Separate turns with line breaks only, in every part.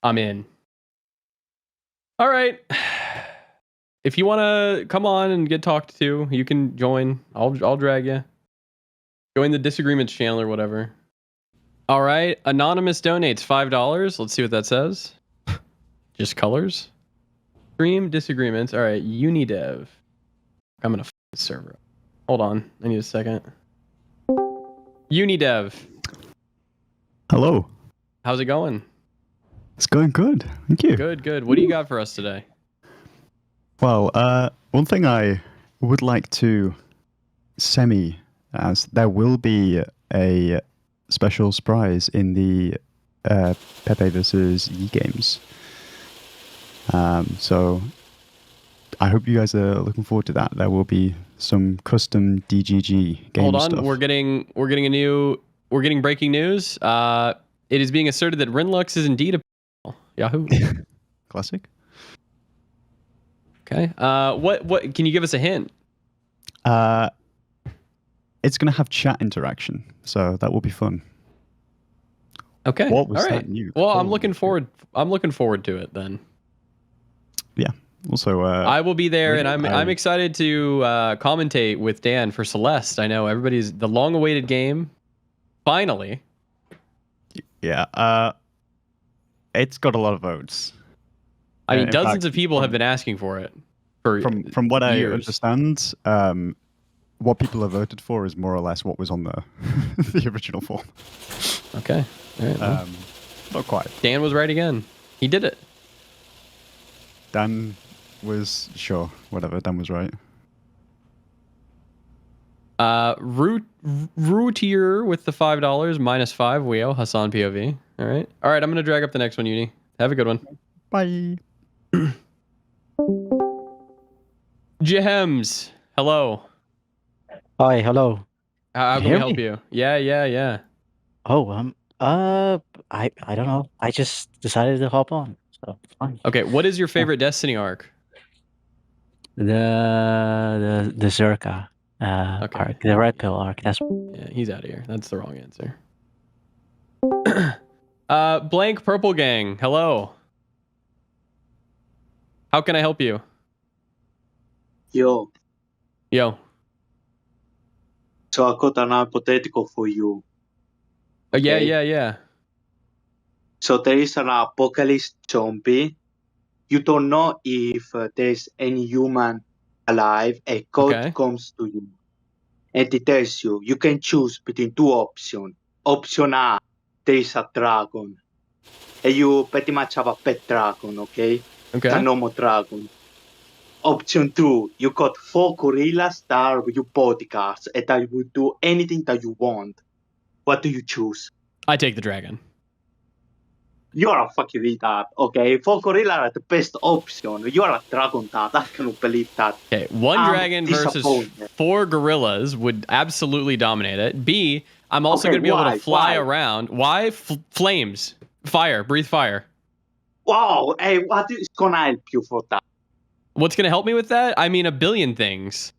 I'm in. All right. If you want to come on and get talked to, you can join. I'll drag you. Join the disagreements channel or whatever. All right. Anonymous donates $5. Let's see what that says. Just colors. Stream disagreements. All right. Unidev. I'm gonna server. Hold on. I need a second. Unidev.
Hello.
How's it going?
It's going good. Thank you.
Good. What do you got for us today?
Well, one thing I would like to as there will be a special surprise in the Pepe versus Yi games. So I hope you guys are looking forward to that. There will be some custom DGG game stuff.
Hold on, we're getting breaking news. It is being asserted that Rinlux is indeed a Yahoo.
Classic.
Okay. What can you give us a hint?
It's going to have chat interaction, so that will be fun.
Okay.
What was
All right.
that new?
Well, I'm looking forward to it then.
Yeah. Also,
I will be there, and I'm excited to commentate with Dan for Celeste. I know everybody's the long-awaited game. Finally.
Yeah. It's got a lot of votes.
I mean, dozens of people have been asking for it.
From what I understand, what people have voted for is more or less what was on the the original form.
Okay. All right, well.
Not quite.
Dan was right again. He did it.
Dan was sure. Whatever. Dan was right.
Routier with the $5 -5. Weo Hassan POV. All right. I'm gonna drag up the next one. Uni. Have a good one.
Bye.
Jehems. Hello.
Hi, hello.
How can we help you? Yeah.
Oh, I don't know. I just decided to hop on, so fine.
Okay, what is your favorite Destiny arc?
The Zerka arc, the Red Pill arc. That's
he's out of here. That's the wrong answer. Blank Purple Gang. Hello. How can I help you?
Yo. So I got an hypothetical for you.
Okay. Yeah.
So there is an apocalypse zombie. You don't know if there's any human alive. A code comes to you. And it tells you, you can choose between two options. Option A, there is a dragon. And you pretty much have a pet dragon, okay? A normal dragon. Option 2, you got 4 gorillas that are your bodyguards and that will do anything that you want. What do you choose?
I take the dragon.
You're a fucking retard, okay? 4 gorillas are the best option. You're a dragon dad. I cannot believe that.
Okay, 1 dragon versus 4 gorillas would absolutely dominate it. B, I'm also going to be able to fly around. Why? Flames. Fire. Breathe fire.
Wow. Hey, what is going to help you for that?
What's going to help me with that? I mean, a billion things.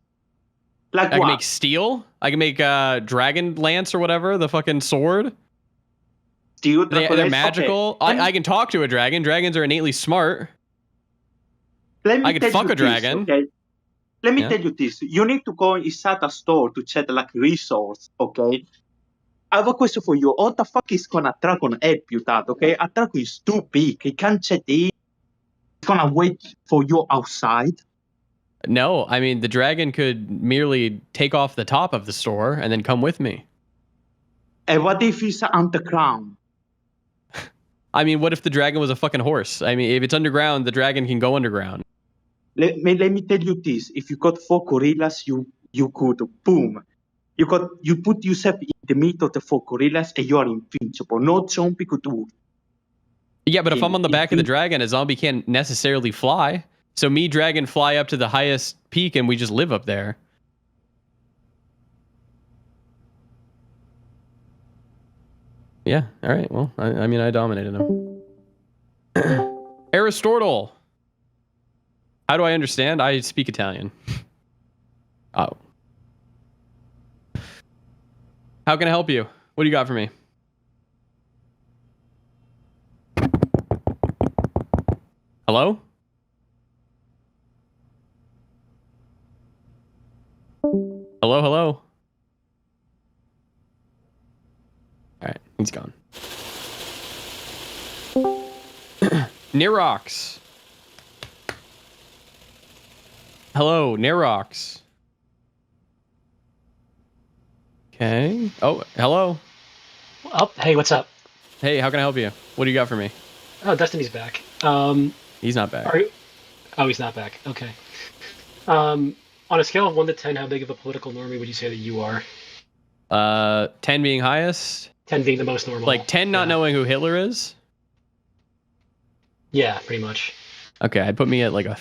Like
I can make steel. I can make dragon lance or whatever, the fucking sword.
Steel,
they're magical. Okay. I can talk to a dragon. Dragons are innately smart. I can fuck a dragon.
Okay? Let me tell you this. You need to go inside a store to check like resource, okay? I have a question for you. What the fuck is gonna dragon help you that, okay? A dragon is too big. He can't check in. It's gonna wait for you outside.
No, I mean, the dragon could merely take off the top of the store and then come with me.
And what if he's underground?
I mean, what if the dragon was a fucking horse? I mean, if it's underground, the dragon can go underground.
Let me tell you this. If you got 4 gorillas, you could, boom. You put yourself in the middle of the 4 gorillas and you are invincible. No zombie could do it.
Yeah, but if I'm on the back of the dragon, a zombie can't necessarily fly. So me, dragon, fly up to the highest peak and we just live up there. Yeah, all right. Well, I mean, I dominated him. Aristotle. How do I understand? I speak Italian. Oh. How can I help you? What do you got for me? Hello? Hello, hello. All right, he's gone. Nirox. Hello, Nirox. Okay. Oh, hello.
Oh, hey, what's up?
Hey, how can I help you? What do you got for me?
Oh, Destiny's back.
He's not back.
Oh, he's not back. Okay. On a scale of 1 to 10, how big of a political normie would you say that you are?
10 being highest.
10 being the most normal.
Like 10 not knowing who Hitler is?
Yeah, pretty much.
Okay, I'd put me at like a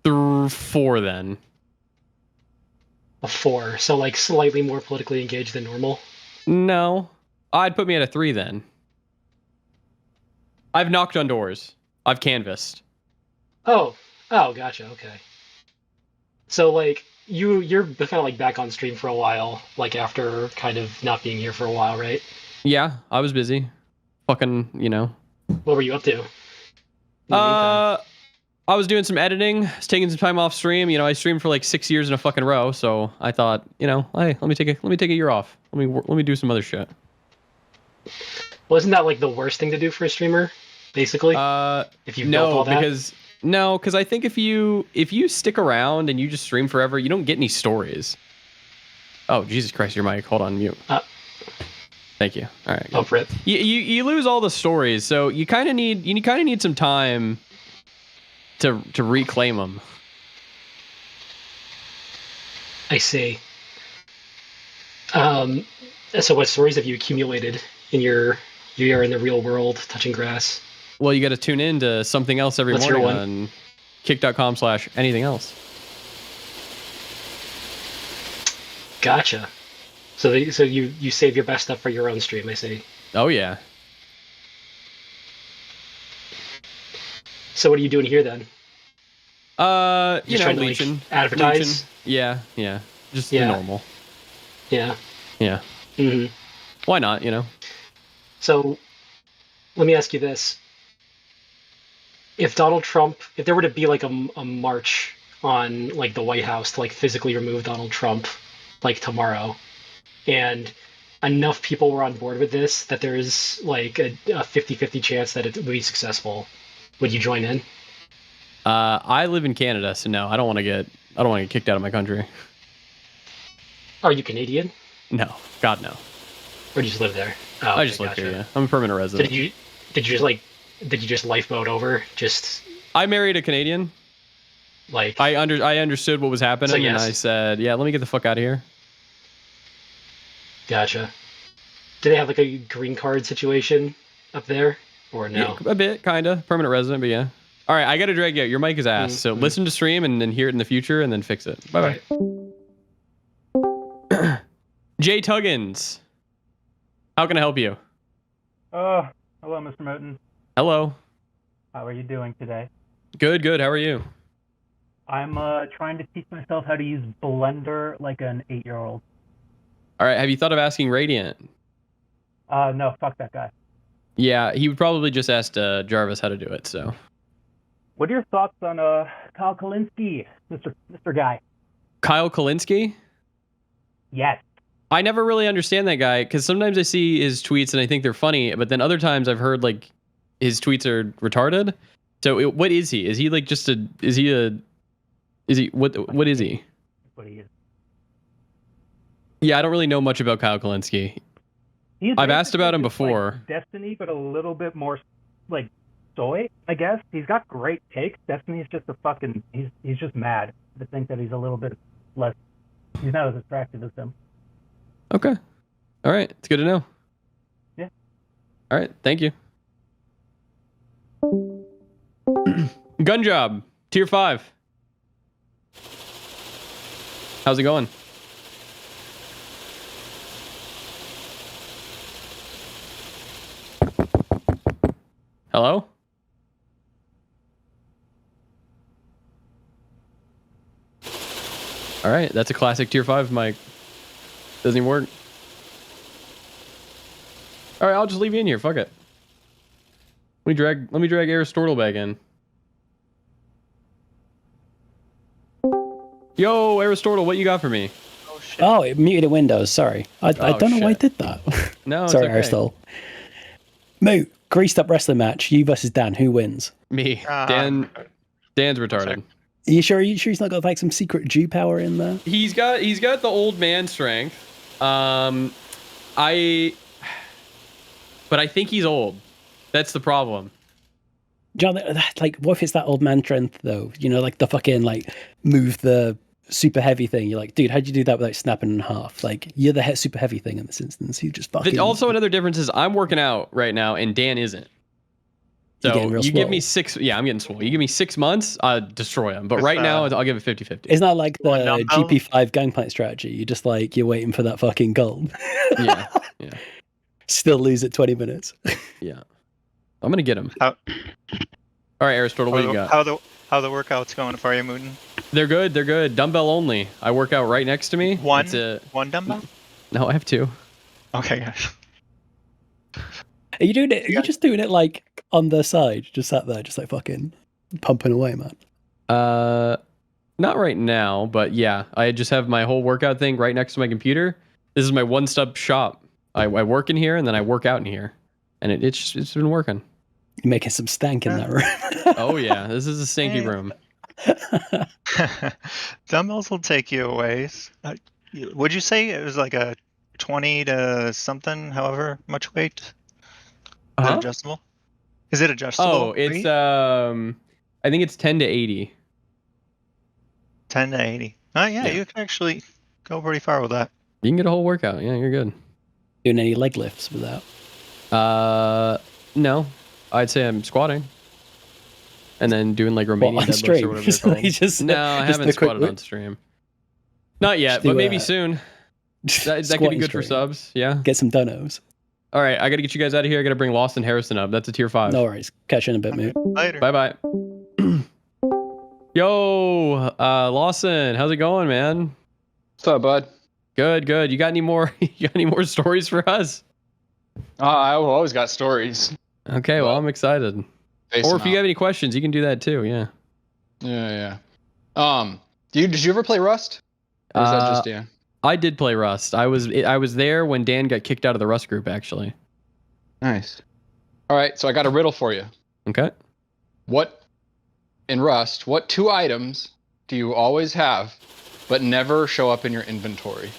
4 then.
A 4. So like slightly more politically engaged than normal?
No. I'd put me at a 3 then. I've knocked on doors. I've canvassed.
Oh, gotcha. Okay. So like you're kind of like back on stream for a while, like after kind of not being here for a while, right?
Yeah, I was busy. Fucking, you know.
What were you up to? In the meantime?
I was doing some editing. I was taking some time off stream. You know, I streamed for like 6 years in a fucking row, so I thought, you know, hey, let me take a year off. Let me do some other shit.
Wasn't that like the worst thing to do for a streamer, basically? If you built all that?
because I think if you stick around and you just stream forever, you don't get any stories. Oh, Jesus Christ, your mic. Hold on, mute. Thank you. All right.
Oh, rip.
You lose all the stories, so you kind of need some time to reclaim them.
I see. So what stories have you accumulated in your year in the real world touching grass?
Well, you got to tune in to something else every
What's
morning
your one?
on kick.com/anything else.
Gotcha. So you save your best stuff for your own stream, I see.
Oh yeah.
So what are you doing here then?
You know,
trying to,
leeching,
like, advertise?
Leeching. Yeah. Just the normal.
Yeah.
Yeah.
hmm
Why not? You know.
So let me ask you this: if there were to be like a march on like the White House to like physically remove Donald Trump, like tomorrow, and enough people were on board with this that there is like a 50-50 chance that it would be successful, would you join in?
I live in Canada, so no, I don't want to get kicked out of my country.
Are you Canadian?
No, God no.
Or do you just live there? Oh,
I just live here. Yeah, I'm a permanent
So
resident.
did you just lifeboat over? Just
I married a Canadian.
like
I understood what was happening,
So, yes.
and I said, yeah, let me get the fuck out of here.
Gotcha. Do they have like a green card situation up there, or no?
Yeah, a bit, kinda permanent resident, but yeah. All right, I gotta drag you out. Your mic is ass, so listen to stream and then hear it in the future, and then fix it. Bye bye. Jay Tuggins, how can I help you?
Hello, MrMouton.
Hello.
How are you doing today?
Good. How are you?
I'm trying to teach myself how to use Blender like an 8-year-old.
All right, have you thought of asking Radiant?
No, fuck that guy.
Yeah, he would probably just ask Jarvis how to do it, so.
What are your thoughts on Kyle Kalinske, Mr. Guy?
Kyle Kalinske?
Yes.
I never really understand that guy, because sometimes I see his tweets and I think they're funny, but then other times I've heard like his tweets are retarded. So what is he? Is he like just what is he?
What he is.
Yeah, I don't really know much about Kyle Kalinske. I've asked about him before.
Like Destiny, but a little bit more like soy, I guess. He's got great takes. Destiny's just a fucking he's just mad to think that he's a little bit less. He's not as attractive as him.
Okay. All right. It's good to know.
Yeah.
All right. Thank you. Gun job. Tier 5. How's it going? Hello? All right. That's a classic tier 5 mic. Doesn't even work. All right, I'll just leave you in here. Fuck it. Let me drag Aristotle back in. Yo, Aristotle, what you got for me?
Oh shit.
Oh, it muted Windows. Sorry. I don't know why it did that.
No,
sorry,
it's okay.
Aristotle. Moot, greased up wrestling match. You versus Dan. Who wins?
Me. Dan's retarded.
Are you sure he's not got like some secret Jew power in there?
He's got the old man strength. But I think he's old. That's the problem.
John, like, what if it's that old man strength though? You know, like the fucking like move the super heavy thing. You're like, dude, how'd you do that without snapping in half? Like, you're the super heavy thing in this instance. You just fucking.
Also, another difference is I'm working out right now and Dan isn't. So you give me 6. Yeah, I'm getting swole. You give me 6 months, I'll destroy him. But right now, I'll give it 50-50.
Isn't that like the GP5 gangplank strategy? You're just like, you're waiting for that fucking gold.
Yeah.
Still lose at 20 minutes.
Yeah. I'm going to get him. All right, Aristotle, what do you got?
How the workouts going for you, Mooten?
They're good. They're good. Dumbbell only. I work out right next to me.
One dumbbell?
No, I have 2.
Okay, guys.
Are you doing it? Are you just doing it like on the side, just sat there, just like fucking pumping away, man?
Not right now, but yeah, I just have my whole workout thing right next to my computer. This is my one-stop shop. I work in here and then I work out in here, and it's been working.
You're making some stank in that room.
Oh yeah, this is a stinky room.
Dumbbells will take you a ways. Would you say it was like a 20 to something, however much weight? Is it adjustable? Is it adjustable?
Oh, it's I think it's 10 to 80.
10 to 80. Oh yeah, you can actually go pretty far with that.
You can get a whole workout. Yeah, you're good.
Doing any leg lifts with that?
No. I'd say I'm squatting. And then doing like Romanian deadlifts
stream?
or whatever they're called. No, I haven't squatted on stream. Not yet, but maybe soon. That could be good for subs. Yeah.
Get some donos.
All right, I got to get you guys out of here. I got to bring Lost and Harrison up. That's a tier 5.
No worries. Catch you in a bit, mate.
Later.
Bye-bye. Yo, Lawson, how's it going, man?
What's up, bud?
Good. You got any more stories for us?
I always got stories.
Okay, well, I'm excited. Or if you have any questions, you can do that too. Yeah.
Yeah. Did you ever play Rust? Or is that just Dan?
I did play Rust. I was there when Dan got kicked out of the Rust group, actually.
Nice. All right, so I got a riddle for you.
Okay.
In Rust, what 2 items do you always have, but never show up in your inventory?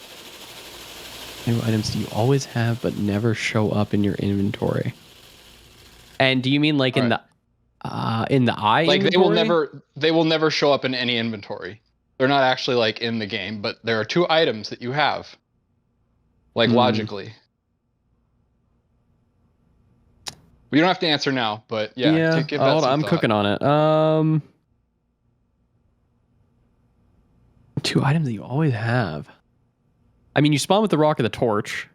2 items do you always have, but never show up in your inventory? And do you mean like in the eye
like
inventory?
they will never show up in any inventory. They're not actually like in the game, but there are 2 items that you have, like logically. You don't have to answer now, but yeah. Give that
hold on, I'm
thought.
cooking on it. 2 items that you always have. I mean, you spawn with the rock or the torch,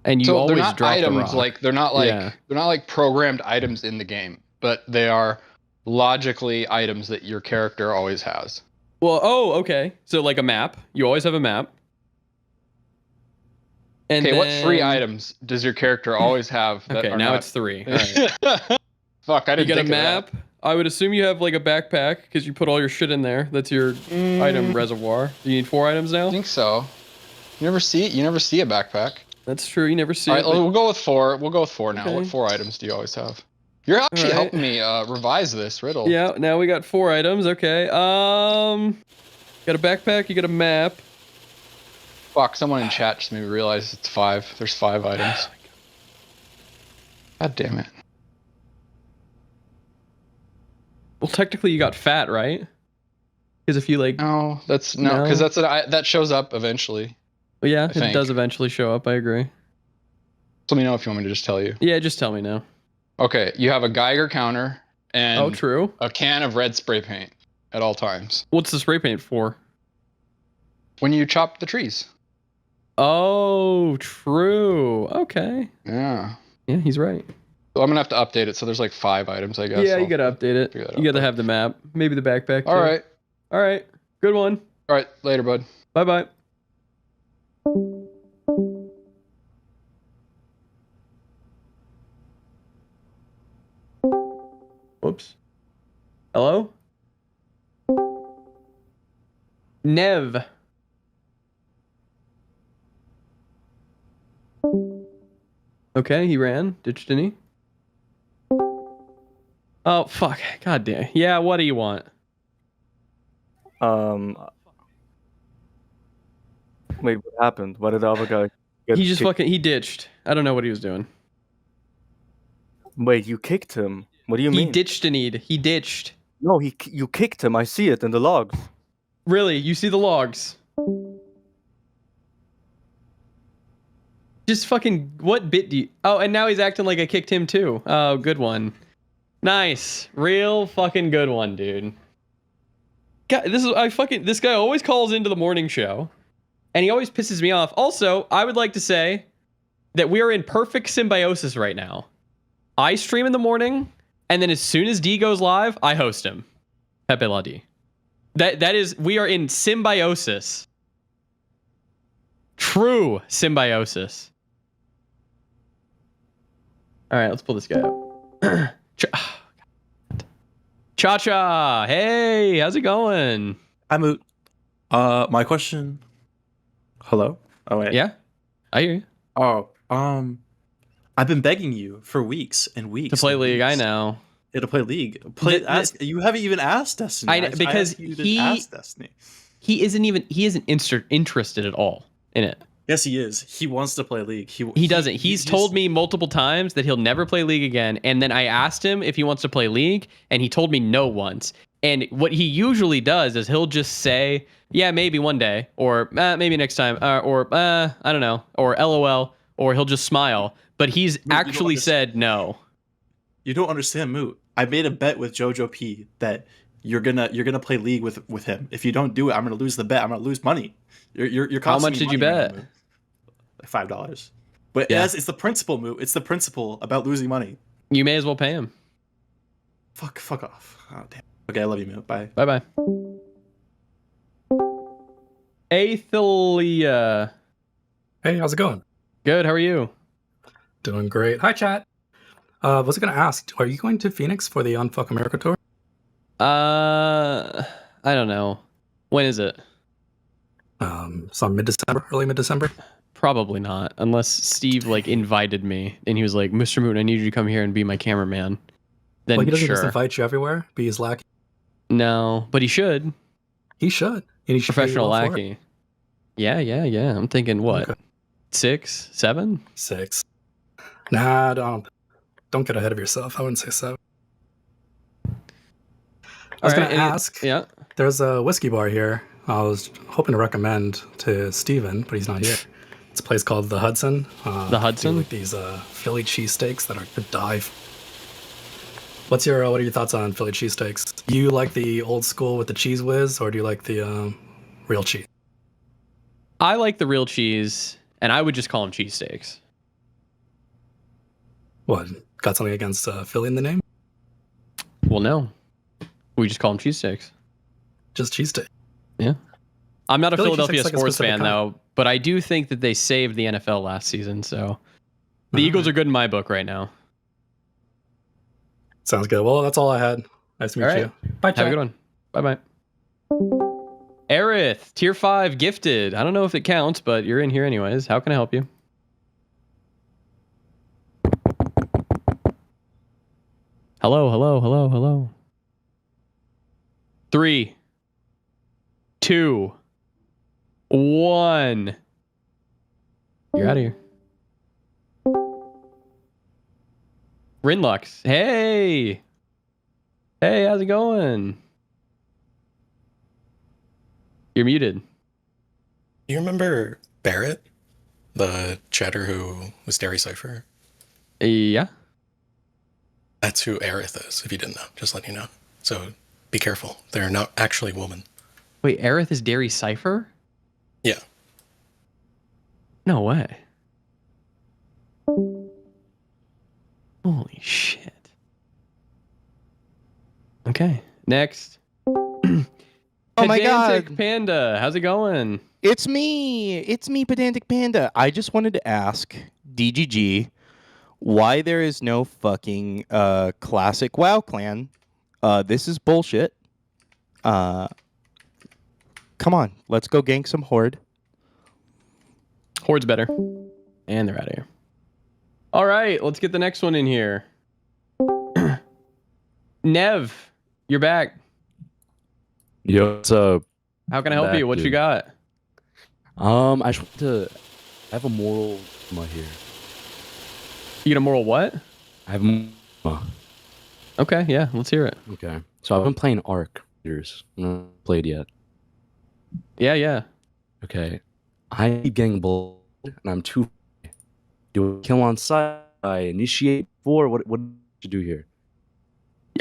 and you always
they're not
drop
items,
the rock.
like they're not like programmed items in the game, but they are logically items that your character always has.
Well, okay. So like a map, you always have a map. And
what 3 items does your character always have? That
okay,
are
now
not...
it's 3. All right.
Fuck, I didn't
You
think
got a
of
map.
that.
I would assume you have like a backpack because you put all your shit in there. That's your item reservoir. You need 4 items now?
I think so. You never see a backpack.
That's true. You never see
all
it.
right, we'll go with 4. We'll go with 4 now. Okay. What 4 items do you always have? You're actually helping me revise this riddle.
Yeah, now we got 4 items. Okay. Got a backpack, you got a map.
Fuck, someone in chat just made me realize it's 5. There's 5 items. God damn it.
Well, technically you got fat, right? Because if you like...
No, because that shows up eventually.
Well, yeah, it does eventually show up, I agree.
Let me know if you want me to just tell you.
Yeah, just tell me now.
Okay, you have a Geiger counter and
true.
A can of red spray paint at all times.
What's the spray paint for?
When you chop the trees.
Oh, true. Okay.
Yeah.
Yeah, he's right.
So I'm going to have to update it. So there's like 5 items, I guess.
Yeah, you got to update it. You got to have the map. Maybe the backpack, too.
All right.
Good one.
All right. Later, bud.
Bye-bye. Whoops. Hello? Nev. Okay, he ran. Ditched any? Oh, fuck. God damn. Yeah, what do you want?
Wait, what happened? Why did the other guy get
He just
kicked?
he ditched. I don't know what he was doing.
Wait, you kicked him? What do you mean?
He ditched an Eid. He ditched.
No, you kicked him. I see it in the logs.
Really? You see the logs? Just fucking, what bit do you... Oh, and now he's acting like I kicked him too. Oh, good one. Nice. Real fucking good one, dude. God, this guy always calls into the morning show. And he always pisses me off. Also, I would like to say that we are in perfect symbiosis right now. I stream in the morning, and then as soon as D goes live, I host him. Pepe La D. That is, we are in symbiosis. True symbiosis. All right, let's pull this guy up. Cha-Cha, hey, how's it going?
Hi, Moot. My question. Hello? Oh, wait.
Yeah, I hear you.
Oh, I've been begging you for weeks and weeks
to play
and
League,
weeks.
I know.
Yeah, to play League. You haven't even asked Destiny.
I know, because
he asked Destiny.
He isn't interested at all in it.
Yes, he is. He wants to play League.
He doesn't. He's told me multiple times that he'll never play League again. And then I asked him if he wants to play League, and he told me no once. And what he usually does is he'll just say, yeah, maybe one day, or maybe next time, or I don't know, or LOL, or he'll just smile. But he's actually said no.
You don't understand, Moot. I made a bet with Jojo P that you're gonna play League with him. If you don't do it, I'm gonna lose the bet. I'm gonna lose money. You're
How much did you bet?
Like $5. But
yeah.
It's the principle, Moot. It's the principle about losing money.
You may as well pay him.
Fuck off. Oh damn. Okay, I love you, Moot. Bye.
Bye. Athelia.
Hey, how's it going?
Good. How are you?
Doing great. Hi, chat. Was I going to ask, are you going to Phoenix for the Unfuck America tour?
I don't know. When is it?
Some mid-December, early mid-December.
Probably not, unless Steve invited me and he was like, MrMouton, I need you to come here and be my cameraman. Then
well, he doesn't
sure.
just invite you everywhere. Be his lackey.
No, but he should.
He should. And he should
professional lackey. Yeah. I'm thinking what? Okay. 6, 7?
6. Nah, don't get ahead of yourself. I wouldn't say 7. I was going to ask.
Yeah.
There's a whiskey bar here. I was hoping to recommend to Steven, but he's not here. It's a place called The Hudson.
The Hudson?
These Philly cheesesteaks that are to die for. What are your thoughts on Philly cheesesteaks? Do you like the old school with the cheese whiz, or do you like the real cheese?
I like the real cheese, and I would just call them cheesesteaks.
What? Got something against Philly in the name?
Well, no. We just call them cheesesteaks.
Just cheesesteak.
Yeah. I'm not a
Philly
Philadelphia sports fan, though, but I do think that they saved the NFL last season, so the Eagles are good in my book right now.
Sounds good. Well, that's all I had. Nice to meet you. Bye, chat.
Have a good one. Bye-bye. Aerith, tier 5 gifted. I don't know if it counts, but you're in here anyways. How can I help you? Hello. 3, 2, 1. You're out of here. Rinlux. Hey, how's it going? You're muted.
You remember Barrett, the chatter who was Dairy Cypher?
Yeah.
That's who Aerith is, if you didn't know. Just letting you know. So be careful. They're not actually women.
Wait, Aerith is Dairy Cypher?
Yeah.
No way. Holy shit. Okay, next.
Oh my god.
Pedantic Panda, how's it going?
It's me, Pedantic Panda. I just wanted to ask DGG, why there is no fucking classic WoW clan. This is bullshit. Come on, let's go gank some Horde.
Horde's better. And they're out of here. All right, let's get the next one in here. Nev, you're back.
Yo, what's up?
How can I help you? What you got?
I just want to. I have a moral dilemma here.
You get a moral what?
I have a dilemma.
Okay, yeah, let's hear it.
Okay, so I've been playing Ark years. Not played yet.
Yeah.
Okay, I keep getting blood, and I'm too. Do I kill on sight? I initiate for what? What do you do here?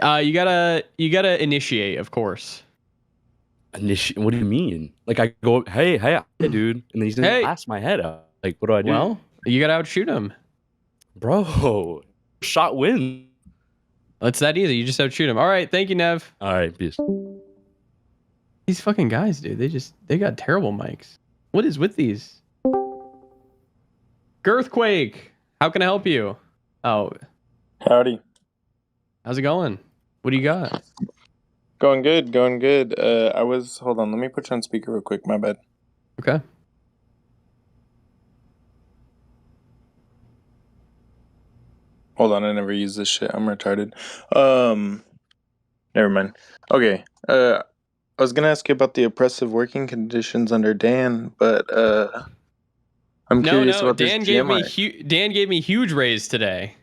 You gotta initiate, of course.
Initiate? What do you mean? Like I go, hey, dude, and then he's gonna blast my head up. Like, what do I do?
Well, you gotta outshoot him,
bro. Shot win.
It's that easy. You just outshoot him. All right, thank you, Nev.
All right, peace.
These fucking guys, dude. They got terrible mics. What is with these? Girthquake, how can I help you? Oh,
howdy.
How's it going? What do you got?
Going good. Hold on, let me put you on speaker real quick. My bad.
Okay.
Hold on, I never use this shit. I'm retarded. Never mind. Okay. I was gonna ask you about the oppressive working conditions under Dan, but I'm curious about
Dan
this
gave
GMI.
me Dan gave me huge raise today.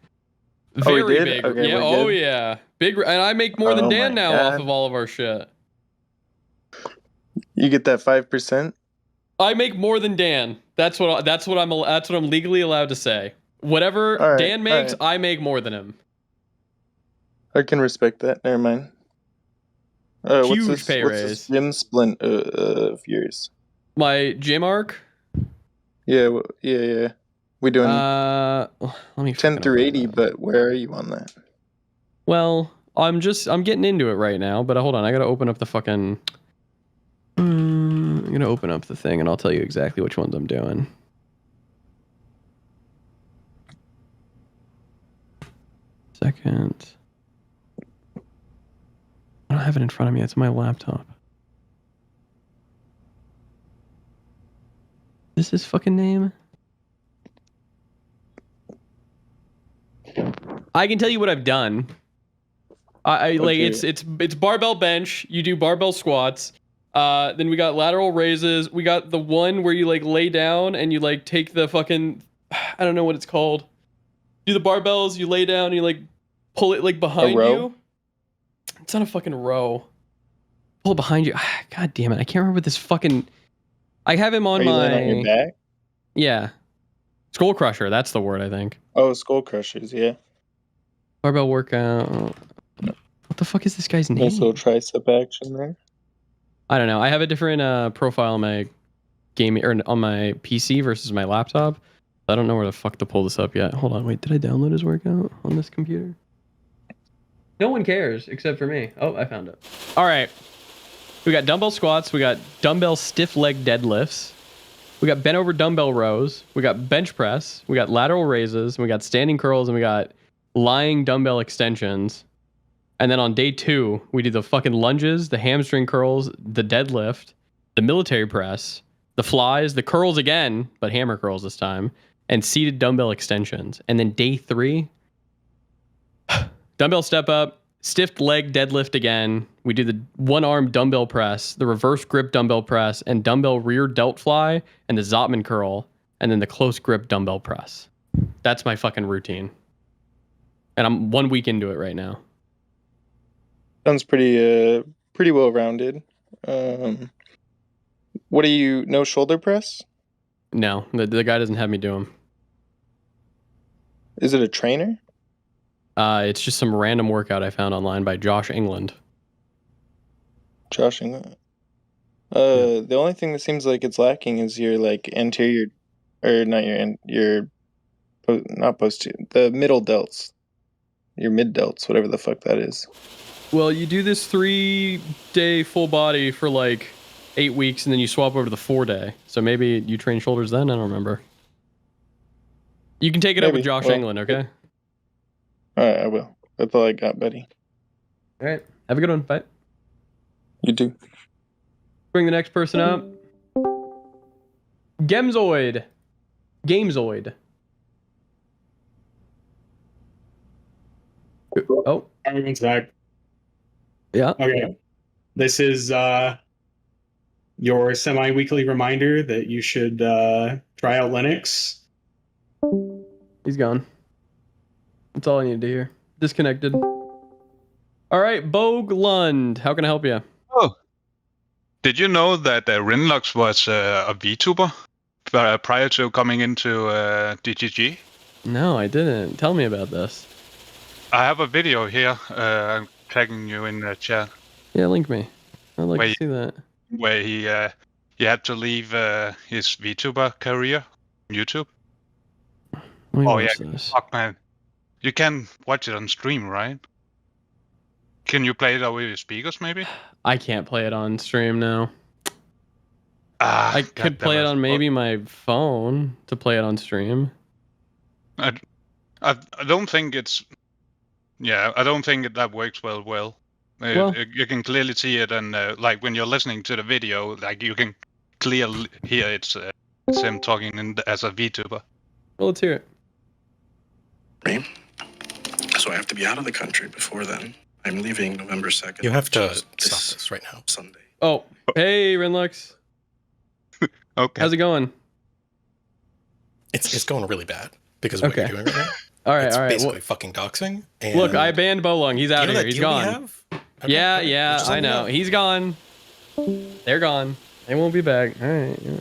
Oh, he
Very
did?
big.
Okay,
yeah.
we're
Oh
good.
yeah. Big. And I make more than
Oh
Dan
my
now
God.
off of all of our shit.
You get that 5%?
I make more than Dan. That's what I'm legally allowed to say. Whatever
All right,
Dan makes,
all
I make more than him.
I can respect that. Never mind.
Huge pay
what's
raise.
this gym splint of yours?
My gym arc.
Yeah, yeah. We doing
let me
10 through 80, but where are you on that?
Well, I'm getting into it right now, but hold on, I gotta open up the fucking. I'm gonna open up the thing and I'll tell you exactly which ones I'm doing. Second. I don't have it in front of me. It's on my laptop. Is this his fucking name? I can tell you what I've done. I like
Okay.
it's barbell bench. You do barbell squats. Then we got lateral raises. We got the one where you like lay down and you like take the fucking, I don't know what it's called. Do the barbells, you lay down, you like pull it like behind
row?
you. It's not a fucking row. Pull it behind you. God damn it! I can't remember this fucking. I have him on
Are you
my.
laying on your back?
Yeah, skull crusher. That's the word I think.
Oh, skull crushers, yeah.
Barbell workout. What the fuck is this guy's name?
Nice little tricep action there.
I don't know. I have a different profile on my gaming or on my PC versus my laptop. I don't know where the fuck to pull this up yet. Hold on, wait. Did I download his workout on this computer? No one cares except for me. Oh, I found it. All right. We got dumbbell squats. We got dumbbell stiff leg deadlifts. We got bent over dumbbell rows. We got bench press. We got lateral raises. We got standing curls, and we got lying dumbbell extensions. And then on day 2, we do the fucking lunges, the hamstring curls, the deadlift, the military press, the flies, the curls again, but hammer curls this time, and seated dumbbell extensions. And then day 3, dumbbell step up, stiff leg deadlift again. We do the one arm dumbbell press, the reverse grip dumbbell press, and dumbbell rear delt fly, and the Zotman curl, and then the close grip dumbbell press. That's my fucking routine. And I'm 1 week into it right now.
Sounds pretty well rounded. What do you? No shoulder press?
No, the guy doesn't have me do them.
Is it a trainer?
It's just some random workout I found online by Josh England.
Josh England. The only thing that seems like it's lacking is your like anterior, or not not posterior, the middle delts, your mid delts, whatever the fuck that is.
Well, you do this 3-day full body for like 8 weeks, and then you swap over to the 4-day. So maybe you train shoulders then. I don't remember. You can take it up with
Maybe.
Josh
Well,
England, okay?
All right, I will. That's all I got, buddy.
All right. Have a good one. Bye.
You too.
Bring the next person up. Gamezoid. Oh.
Everyone's back.
Yeah.
Okay. This is your semi-weekly reminder that you should try out Linux.
He's gone. That's all I need to hear. Disconnected. All right, Bogue Lund. How can I help you?
Oh. Did you know that Rinlux was a VTuber prior to coming into DGG?
No, I didn't. Tell me about this.
I have a video here. I'm tagging you in the chat.
Yeah, link me. I'd like to see that.
Where he had to leave his VTuber career on YouTube.
Let me
Oh
watch
yeah,
this.
fuck man. You can watch it on stream, right? Can you play it over your speakers, maybe?
I can't play it on stream now.
I
could play it on maybe my phone to play it on stream.
I don't think it's. Yeah, I don't think that works well. You can clearly see it, and like when you're listening to the video, like you can clearly hear it's him talking as a VTuber.
Well, let's hear it.
So I have to be out of the country before then. I'm leaving November 2nd.
You have to stop this right now.
Sunday.
Oh, hey, Rinlux.
Okay.
How's it going?
It's going really bad because of what you're doing right now.
All right,
it's
all right.
basically fucking doxing. And
Look, I banned Bolung. He's out
you know
of here.
that
He's
deal we
gone.
have? Okay,
Yeah,
great.
yeah,
Just let
I
me
know. He's gone. They're gone. They won't be back. All right. Yeah.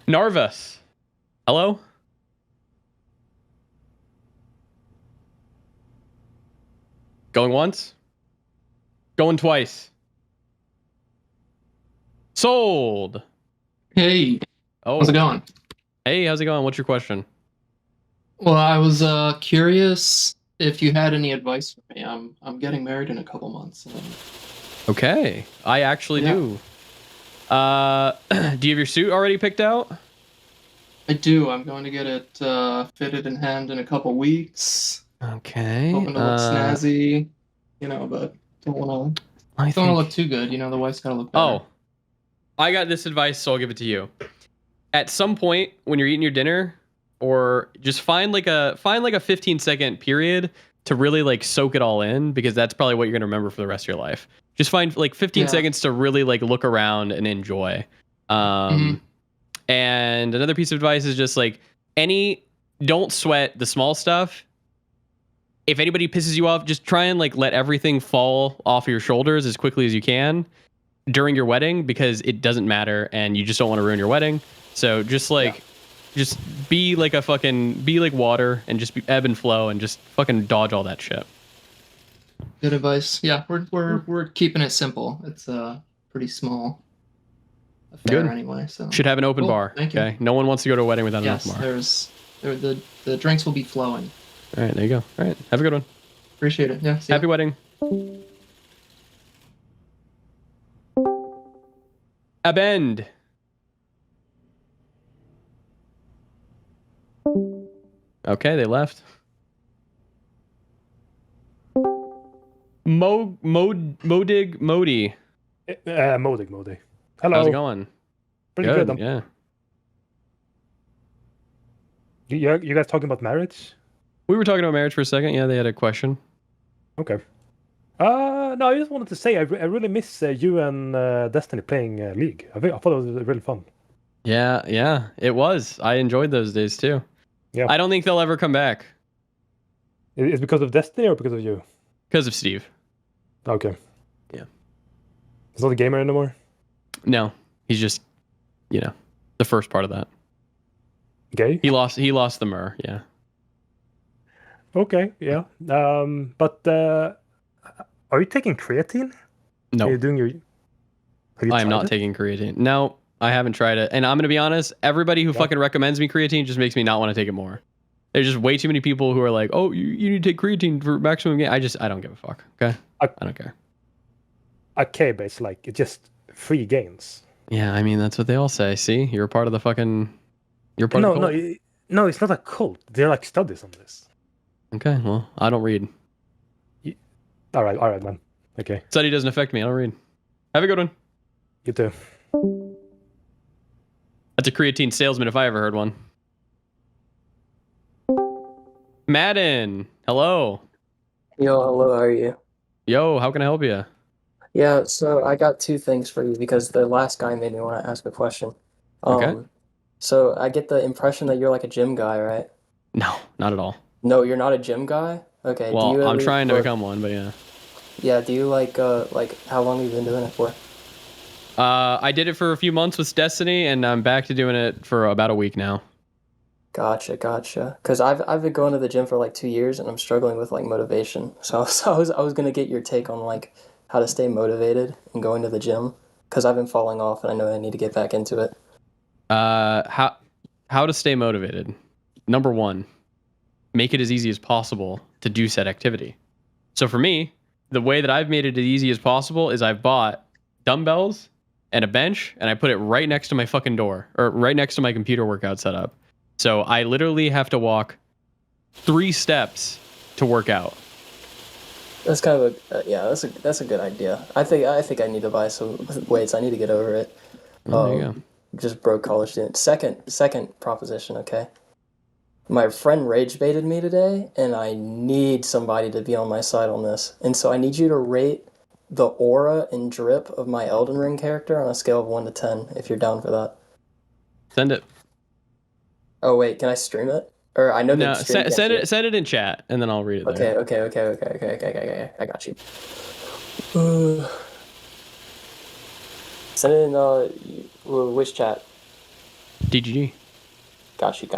Narvas. Hello? Going once? Going twice. Sold.
Hey.
Oh.
How's it going?
Hey, how's it going? What's your question?
Well, I was curious if you had any advice for me. I'm getting married in a couple months.
Okay. I actually do. Do you have your suit already picked out?
I do. I'm going to get it fitted in hand in a couple weeks.
Okay.
Hoping to look snazzy, but don't want to look too good. The wife's got to look better.
Oh, I got this advice, so I'll give it to you. At some point when you're eating your dinner, or just find like a 15-second period to really like soak it all in, because that's probably what you're gonna remember for the rest of your life. Just find like 15 seconds to really like look around and enjoy. And another piece of advice is just like don't sweat the small stuff. If anybody pisses you off, just try and like let everything fall off your shoulders as quickly as you can during your wedding, because it doesn't matter and you just don't want to ruin your wedding. So just like just be like water and just ebb and flow and just fucking dodge all that shit.
Good advice. Yeah, we're keeping it simple. It's pretty small affair anyway. So
should have an open bar.
Thank you.
Okay, no one wants to go to a wedding without an open bar.
The drinks will be flowing.
All right, there you go. All right, have a good one.
Appreciate it. Yeah.
Happy wedding. Abend. Okay, they left. Modig Modi.
Modig. Hello.
How's it going?
Pretty good.
Yeah.
You guys talking about marriage?
We were talking about marriage for a second. Yeah, they had a question.
Okay. No, I just wanted to say I really miss you and Destiny playing League. I thought it was really fun.
Yeah, it was. I enjoyed those days too.
Yeah.
I don't think they'll ever come back.
Is it because of Destiny or because of you?
Because of Steve.
Okay.
Yeah.
He's not a gamer anymore?
No, he's just, the first part of that.
Gay?
He lost the Myrrh, yeah.
Okay, yeah. But are you taking creatine?
No.
Are you doing
I am not taking creatine. No, I haven't tried it. And I'm going to be honest, everybody who fucking recommends me creatine just makes me not want to take it more. There's just way too many people who are like, oh, you need to take creatine for maximum gain. I don't give a fuck, okay? I don't care.
Okay, but it's like, it's just free gains.
Yeah, I mean, that's what they all say. See? You're a part of the fucking... You're part of the
No, it's not a cult. They're like studies on this.
Okay, well, I don't read.
All right, man. Okay.
Study doesn't affect me. I don't read. Have a good one.
You too.
That's a creatine salesman if I ever heard one. Madden, hello.
Yo, hello, how are you?
Yo, how can I help you?
Yeah, so I got two things for you because the last guy made me want to ask a question.
Okay.
So I get the impression that you're like a gym guy, right?
No, not at all.
No, you're not a gym guy? Okay, do
Well,
you at
I'm
least
trying to
work-
become one, but yeah.
Yeah, do you like how long have you been doing it for?
I did it for a few months with Destiny, and I'm back to doing it for about a week now.
Gotcha. Because I've been going to the gym for like 2 years and I'm struggling with like motivation. So I was gonna get your take on like how to stay motivated and going to the gym because I've been falling off and I know I need to get back into it.
How to stay motivated? Number one, make it as easy as possible to do said activity. So for me, the way that I've made it as easy as possible is I've bought dumbbells and a bench and I put it right next to my fucking door or right next to my computer workout setup. So I literally have to walk 3 steps to work out.
That's kind of that's a good idea. I think I need to buy some weights. I need to get over it.
There you go.
Just broke college student. Second proposition, okay? My friend rage baited me today, and I need somebody to be on my side on this. And so I need you to rate the aura and drip of my Elden Ring character on a scale of 1 to 10, if you're down for that.
Send it.
Oh wait, can I stream it? Or I know
No,
that stream
send it in chat, and then I'll read it there.
Okay. I got you. Send it in which chat?
DGG.
Got you.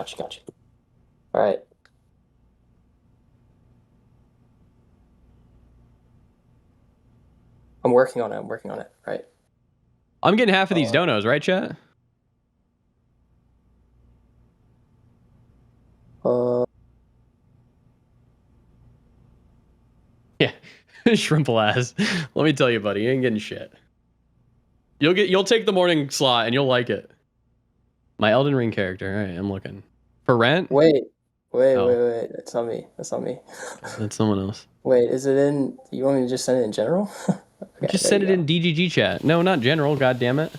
All right. I'm working on it. Right.
I'm getting half of these donos, right, chat? Yeah, shrimple ass. Let me tell you, buddy, you ain't getting shit. You'll take the morning slot and you'll like it. My Elden Ring character. All right, I'm looking for rent.
Wait. That's not me.
That's someone else.
Wait, is it in? You want me to just send it in general?
Just send it in DGG chat. No, not general. God damn it.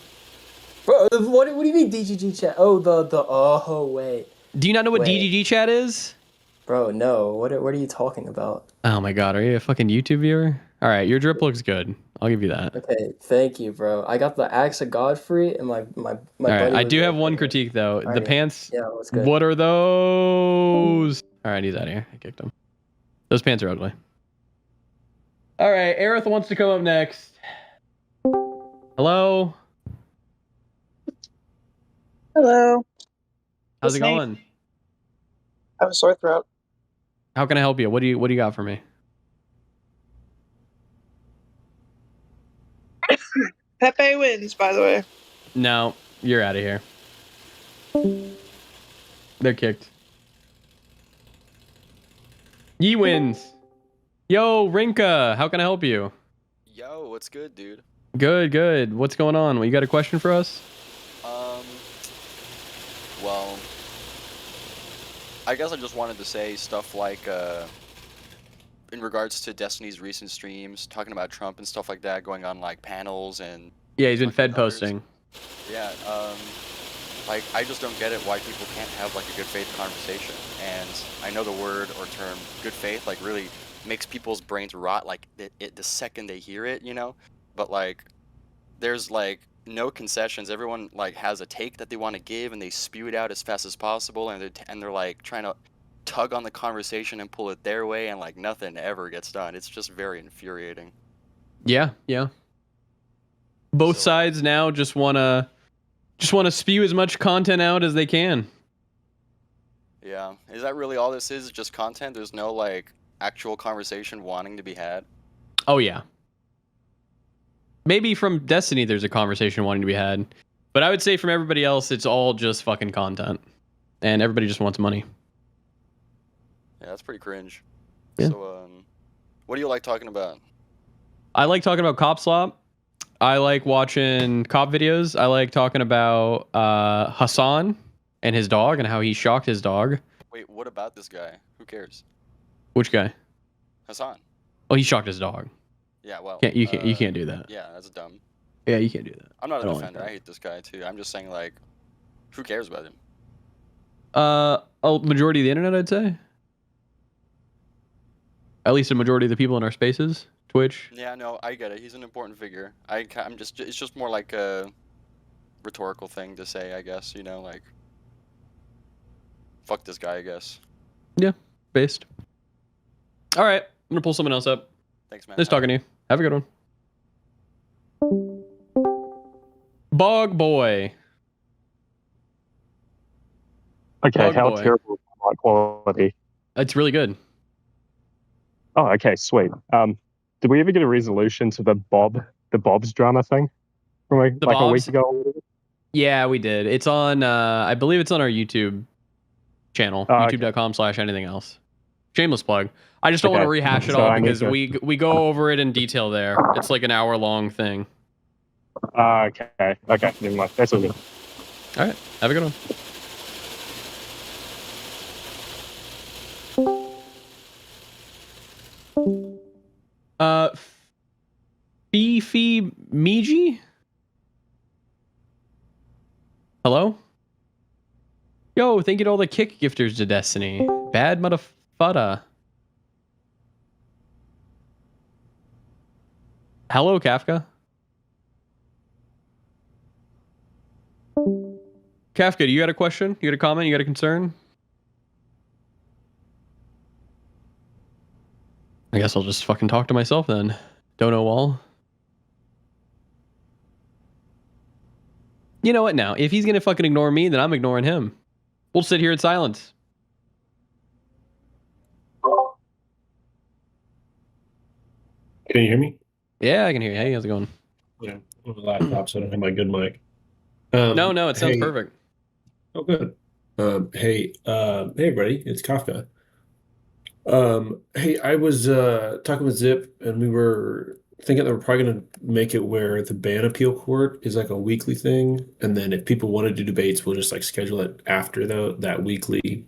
Bro, what do you mean DGG chat? Oh, wait.
Do you not know what DGG chat is?
Bro, no. What are you talking about?
Oh my god, are you a fucking YouTube viewer? All right, your drip looks good. I'll give you that.
Okay, thank you, bro. I got the Axe of Godfrey and my
All right,
buddy
I
was
do
like,
have one critique though. The
Alrighty.
pants.
Yeah, what's good?
What are those? All right, he's out of here. I kicked him. Those pants are ugly. All right, Aerith wants to come up next. Hello.
Hello.
How's it going?
I have a sore throat.
How can I help you? What do you got for me?
Pepe wins, by the way.
No, you're out of here. They're kicked. Yee wins. Yo, Rinka, how can I help you?
Yo, what's good, dude?
Good. What's going on? Well, you got a question for us?
Well, I guess I just wanted to say stuff like, in regards to Destiny's recent streams, talking about Trump and stuff like that, going on like panels and.
Yeah, he's been Fed posting.
Yeah, like I just don't get it why people can't have like a good faith conversation. And I know the word or term good faith like really makes people's brains rot like the second they hear it, you know? But like there's like no concessions. Everyone like has a take that they want to give and they spew it out as fast as possible and they're like trying to tug on the conversation and pull it their way and like nothing ever gets done. It's just very infuriating.
Yeah. Both sides now just wanna spew as much content out as they can.
Yeah. Is that really all this is? Just content? There's no like actual conversation wanting to be had?
Oh yeah. Maybe from Destiny there's a conversation wanting to be had. But I would say from everybody else it's all just fucking content. And everybody just wants money.
Yeah, that's pretty cringe.
Yeah.
So what do you like talking about?
I like talking about cop slop. I like watching cop videos. I like talking about Hassan and his dog and how he shocked his dog.
Wait, what about this guy? Who cares?
Which guy?
Hassan.
Oh, he shocked his dog.
Yeah, well.
You can't do that.
Yeah, that's dumb.
Yeah, you can't do that.
I'm not
I
a
don't like
defender.
that.
I hate this guy too. I'm just saying, like, who cares about him?
Majority of the internet, I'd say. At least a majority of the people in our spaces, Twitch.
Yeah, no, I get it. He's an important figure. I'm just, it's just more like a rhetorical thing to say, I guess. You know, like, fuck this guy, I guess.
Yeah, based. All right, I'm gonna pull someone else up.
Thanks, man.
Nice talking to you. Have a good one. Bog boy.
Okay,
Bog
how
boy.
terrible is my quality?
It's really good.
Oh, okay, sweet. Did we ever get a resolution to the Bob's drama thing from like a
Bobs?
week ago?
Yeah, we did. It's on. I believe it's on our YouTube channel. YouTube.com/anything else. Shameless plug. I just don't want to rehash it
so
all
I need
because
to-
we go over it in detail there. It's like an hour-long thing.
Okay, never mind. That's all good.
All right, have a good one. Fifi Miji? Hello? Yo, thank you to all the kick gifters to Destiny. Bad motherfucker. Hello, Kafka. Kafka, do you got a question? You got a comment? You got a concern? I guess I'll just fucking talk to myself then. Don't know all. You know what now? If he's gonna fucking ignore me, then I'm ignoring him. We'll sit here in silence.
Can you hear me?
Yeah, I can hear you. Hey, how's it going?
Yeah, on the laptop, so I don't have my good mic.
No, it sounds
hey-
perfect.
Oh, good. Hey, everybody, it's Kafka. Hey, I was talking with Zip, and we were thinking that we're probably going to make it where the ban appeal court is like a weekly thing, and then if people want to do debates, we'll just like schedule it after that weekly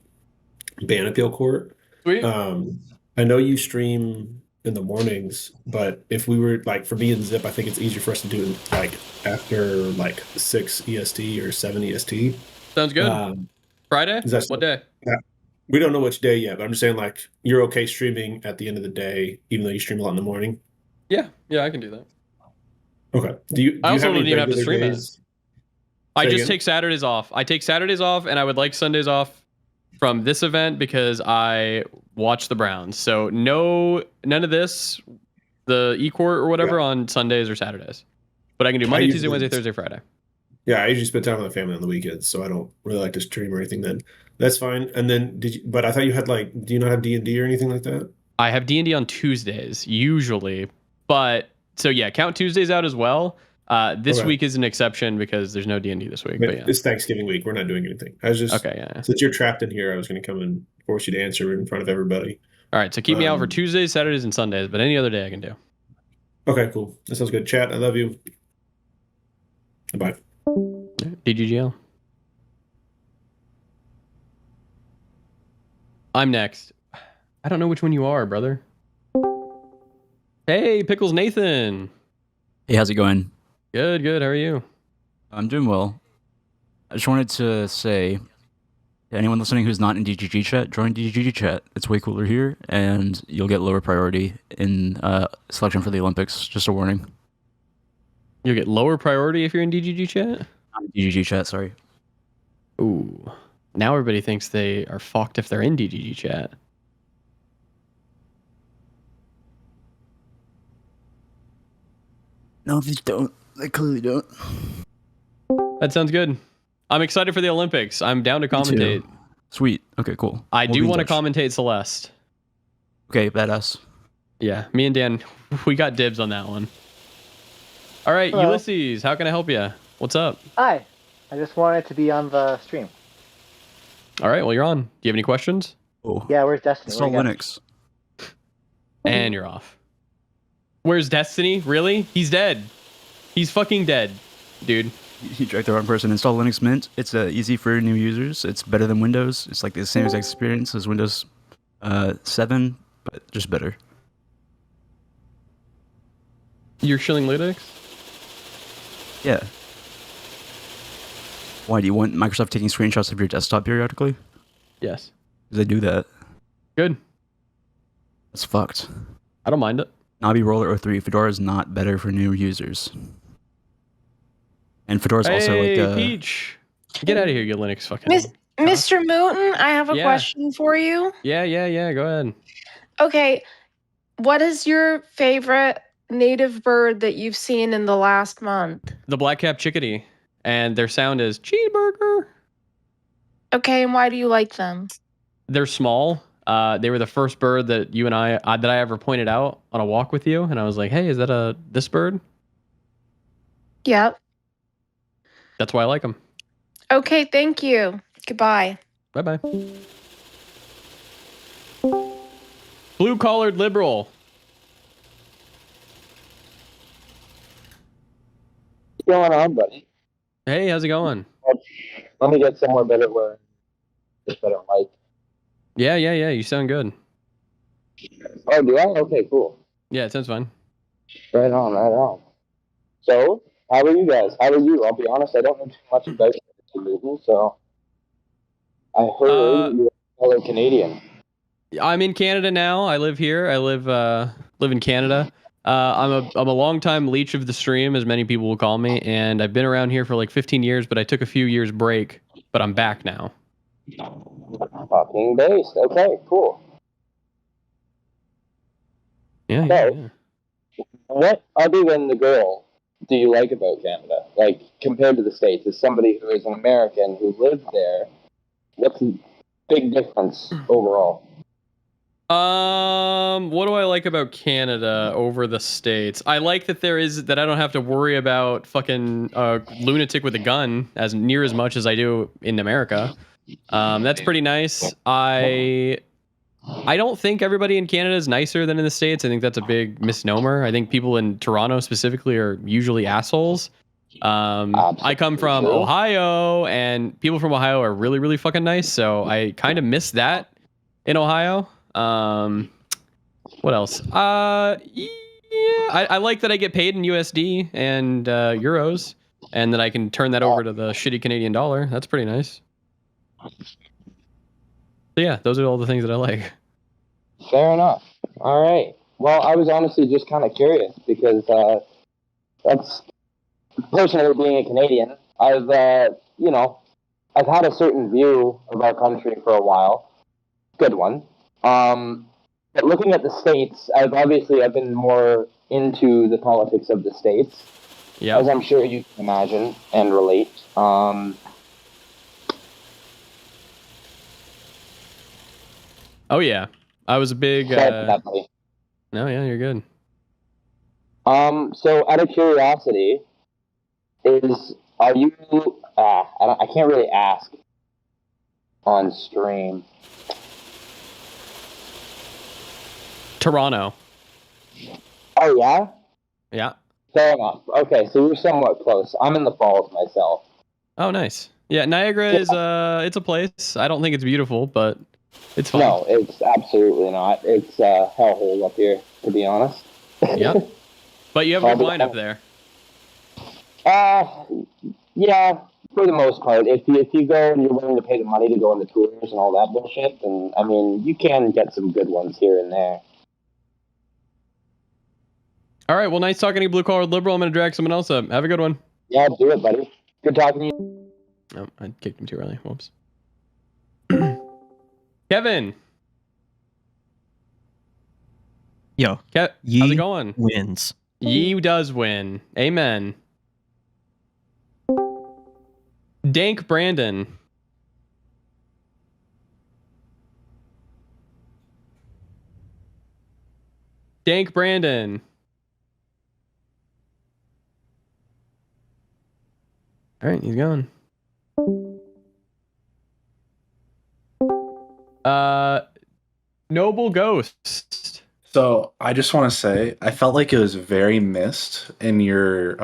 ban appeal court.
Sweet.
I know you stream in the mornings, but if we were like for me and Zip, I think it's easier for us to do it like after like 6 EST or 7 EST.
Sounds good. Friday?
Is that
What day?
Yeah. We don't know which day yet, but I'm just saying like you're okay streaming at the end of the day, even though you stream a lot in the morning.
Yeah, I can do that.
Okay. Do you
I also
have
don't
any
even have to
regular
stream it.
days?
I
Say
just
again?
take Saturdays off. I take Saturdays off, and I would like Sundays off from this event because I watch the Browns. So none of this, the E-Court or whatever on Sundays or Saturdays. But I can do Monday, Tuesday, Wednesday, Thursday, Friday.
Yeah, I usually spend time with my family on the weekends, so I don't really like to stream or anything then. That's fine. And then but I thought you had like, do you not have D&D or anything like that?
I have D&D on Tuesdays usually, but so yeah, count Tuesdays out as well. This
Okay.
week is an exception because there's no D&D this week.
But
But yeah,
it's Thanksgiving week. We're not doing anything. I was just
Okay, yeah.
Since you're trapped in here, I was going to come and force you to answer in front of everybody.
All right, so keep me out for Tuesdays, Saturdays, and Sundays, but any other day I can do.
Okay, cool. That sounds good. Chat, I love you. Bye.
DGGL. I'm next. I don't know which one you are, brother. Hey, Pickles Nathan.
Hey, how's it going?
Good. How are you?
I'm doing well. I just wanted to say, to anyone listening who's not in DGG chat, join DGG chat. It's way cooler here, and you'll get lower priority in selection for the Olympics. Just a warning.
You'll get lower priority if you're in DGG chat?
DGG chat, sorry.
Ooh. Now everybody thinks they are fucked if they're in DGG chat.
No, they don't. They clearly don't.
That sounds good. I'm excited for the Olympics. I'm down to commentate.
Sweet. Okay, cool.
I
We'll
do
be in
want to
touch.
commentate Celeste.
Okay, badass.
Yeah, me and Dan, we got dibs on that one. All right,
Hello.
Ulysses, how can I help you? What's up?
Hi. I just wanted to be on the stream.
All right, well, you're on. Do you have any questions?
Oh.
Yeah, where's Destiny?
Install
Where'd he go?
Linux.
And you're off. Where's Destiny? Really? He's dead. He's fucking dead, dude.
You drag the wrong person. Install Linux Mint. It's easy for new users. It's better than Windows. It's like the same exact experience as Windows 7, but just better.
You're shilling Linux?
Yeah. Why do you want Microsoft taking screenshots of your desktop periodically?
Yes.
They do that.
Good.
It's fucked.
I don't mind it.
Navi Roller 03. Fedora is not better for new users. And Fedora's also like
Peach. Get out of here, you Linux fucking.
MrMouton, I have a question for you.
Yeah. Go ahead.
Okay, what is your favorite native bird that you've seen in the last month?
The black-capped chickadee, and their sound is cheeseburger.
Okay, and why do you like them?
They're small. They were the first bird that you and I that I ever pointed out on a walk with you, and I was like, "Hey, is that this bird?"
Yep.
That's why I like them.
Okay, thank you. Goodbye.
Bye-bye. Blue-collared liberal.
What's going on, buddy?
Hey, how's it going?
Let me get somewhere better where it's better mic.
Yeah. You sound good.
Oh, do I? Okay, cool.
Yeah, it sounds fine.
Right on. So, how are you guys? How are you? I'll be honest, I don't know too much about you, so I heard you're a fellow Canadian.
I'm in Canada now. I live here. I live in Canada. I'm a longtime leech of the stream, as many people will call me, and I've been around here for like 15 years, but I took a few years break, but I'm back now.
Fucking based. Okay, cool.
Yeah.
What, other than the girl, do you like about Canada? Like, compared to the States, as somebody who is an American who lived there, what's the big difference overall?
What do I like about Canada over the States? I like that that I don't have to worry about fucking lunatic with a gun as near as much as I do in America. That's pretty nice. I don't think everybody in Canada is nicer than in the States. I think that's a big misnomer. I think people in Toronto specifically are usually assholes. I come from Ohio, and people from Ohio are really, really fucking nice. So I kind of miss that in Ohio. What else? I like that I get paid in USD and euros, and that I can turn that over to the shitty Canadian dollar. That's pretty nice. So yeah, those are all the things that I like.
Fair enough. All right. Well, I was honestly just kind of curious because that's personally being a Canadian. I've had a certain view of our country for a while. Good one. But looking at the States, I've been more into the politics of the States, as I'm sure you can imagine and relate.
Oh yeah, I was a big.
Definitely.
No, yeah, you're good.
So out of curiosity, are you? I can't really ask on stream.
Toronto.
Oh yeah?
Yeah.
Fair enough. Okay, so you're somewhat close. I'm in the Falls myself.
Oh, nice. Yeah, Niagara is it's a place. I don't think it's beautiful, but it's fun.
No, it's absolutely not. It's a hellhole up here, to be honest.
Yep. But you have good wine up there.
Yeah, for the most part. If you go and you're willing to pay the money to go on the tours and all that bullshit, then I mean you can get some good ones here and there.
All right, well, nice talking to you, Blue Collar Liberal. I'm going to drag someone else up. Have a good one.
Yeah, do it, buddy. Good talking to you.
Oh, I kicked him too early. Whoops. Kevin.
Yo.
How's it going?
Wins.
Ye does win. Amen. Dank Brandon. Dank Brandon. All right, he's gone. Noble Ghost.
So I just want to say I felt like it was very missed in your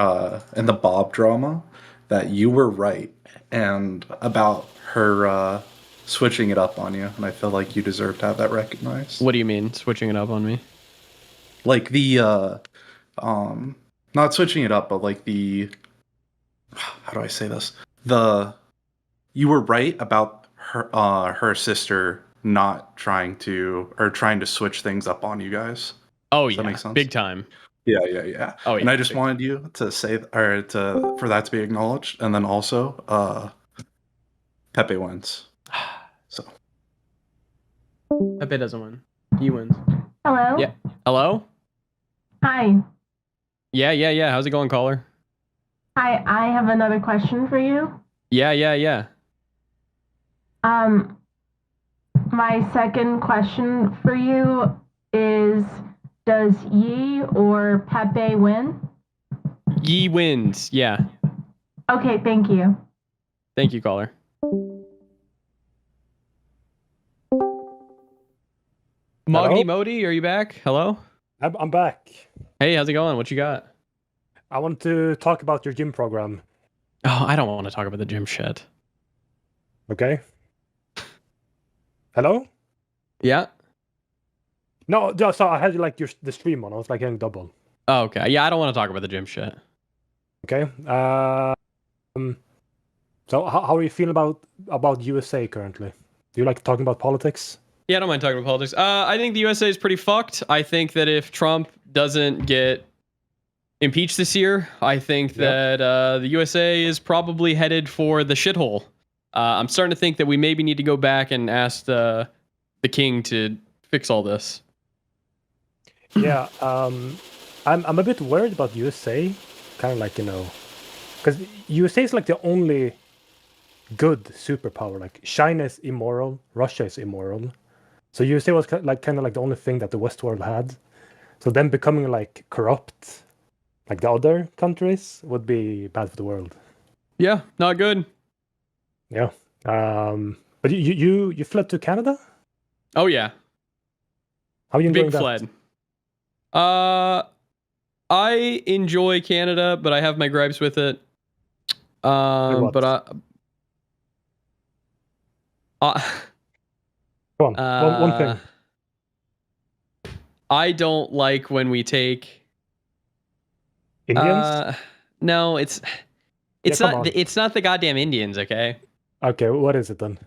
in the Bob drama,
that you were right and about her switching it up on you, and I feel like you deserve to have that recognized.
What do you mean, switching it up on me?
Like the not switching it up, but like the, how do I say this? You were right about her sister not trying to, or trying to switch things up on you guys.
Oh
Does
yeah,
that make sense?
big time.
Yeah.
Oh yeah.
And I just wanted you to say, or for that to be acknowledged, and then also, Pepe wins. So
Pepe doesn't win. He wins.
Hello?
Yeah. Hello?
Hi.
Yeah. How's it going, caller?
Hi, I have another question for you.
Yeah.
My second question for you is, does Yi or Pepe win?
Yi wins. Yeah.
Okay, thank you.
Thank you, caller. Moggy Modi, are you back? Hello?
I'm back.
Hey, how's it going? What you got?
I want to talk about your gym program.
Oh, I don't want to talk about the gym shit.
Okay. Hello?
Yeah?
No, so I had like the stream on. I was like getting double.
Oh, okay. Yeah, I don't want to talk about the gym shit.
Okay. So how are you feeling about USA currently? Do you like talking about politics?
Yeah, I don't mind talking about politics. I think the USA is pretty fucked. I think that if Trump doesn't get impeached this year, I think that the USA is probably headed for the shithole. I'm starting to think that we maybe need to go back and ask the king to fix all this.
Yeah, I'm a bit worried about USA, kind of like, because USA is like the only good superpower. Like China is immoral, Russia is immoral, so USA was kind of like the only thing that the West world had. So then becoming like corrupt, like the other countries, would be bad for the world.
Yeah, not good.
Yeah, but you fled to Canada?
Oh yeah.
How are you enjoying
Big
that?
fled. I enjoy Canada, but I have my gripes with it.
what?
But
Come on, one thing.
I don't like when we take
Indians?
No, it's
come
not.
on.
It's not the goddamn Indians. Okay.
Okay, what is it then?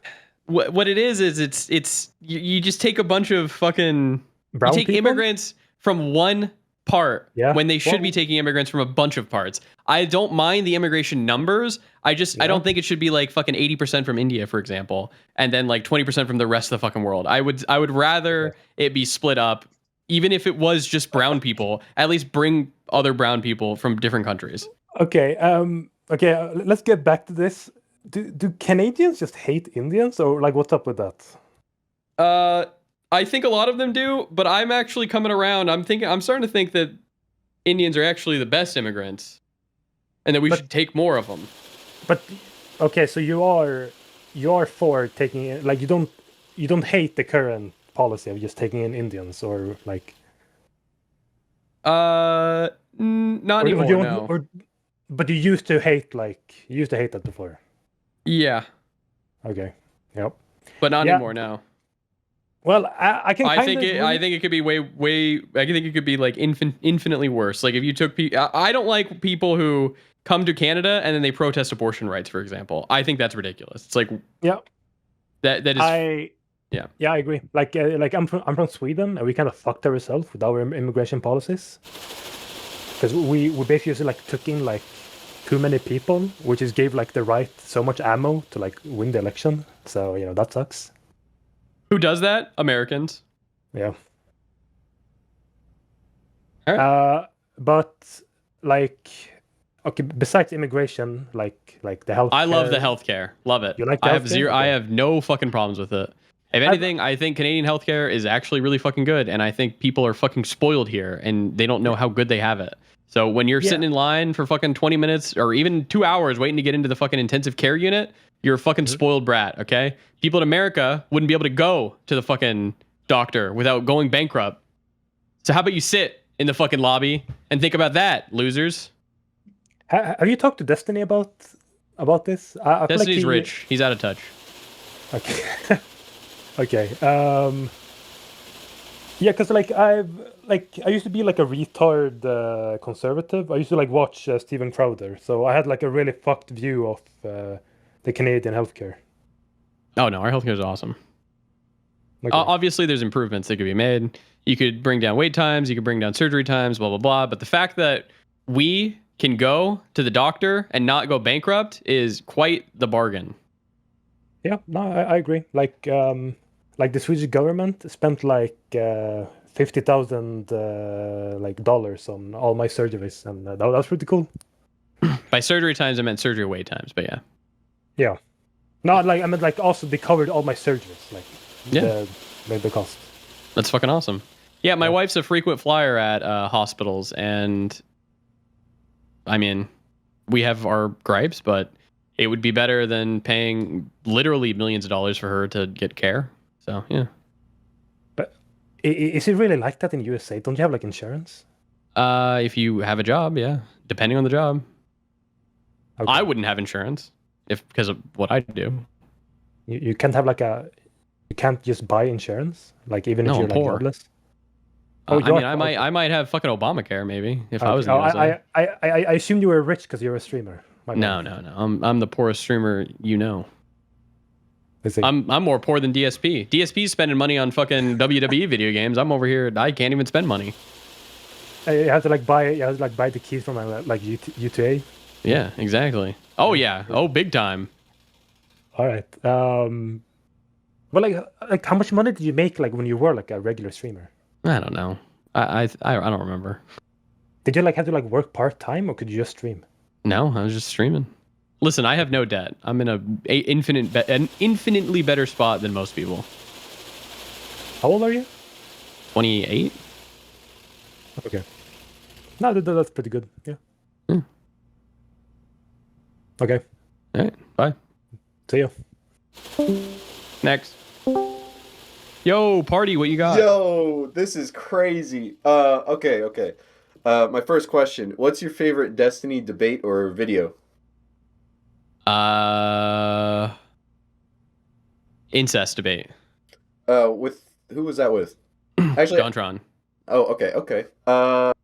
What it is it's you just take a bunch of fucking
Brown
you take
people?
immigrants from one part when they should be taking immigrants from a bunch of parts. I don't mind the immigration numbers. I don't think it should be like fucking 80% from India, for example, and then like 20% from the rest of the fucking world. I would rather it be split up, even if it was just brown people. At least bring other brown people from different countries.
Okay, let's get back to this. Do Canadians just hate Indians, or like what's up with that?
I think a lot of them do, but I'm actually coming around. I'm starting to think that Indians are actually the best immigrants, and that we should take more of them.
But okay, so you are for taking in, like you don't hate the current policy of just taking in Indians, or like
not anymore. No.
But you used to hate that before.
Yeah.
Okay. Yep.
But not anymore now.
Well, I can.
I think it could be way. I think it could be like infinitely worse. Like if you took people, I don't like people who come to Canada and then they protest abortion rights, for example. I think that's ridiculous. It's like that is. Yeah,
I agree. Like I'm from Sweden, and we kind of fucked ourselves with our immigration policies because we basically like took in like too many people, which just gave like the right so much ammo to like win the election. So that sucks.
Who does that? Americans.
Yeah.
All right.
But like, okay, besides immigration, like the health.
I love the healthcare. Love it.
You like the
I have
healthcare?
zero.
Okay.
I have no fucking problems with it. If anything, I think Canadian healthcare is actually really fucking good, and I think people are fucking spoiled here, and they don't know how good they have it. So when you're sitting in line for fucking 20 minutes or even 2 hours waiting to get into the fucking intensive care unit, you're a fucking spoiled brat, okay? People in America wouldn't be able to go to the fucking doctor without going bankrupt. So how about you sit in the fucking lobby and think about that, losers?
Have you talked to Destiny about about this. I feel
Destiny's
like
rich. He's out of touch.
Okay. Okay. Yeah, because I used to be like a retard conservative. I used to like watch Steven Crowder, so I had like a really fucked view of the Canadian healthcare.
Oh no, our healthcare is awesome.
Okay.
Obviously, there's improvements that could be made. You could bring down wait times. You could bring down surgery times. Blah blah blah. But the fact that we can go to the doctor and not go bankrupt is quite the bargain.
Yeah, no, I agree. Like the Swedish government spent like $50,000 like dollars on all my surgeries, and that was pretty cool.
By surgery times, I meant surgery wait times. But yeah.
Yeah. No, like I meant like also they covered all my surgeries, like
Yeah.
the cost.
That's fucking awesome. Yeah, my wife's a frequent flyer at hospitals, and I mean, we have our gripes, but it would be better than paying literally millions of dollars for her to get care. So yeah.
But is it really like that in USA? Don't you have like insurance?
If you have a job, yeah, depending on the job.
Okay.
I wouldn't have insurance because of what I do.
You can't have you can't just buy insurance, like even if
No,
you're
I'm
like
poor.
jobless.
I mean, I might have fucking Obamacare maybe if I was in the USA.
I assumed you were rich because you're a streamer. My
No.
bad.
I'm the poorest streamer you know. I'm more poor than DSP. DSP's spending money on fucking WWE video games. I'm over here. I can't even spend money.
You have to buy the keys from my U2A.
Yeah, exactly. Oh yeah. Oh, big time.
All right. Well, like how much money did you make like when you were like a regular streamer?
I don't know. I don't remember.
Did you have to work part time, or could you just stream?
No, I was just streaming. Listen, I have no debt. I'm in an infinitely better spot than most people.
How old are you?
28.
Okay. No, that's pretty good. Yeah. Okay.
All right. Bye.
See you.
Next. Yo, party, what you got?
Yo, this is crazy. Okay. My first question: what's your favorite Destiny debate or video?
Incest debate.
With who was that with? Actually,
Jontron.
Oh, okay. Are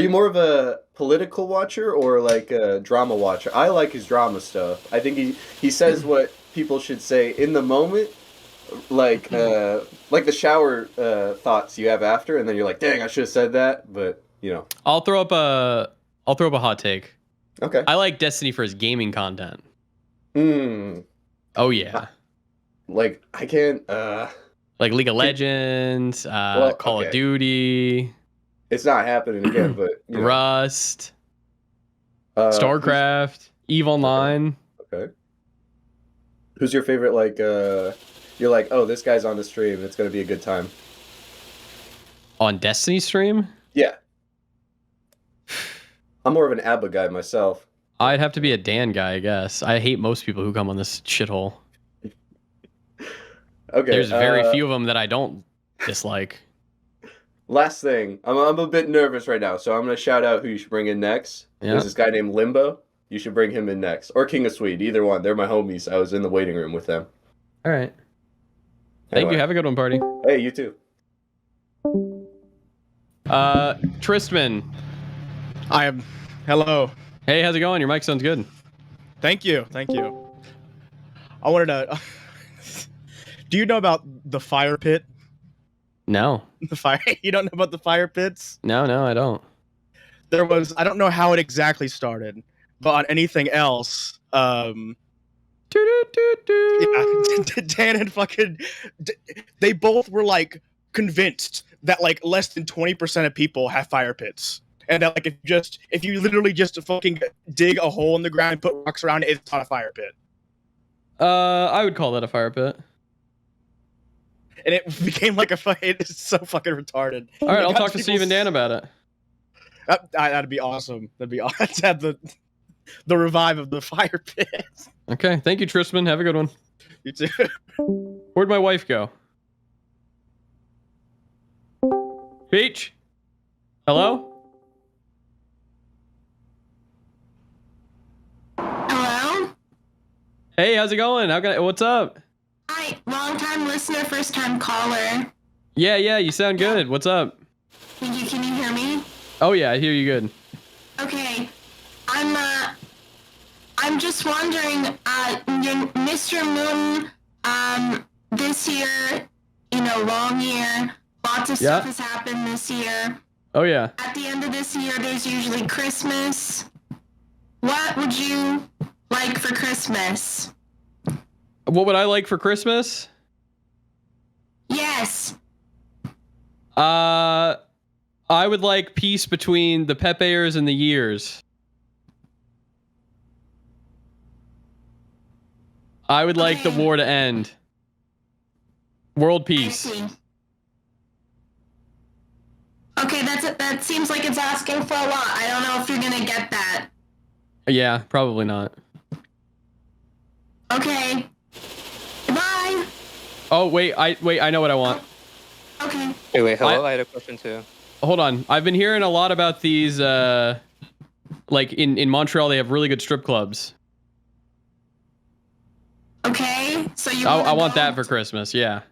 you more of a political watcher or like a drama watcher? I like his drama stuff. I think he says what people should say in the moment, like the shower thoughts you have after, and then you're like, dang, I should have said that, but you know.
I'll throw up a hot take.
Okay.
I like Destiny for his gaming content. Oh yeah.
Like I can't
like League of Legends, Call of Duty.
It's not happening again, but you know.
Rust, StarCraft, EVE Online.
Okay. Who's your favorite? Like, you're like, oh, this guy's on the stream. It's gonna be a good time.
On Destiny stream?
Yeah. I'm more of an ABBA guy myself.
I'd have to be a Dan guy, I guess. I hate most people who come on this shithole.
Okay.
There's very few of them that I don't dislike.
Last thing, I'm a bit nervous right now, so I'm gonna shout out who you should bring in next.
Yeah.
There's this guy named Limbo. You should bring him in next, or King of Swede, either one. They're my homies. I was in the waiting room with them.
All right. Thank you. Have a good one, party.
Hey, you too.
Tristman.
I am. Hello.
Hey, how's it going? Your mic sounds good.
Thank you. I wanted to. Do you know about the fire pit?
No.
The fire. You don't know about the fire pits?
No, I don't.
There was. I don't know how it exactly started, but on anything else, yeah, Dan and fucking. They both were like convinced that like less than 20% of people have fire pits. And that, like, if you literally just fucking dig a hole in the ground and put rocks around it, it's not a fire pit.
I would call that a fire pit.
And it became like it's so fucking retarded.
All right, I'll talk to Steve and Dan about it.
That'd be awesome. That'd be awesome. Let's have the revive of the fire pit.
Okay, thank you, Tristman. Have a good one.
You too.
Where'd my wife go? Peach? Hello?
Hello?
Hey, how's it going? What's up?
Hi, long-time listener, first-time caller.
Yeah, you sound good. What's up?
Thank you. Can you hear me?
Oh yeah, I hear you good.
Okay. I'm just wondering, MrMouton, this year, long year, lots of stuff has happened this year.
Oh yeah.
At the end of this year, there's usually Christmas. What would you like for Christmas?
What would I like for Christmas?
Yes.
I would like peace between the Pepayers and the Years. I would like the war to end. World peace.
Okay, that seems like it's asking for a lot. I don't know if you're gonna get that.
Yeah, probably not.
Okay. Bye.
Oh wait, I know what I want.
Okay.
Hey, wait, hello. I had a question too.
Hold on. I've been hearing a lot about these. Like in Montreal, they have really good strip clubs.
Okay, so
I want that for Christmas. Yeah.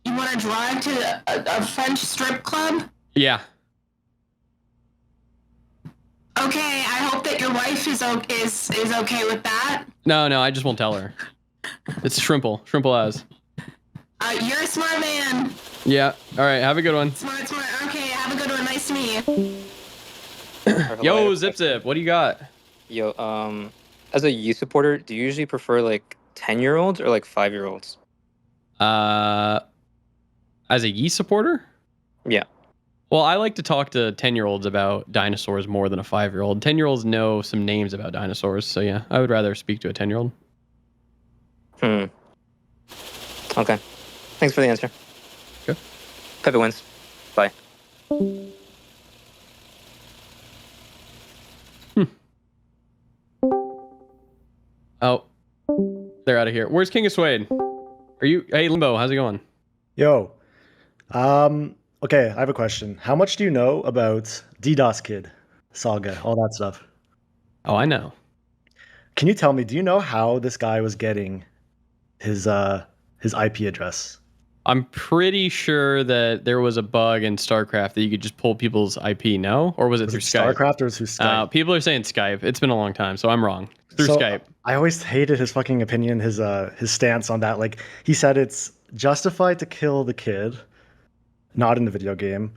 You want to drive to a French strip club?
Yeah.
Okay, I hope that your wife is okay with that.
No, I just won't tell her. It's Shrimple as.
You're a smart man.
Yeah. All right. Have a good one.
Smart. Okay, have a good one. Nice to meet you.
Yo, Zip, what do you got?
Yo, as a youth supporter, do you usually prefer like 10-year-olds or like 5-year-olds?
As a Yeast supporter?
Yeah.
Well, I like to talk to 10-year-olds about dinosaurs more than a 5-year-old. 10-year-olds know some names about dinosaurs, so yeah, I would rather speak to a 10-year-old.
Okay. Thanks for the answer.
Good.
Pepe wins. Bye.
Oh, they're out of here. Where's King of Suede? Are you? Hey, Limbo, how's it going?
Yo. Okay, I have a question. How much do you know about DDoS Kid, Saga, all that stuff?
Oh, I know.
Can you tell me, do you know how this guy was getting his IP address?
I'm pretty sure that there was a bug in StarCraft that you could just pull people's IP, no? Or was it through Skype?
StarCraft or was it through Skype?
People are saying Skype. It's been a long time, so I'm wrong. Through
So,
Skype.
I always hated his fucking opinion, his stance on that. Like, he said it's justified to kill the kid, not in the video game,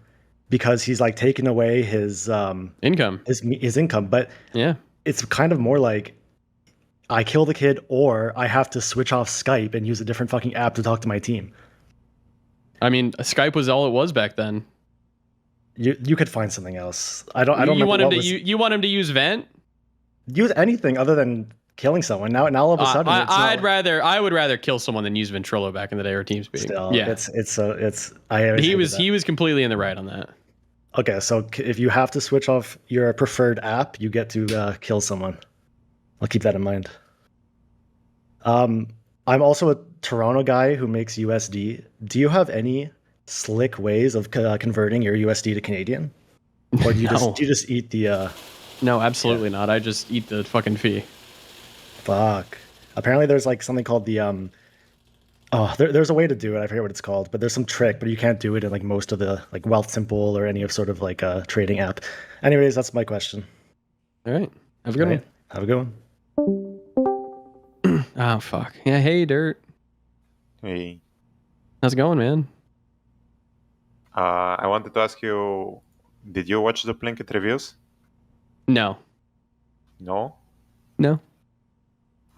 because he's like taking away his
income.
His income. But
yeah,
it's kind of more like I kill the kid or I have to switch off Skype and use a different fucking app to talk to my team.
I mean, Skype was all it was back then.
You could find something else. I don't.
You want him to you want him to use Vent?
Use anything other than killing someone. Now all of a sudden,
I would rather kill someone than use Ventrilo back in the day or TeamSpeak.
Still,
yeah, he was completely in the right on that.
Okay, so if you have to switch off your preferred app, you get to kill someone. I'll keep that in mind. I'm also a Toronto guy who makes USD. Do you have any slick ways of converting your USD to Canadian, or do you just eat the?
No, absolutely not. I just eat the fucking fee.
Fuck. Apparently, there's like something called the there's a way to do it. I forget what it's called, but there's some trick. But you can't do it in like most of the like Wealth Simple or any of sort of like a trading app. Anyways, that's my question.
All right. Have a good one.
Have a good one.
Oh fuck. Yeah. Hey, Dirt.
Hey.
How's it going, man?
I wanted to ask you, did you watch the Plinkett reviews?
No.
No?
No.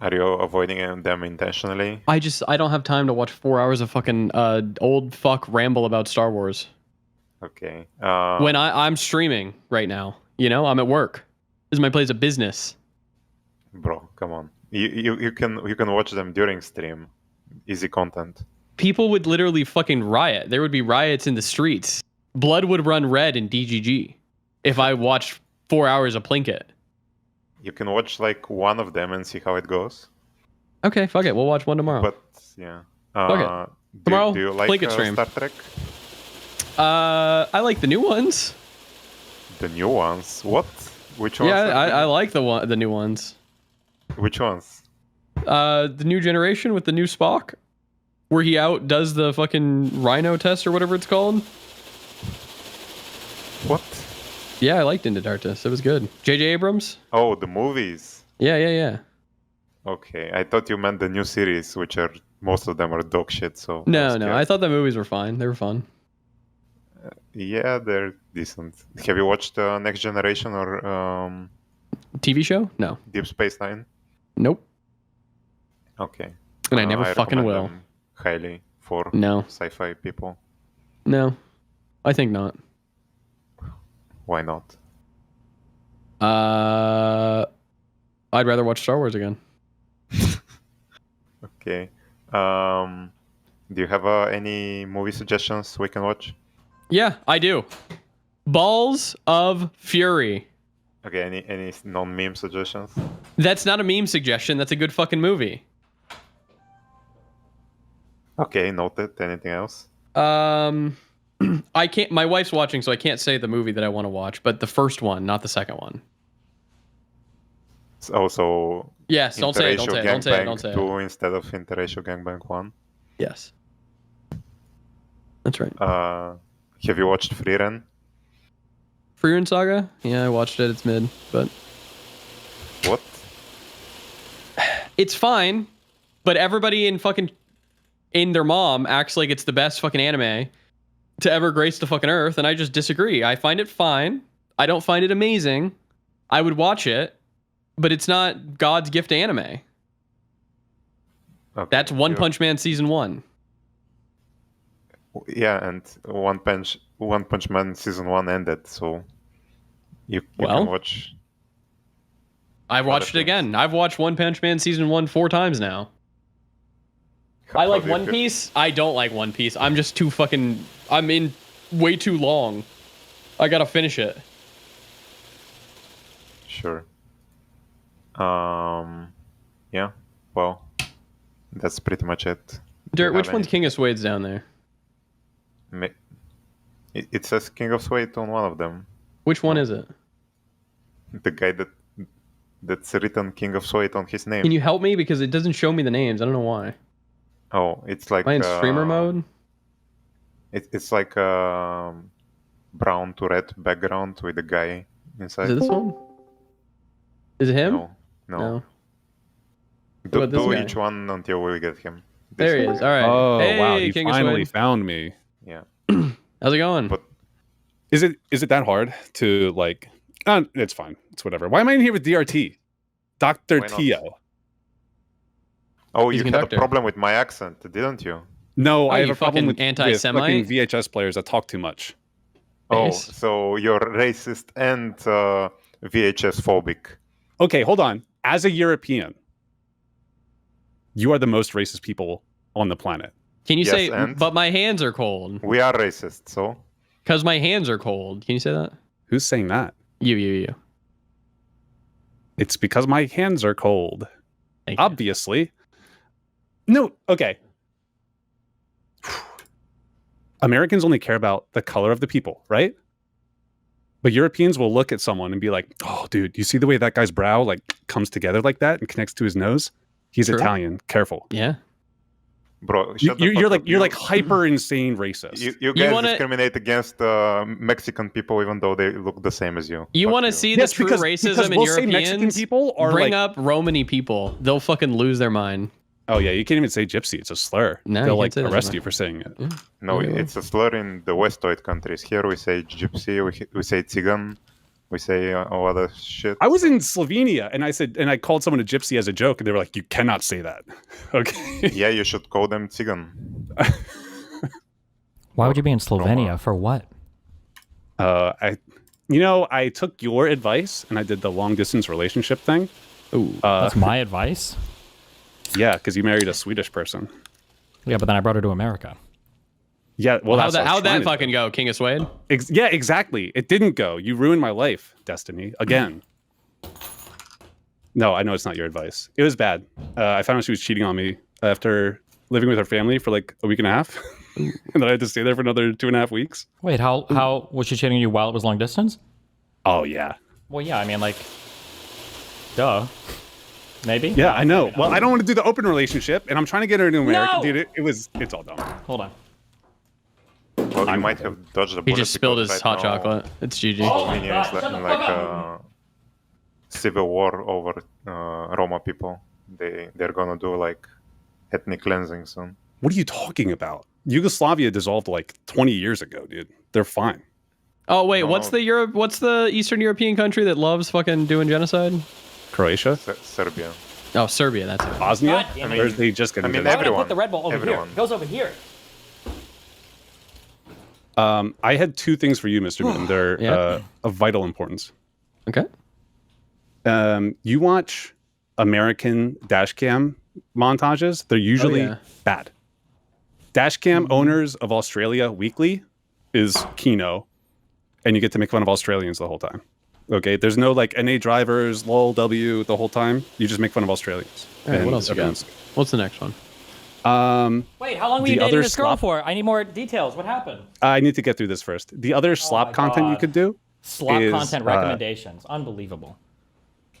Are you avoiding them intentionally?
I don't have time to watch 4 hours of fucking old fuck ramble about Star Wars.
Okay.
When I'm streaming right now, I'm at work. This is my place of business.
Bro, come on. You can watch them during stream. Easy content.
People would literally fucking riot. There would be riots in the streets. Blood would run red in DGG if I watched 4 hours of Plinkett.
You can watch like one of them and see how it goes.
Okay, fuck it. We'll watch one tomorrow.
But yeah.
Okay. Tomorrow,
do you like
Plinkett stream.
Star Trek?
I like the new ones.
The new ones? What? Which ones?
Yeah, I like the new ones.
Which ones?
The new generation with the new Spock, where he outdoes the fucking Rhino test or whatever it's called.
What?
Yeah, I liked Into Darkness. It was good. J.J. Abrams.
Oh, the movies.
Yeah.
Okay, I thought you meant the new series, which are most of them are dog shit. So
No, I thought the movies were fine. They were fun.
Yeah, they're decent. Have you watched Next Generation or
TV show? No.
Deep Space Nine?
Nope.
Okay.
And I never fucking
recommend
will.
them highly for
No.
sci-fi people.
No, I think not.
Why not?
I'd rather watch Star Wars again.
Okay. Do you have any movie suggestions we can watch?
Yeah, I do. Balls of Fury.
Okay, any non-meme suggestions?
That's not a meme suggestion. That's a good fucking movie.
Okay, noted. Anything else?
I can't. My wife's watching, so I can't say the movie that I want to watch. But the first one, not the second one.
So
Yes, don't say it. Don't say it. Don't say it. Don't say it.
2 instead of Interracial Gangbang 1.
Yes. That's right.
Have you watched Freeren?
Freeren Saga? Yeah, I watched it. It's mid, but
what?
It's fine. But everybody in their mom acts like it's the best fucking anime to ever grace the fucking earth, and I just disagree. I find it fine. I don't find it amazing. I would watch it, but it's not God's gift to anime.
Okay,
That's One Punch Man season 1.
Yeah, and One Punch Man season 1 ended, so you can watch.
I watched it again. I've watched One Punch Man season 1 4 times now. I like One Piece. I don't like One Piece. I'm just too fucking... I'm in way too long. I gotta finish it.
Sure. Yeah. Well, that's pretty much it.
Dirt, which one's King of Suede's down there?
It says King of Suede on one of them.
Which one is it?
The guy that's written King of Suede on his name.
Can you help me? Because it doesn't show me the names. I don't know why.
Oh, it's like...
Am I in streamer mode?
It's like a brown to red background with a guy inside.
Is it this one? Is it him?
No.
What about this
Do
guy?
each one until we get him.
There he is. All right.
Oh
Hey,
wow, he
King of
finally
Suede.
found me.
Yeah.
How's it going?
But
is it that hard to like? It's fine. It's whatever. Why am I in here with DRT? Dr.
Why not?
Tio.
Oh,
He's
you
a
had a
conductor.
problem with my accent, didn't you?
No,
Oh,
I have
you
a problem
fucking
with
anti-Semite?
fucking VHS players that talk too much.
Oh,
Base?
so you're racist and VHS phobic.
Okay, hold on. As a European, you are the most racist people on the planet.
Can you
Yes,
say,
and?
but my hands are cold?
We are racist, so...
Because my hands are cold. Can you say that?
Who's saying that?
You.
It's because my hands are cold.
Thank you.
Obviously. No, okay. Americans only care about the color of the people, right? But Europeans will look at someone and be like, "Oh, dude, you see the way that guy's brow like comes together like that and connects to his nose? He's
True.
Italian. Careful."
Yeah.
Bro, shut the
You're
fuck up.
like hyper insane racist.
You guys
wanna-
discriminate against Mexican people even though they look the same as you.
You
Fuck
want to see the
Yes,
true
because
racism in
we'll say Mexican
Europeans?
people are
Bring
like,
up Romany people. They'll fucking lose their mind.
oh yeah, you can't even say gypsy. It's a slur.
No, you
They'll
can't
like
say that
arrest
somewhere.
you for saying it.
Yeah.
No,
Yeah.
it's a slur in the Westoid countries. Here we say gypsy, we say Tsigan, we say all other shit.
I was in Slovenia and I called someone a gypsy as a joke, and they were like, "You cannot say that." Okay.
Yeah, you should call them Tsigan.
Why would you be in Slovenia? For what?
I took your advice and I did the long distance relationship thing.
Ooh,
That's my advice.
Yeah, because you married a Swedish person.
Yeah, but then I brought her to America.
Yeah, well,
how'd
that's what I was
that
trying to
fucking go, King of Suede?
do. Yeah, exactly. It didn't go. You ruined my life, Destiny. Again. No, I know it's not your advice. It was bad. I found out she was cheating on me after living with her family for like a week and a half. And then I had to stay there for another 2.5 weeks.
Wait, how was she cheating on you while it was long distance?
Oh, yeah.
Well, yeah, I mean, like, duh. Maybe.
Yeah, I know. Well, I don't want to do the open relationship, and I'm trying to get her into America,
No!
dude. It's all dumb.
Hold on.
Well, you might have dodged the bullet.
He just spilled his
because
hot
right now
chocolate. It's GG.
Slovenia is like civil war over Roma people. They're gonna do like ethnic cleansing soon.
What are you talking about? Yugoslavia dissolved like 20 years ago, dude. They're fine.
Oh wait, what's the Eastern European country that loves fucking doing genocide?
Croatia?
Serbia.
Oh, Serbia, that's it.
Bosnia?
God damn
Or
it.
is they just gonna
I mean,
do that?
everyone.
Put the Red Bull over here. It goes over here.
I had two things for you, Mr. Moon. They're of vital importance.
Okay.
You watch American dashcam montages, they're usually bad. Dashcam owners of Australia Weekly is Kino, and you get to make fun of Australians the whole time. Okay, there's no like NA drivers, lol W the whole time. You just make fun of Australians.
All right,
And
what else you got?
everyone's-
What's the next one?
Wait, how long were you dating this girl for? I need more details. What happened?
I need to get through this first. The other slop content you
God.
could do
Slop
is,
content recommendations. Unbelievable.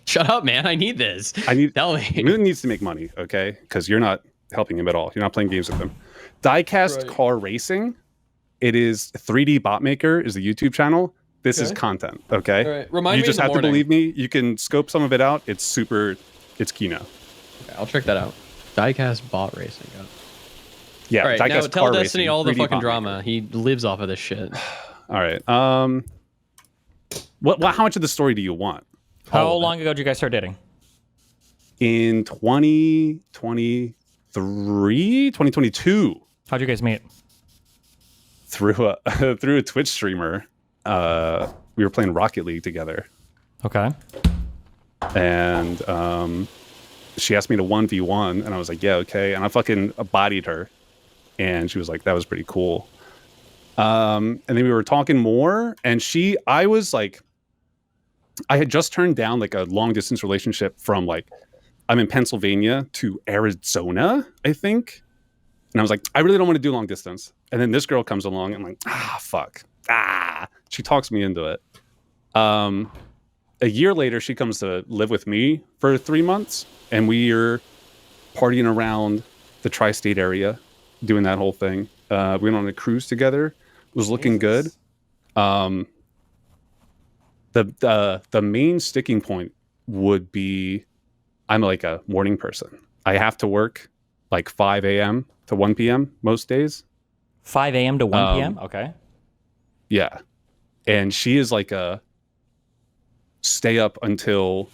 Shut up, man. I need this.
I need.
Tell me.
Moon needs to make money, okay? Because you're not helping him at all. You're not playing games with him. Diecast Car Racing. It is 3D Bot Maker is the YouTube channel. This is content, okay?
All right. Remind
you
me
just
in the
have
morning.
to believe me. You can scope some of it out. It's Kino.
Okay, I'll check that out. Diecast bot racing.
Yeah.
All right, now
Diecast
tell
Car
Destiny
Racing,
all the
3D
fucking
Bot
drama. He lives off of this shit.
All right. What? How much of the story do you want?
How long ago did you guys start dating?
In 2023, 2022.
How'd you guys meet?
Through a Twitch streamer. We were playing Rocket League together.
Okay.
And she asked me to 1v1, and I was like, yeah, okay. And I fucking bodied her. And she was like, that was pretty cool. And then we were talking more, and I was like, I had just turned down like a long distance relationship from like, I'm in Pennsylvania to Arizona, I think. And I was like, I really don't want to do long distance. And then this girl comes along, and I'm like, fuck. She talks me into it. A year later, she comes to live with me for 3 months, and we're partying around the tri-state area, doing that whole thing. We went on a cruise together. It was looking good. The main sticking point would be I'm like a morning person. I have to work like 5 a.m. to 1 p.m. most days.
5 a.m. to 1 p.m.? Okay.
Yeah. And she is like a stay up until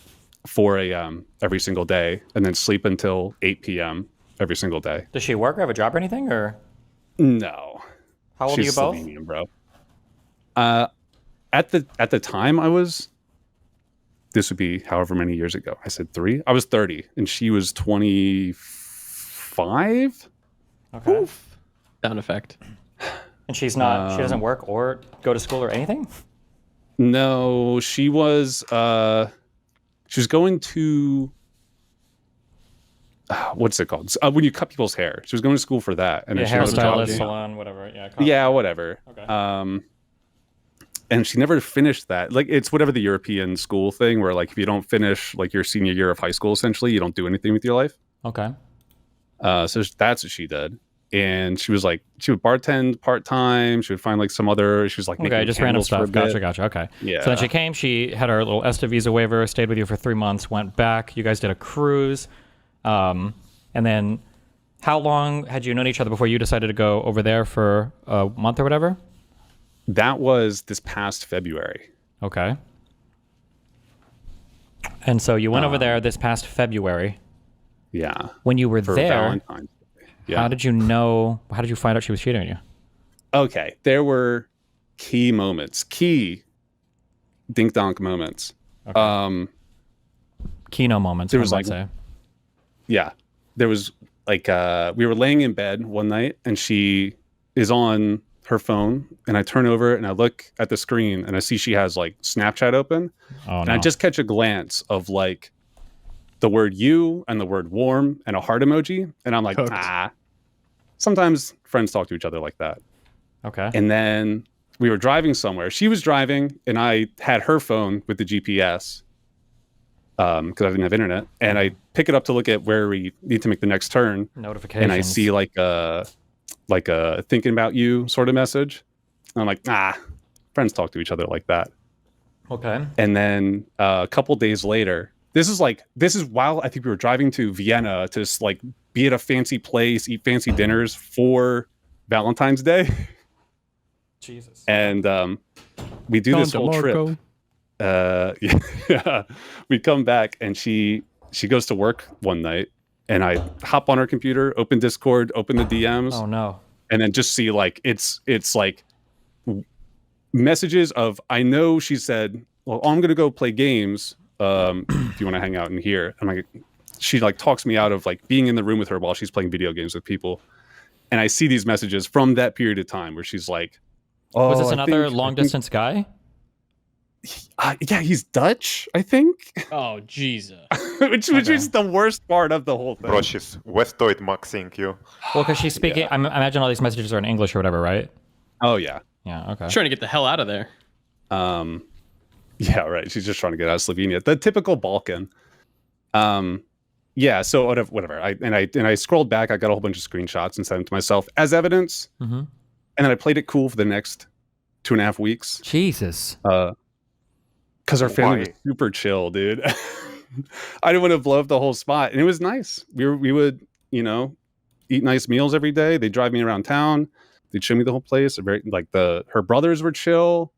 4 a.m. every single day and then sleep until 8 p.m. every single day.
Does she work or have a job or anything? Or
No.
how old
She's
are you both?
Slovenian, bro. At the time this would be however many years ago. I said 3. I was 30 and she was 25.
Okay.
Oof. Sound effect.
And she's not. She doesn't work or go to school or anything.
No, she was going to what's it called? When you cut people's hair. She was going to school for that. And
Yeah,
then she never
hairstylist, salon, whatever. Yeah.
Yeah, whatever.
Okay.
And she never finished that. Like, it's whatever the European school thing where, like, if you don't finish, like, your senior year of high school, essentially, you don't do anything with your life.
Okay.
So that's what she did. And she was like, she would bartend part-time. She would find, like, some other, she was, like,
Okay,
making
just random
candles for a
stuff.
bit.
Gotcha. Okay.
Yeah.
So then she came. She had her little ESTA visa waiver. Stayed with you for 3 months. Went back. You guys did a cruise. And then, how long had you known each other before you decided to go over there for a month or whatever?
That was this past February.
Okay. And so you went over there this past February.
Yeah.
When you were
For
there,
Valentine's Day. Yeah.
how did you know? How did you find out she was cheating on you?
Okay, there were key moments, dink donk moments.
Okay. Kino moments.
There was
one
like,
might say.
yeah, there was like we were laying in bed one night, and she is on her phone, and I turn over and I look at the screen, and I see she has like Snapchat open, and I just catch a glance of like the word "you" and the word "warm" and a heart emoji, and I'm like, Sometimes friends talk to each other like that.
Okay.
And then we were driving somewhere. She was driving, and I had her phone with the GPS. because I didn't have internet, and I pick it up to look at where we need to make the next turn.
Notifications.
And I see like a thinking about you sort of message. And I'm like, friends talk to each other like that.
Okay.
And then a couple days later, this is while I think we were driving to Vienna to just like be at a fancy place, eat fancy dinners for Valentine's Day.
Jesus.
And we do this whole trip. Yeah. We come back and she goes to work one night, and I hop on her computer, open Discord, open the DMs.
Oh no.
And then just see like it's like messages of, I know she said, well, I'm gonna go play games. If you want to hang out in here. And like she like talks me out of like being in the room with her while she's playing video games with people. And I see these messages from that period of time where she's like, oh,
was this another long distance guy?
Yeah, he's Dutch, I think.
Oh, Jesus.
which is the worst part of the whole thing.
Bro, she's Westoid maxing you.
Well, because she's speaking, I imagine all these messages are in English or whatever, right?
Oh, yeah.
Yeah, okay.
Trying to get the hell out of there.
Yeah, right. She's just trying to get out of Slovenia. The typical Balkan. Yeah, so whatever. I scrolled back, I got a whole bunch of screenshots and sent them to myself as evidence.
Mm-hmm.
And then I played it cool for the next 2.5 weeks.
Jesus.
Because our family was super chill, dude. I didn't want to blow up the whole spot. And it was nice. We would, eat nice meals every day. They'd drive me around town. They'd show me the whole place. Her brothers were chill.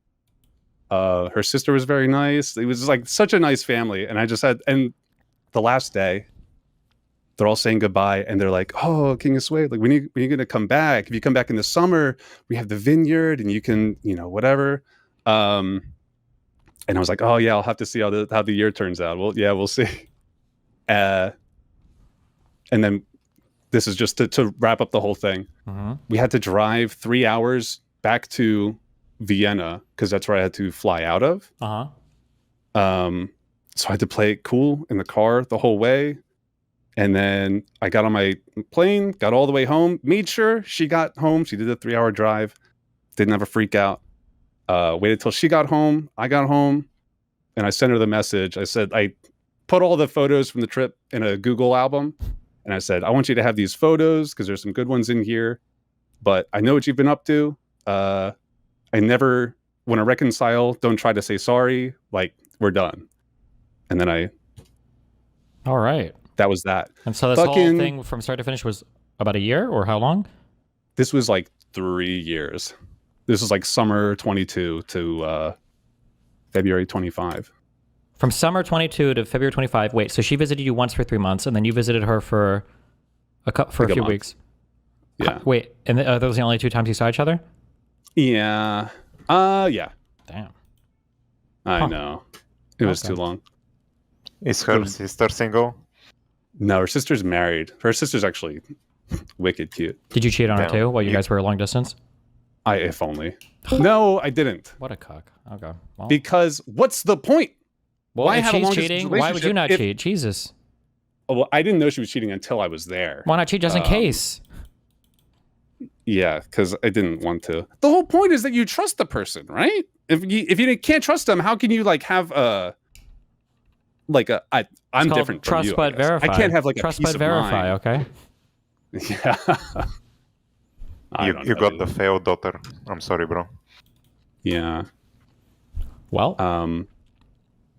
Her sister was very nice. It was like such a nice family. And and the last day, they're all saying goodbye, and they're like, "Oh, King of Sway, like when are you gonna come back? If you come back in the summer, we have the vineyard, and you can, whatever." And I was like, "Oh yeah, I'll have to see how the year turns out." Well, yeah, we'll see. And then this is just to wrap up the whole thing.
Mm-hmm.
We had to drive 3 hours back to Vienna because that's where I had to fly out of. So I had to play it cool in the car the whole way. And then I got on my plane, got all the way home, made sure she got home. She did a 3-hour drive, didn't have a freak out. Waited till she got home. I got home, and I sent her the message. I said, I put all the photos from the trip in a Google album. And I said, I want you to have these photos because there's some good ones in here. But I know what you've been up to. I never want to reconcile. Don't try to say sorry. Like, we're done. And then
all right.
That was that.
And so this whole thing from start to finish was about a year, or how long?
This was like 3 years. This was like summer 22 to February 25.
From summer 22 to February 25. Wait, so she visited you once for 3 months, and then you visited her for a few weeks.
Yeah.
Wait, and those are the only 2 times you saw each other?
Yeah. Yeah.
Damn.
I know. It was too long.
Is her sister single?
No, her sister's married. Her sister's actually wicked cute.
Did you cheat on her too while you guys were long distance?
If only. No, I didn't.
What a cuck. Okay. Well.
Because what's the point?
Well, if she's cheating, why would you not cheat? Jesus.
Oh, well, I didn't know she was cheating until I was there.
Why not cheat just in case?
Yeah, because I didn't want to. The whole point is that you trust the person, right? If you can't trust them, how can you like have a I'm different from
trust
you.
But verify.
I can't have like
trust
a peace
but verify.
of
Okay.
mind. Yeah.
You got the failed daughter. I'm sorry, bro.
Yeah.
Well,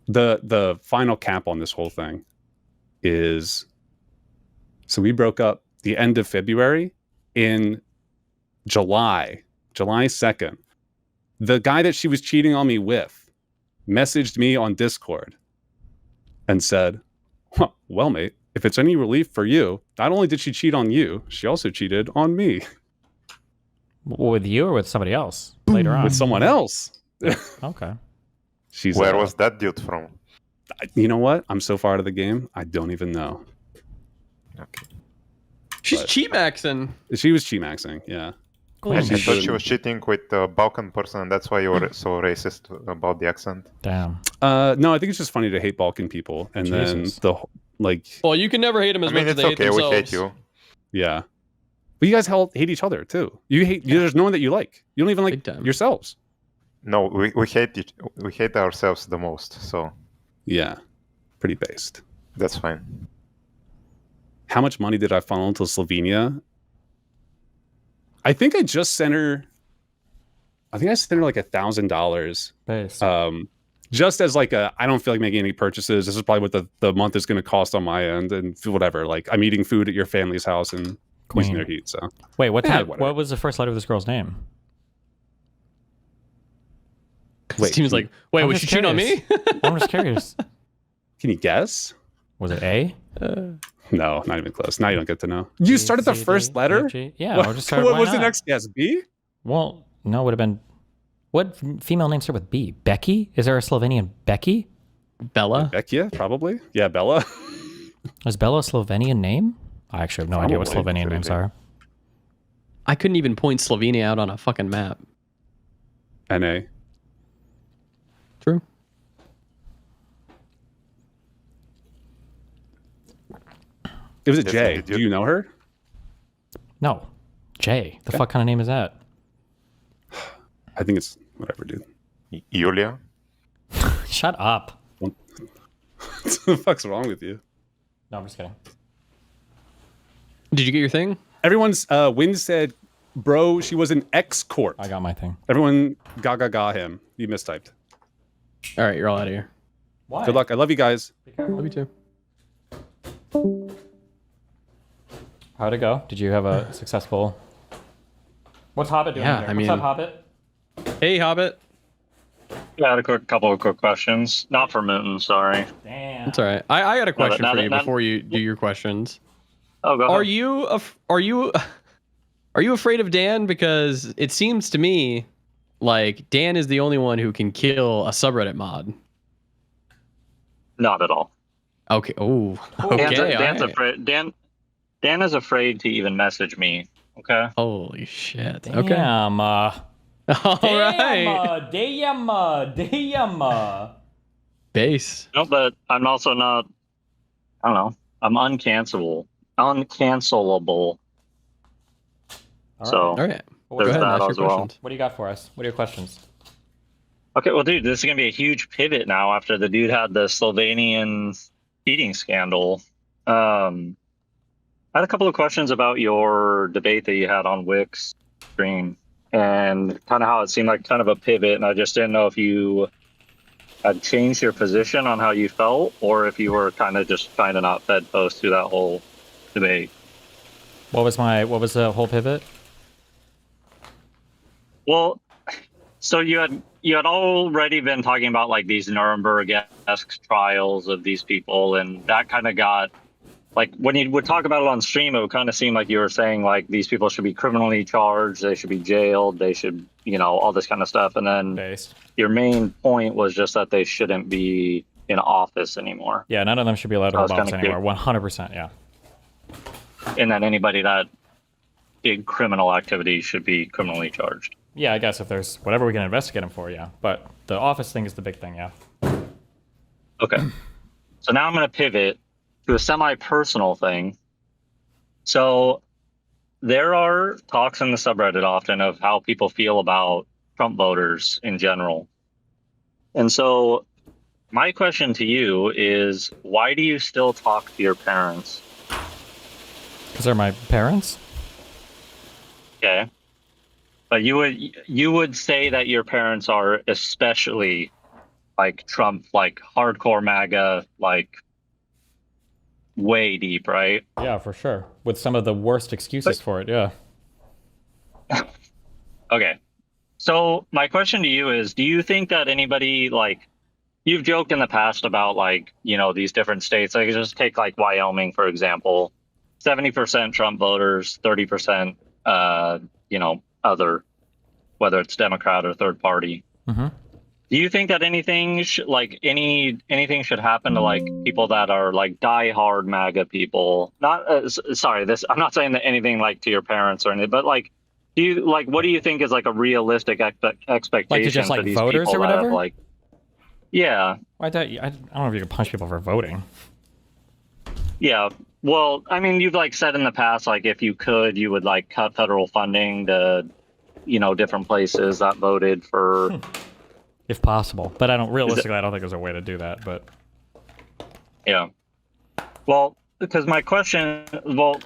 the final cap on this whole thing is, so we broke up the end of February. In July 2nd, the guy that she was cheating on me with messaged me on Discord and said, well, mate, if it's any relief for you, not only did she cheat on you, she also cheated on me.
With you or with somebody else later on?
With someone else.
Okay.
Where was that dude from?
You know what? I'm so far out of the game, I don't even know.
Okay.
She's cheat maxing.
She was cheat maxing, yeah.
I thought she was cheating with a Balkan person, and that's why you were so racist about the accent.
Damn.
No, I think it's just funny to hate Balkan people, and
Jesus.
then
Well, you can never hate them as much as they hate themselves.
We hate you.
Yeah, but you guys hate each other too. There's no one that you like. You don't even like yourselves.
No, we hate we hate ourselves the most. So
yeah, Pretty based.
That's fine.
How much money did I funnel into Slovenia? I think I just sent her. I think I sent her like $1,000. Just as like a, I don't feel like making any purchases. This is probably what the month is going to cost on my end, and whatever. Like I'm eating food at your family's house and using their heat. So
Wait, what
Yeah,
time? What was the first letter of this girl's name?
Steven's like, wait,
I'm
was
just
she cheating on me?
curious. I'm just curious.
Can you guess?
Was it A?
No, not even close. Now you don't get to know. You started the first letter?
Yeah,
What,
I'll just start.
what
Why
was the
not?
next guess? B?
Well, no, it would have been. What female names start with B? Becky? Is there a Slovenian Becky?
Bella?
Beckia, probably. Yeah, Bella.
Is Bella a Slovenian name? I actually have no idea what
Probably.
Slovenian names are.
I couldn't even point Slovenia out on a fucking map.
NA.
True.
It was a
Yes,
J.
indeed.
Do you know her?
No. J. The fuck kind of name is that?
I think it's whatever, dude.
Yulia?
Shut up.
What the fuck's wrong with you?
No, I'm just kidding.
Did you get your thing?
Everyone's Win said, bro, she was an ex-corp.
I got my thing.
Everyone ga him. You mistyped.
All right, you're all out of here.
Why?
Good luck. I love you guys.
Love you too.
How'd it go? Did you have a successful... What's Hobbit doing
Yeah,
here?
I
What's
mean-
up, Hobbit?
Hey, Hobbit.
Yeah, I had a couple of quick questions. Not for Mooton, sorry.
Damn.
That's all right. I got a question
Now
for
that-
you
now-
before you do your questions.
Oh, go ahead.
Are you afraid of Dan? Because it seems to me like Dan is the only one who can kill a subreddit mod.
Not at all.
Okay. Oh. Okay.
Dan's
all right.
afraid. Dan is afraid to even message me. Okay.
Holy shit.
Damn.
Okay.
All
right.
Damn.
Base.
No, but I'm also not. I don't know. I'm uncancelable. Uncancelable. So
All right.
Well,
there's
go ahead and
that
ask
as
your
well.
questions.
What do you got for us? What are your questions?
Okay, well, dude, this is gonna be a huge pivot now after the dude had the Slovenian cheating scandal. I had a couple of questions about your debate that you had on Wix stream and kind of how it seemed like kind of a pivot, and I just didn't know if you had changed your position on how you felt or if you were kind of just trying to not fed post through that whole debate.
What was the whole pivot?
Well, so you had already been talking about like these Nuremberg-esque trials of these people, and that kind of got like when you would talk about it on stream, it would kind of seem like you were saying like these people should be criminally charged, they should be jailed, they should, all this kind of stuff, and then your main point was just that they shouldn't be in office anymore.
Yeah, none of them should be allowed to
I
hold
was
office
kinda
anymore. 100%. Yeah.
And then anybody that did criminal activity should be criminally charged.
Yeah, I guess if there's whatever we can investigate them for, yeah. But the office thing is the big thing, yeah.
Okay. So now I'm going to pivot to a semi-personal thing. So there are talks in the subreddit often of how people feel about Trump voters in general. And so my question to you is, why do you still talk to your parents?
Because they're my parents?
Okay. But you would say that your parents are especially like Trump, like hardcore MAGA, like way deep, right?
Yeah, for sure. With some of the worst excuses for it, yeah.
Okay. So my question to you is, do you think that anybody, like, you've joked in the past about like, these different states, like just take like Wyoming, for example, 70% Trump voters, 30%, other, whether it's Democrat or third party.
Mm-hmm.
Do you think that anything anything should happen to like people that are like diehard MAGA people? Not I'm not saying that anything like to your parents or anything, but like, what do you think is like a realistic expectation
Like to just
for
like
these
voters
people
or
that have,
whatever?
like, yeah,
I don't know if you can punch people for voting.
yeah. Well, I mean, you've like said in the past, like if you could, you would like cut federal funding to, different places that voted for.
If possible. But I don't think there's a way to do that, but
Yeah. Well, because my question, well,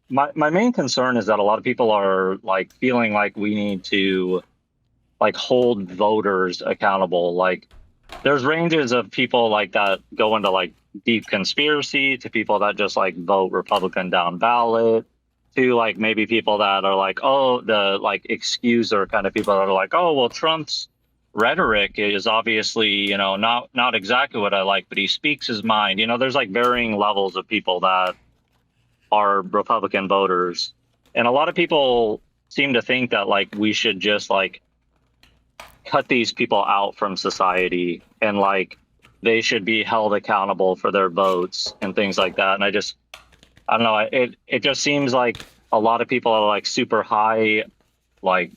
my main concern is that a lot of people are like feeling like we need to like hold voters accountable. Like there's ranges of people like that go into like deep conspiracy to people that just like vote Republican down ballot to like maybe people that are like, oh, the like excuser kind of people that are like, oh, well, Trump's rhetoric is obviously, you know, not exactly what I like, but he speaks his mind. You know, there's like varying levels of people that are Republican voters. And a lot of people seem to think that like we should just like cut these people out from society and like they should be held accountable for their votes and things like that. And I don't know, it just seems like a lot of people are like super high, like,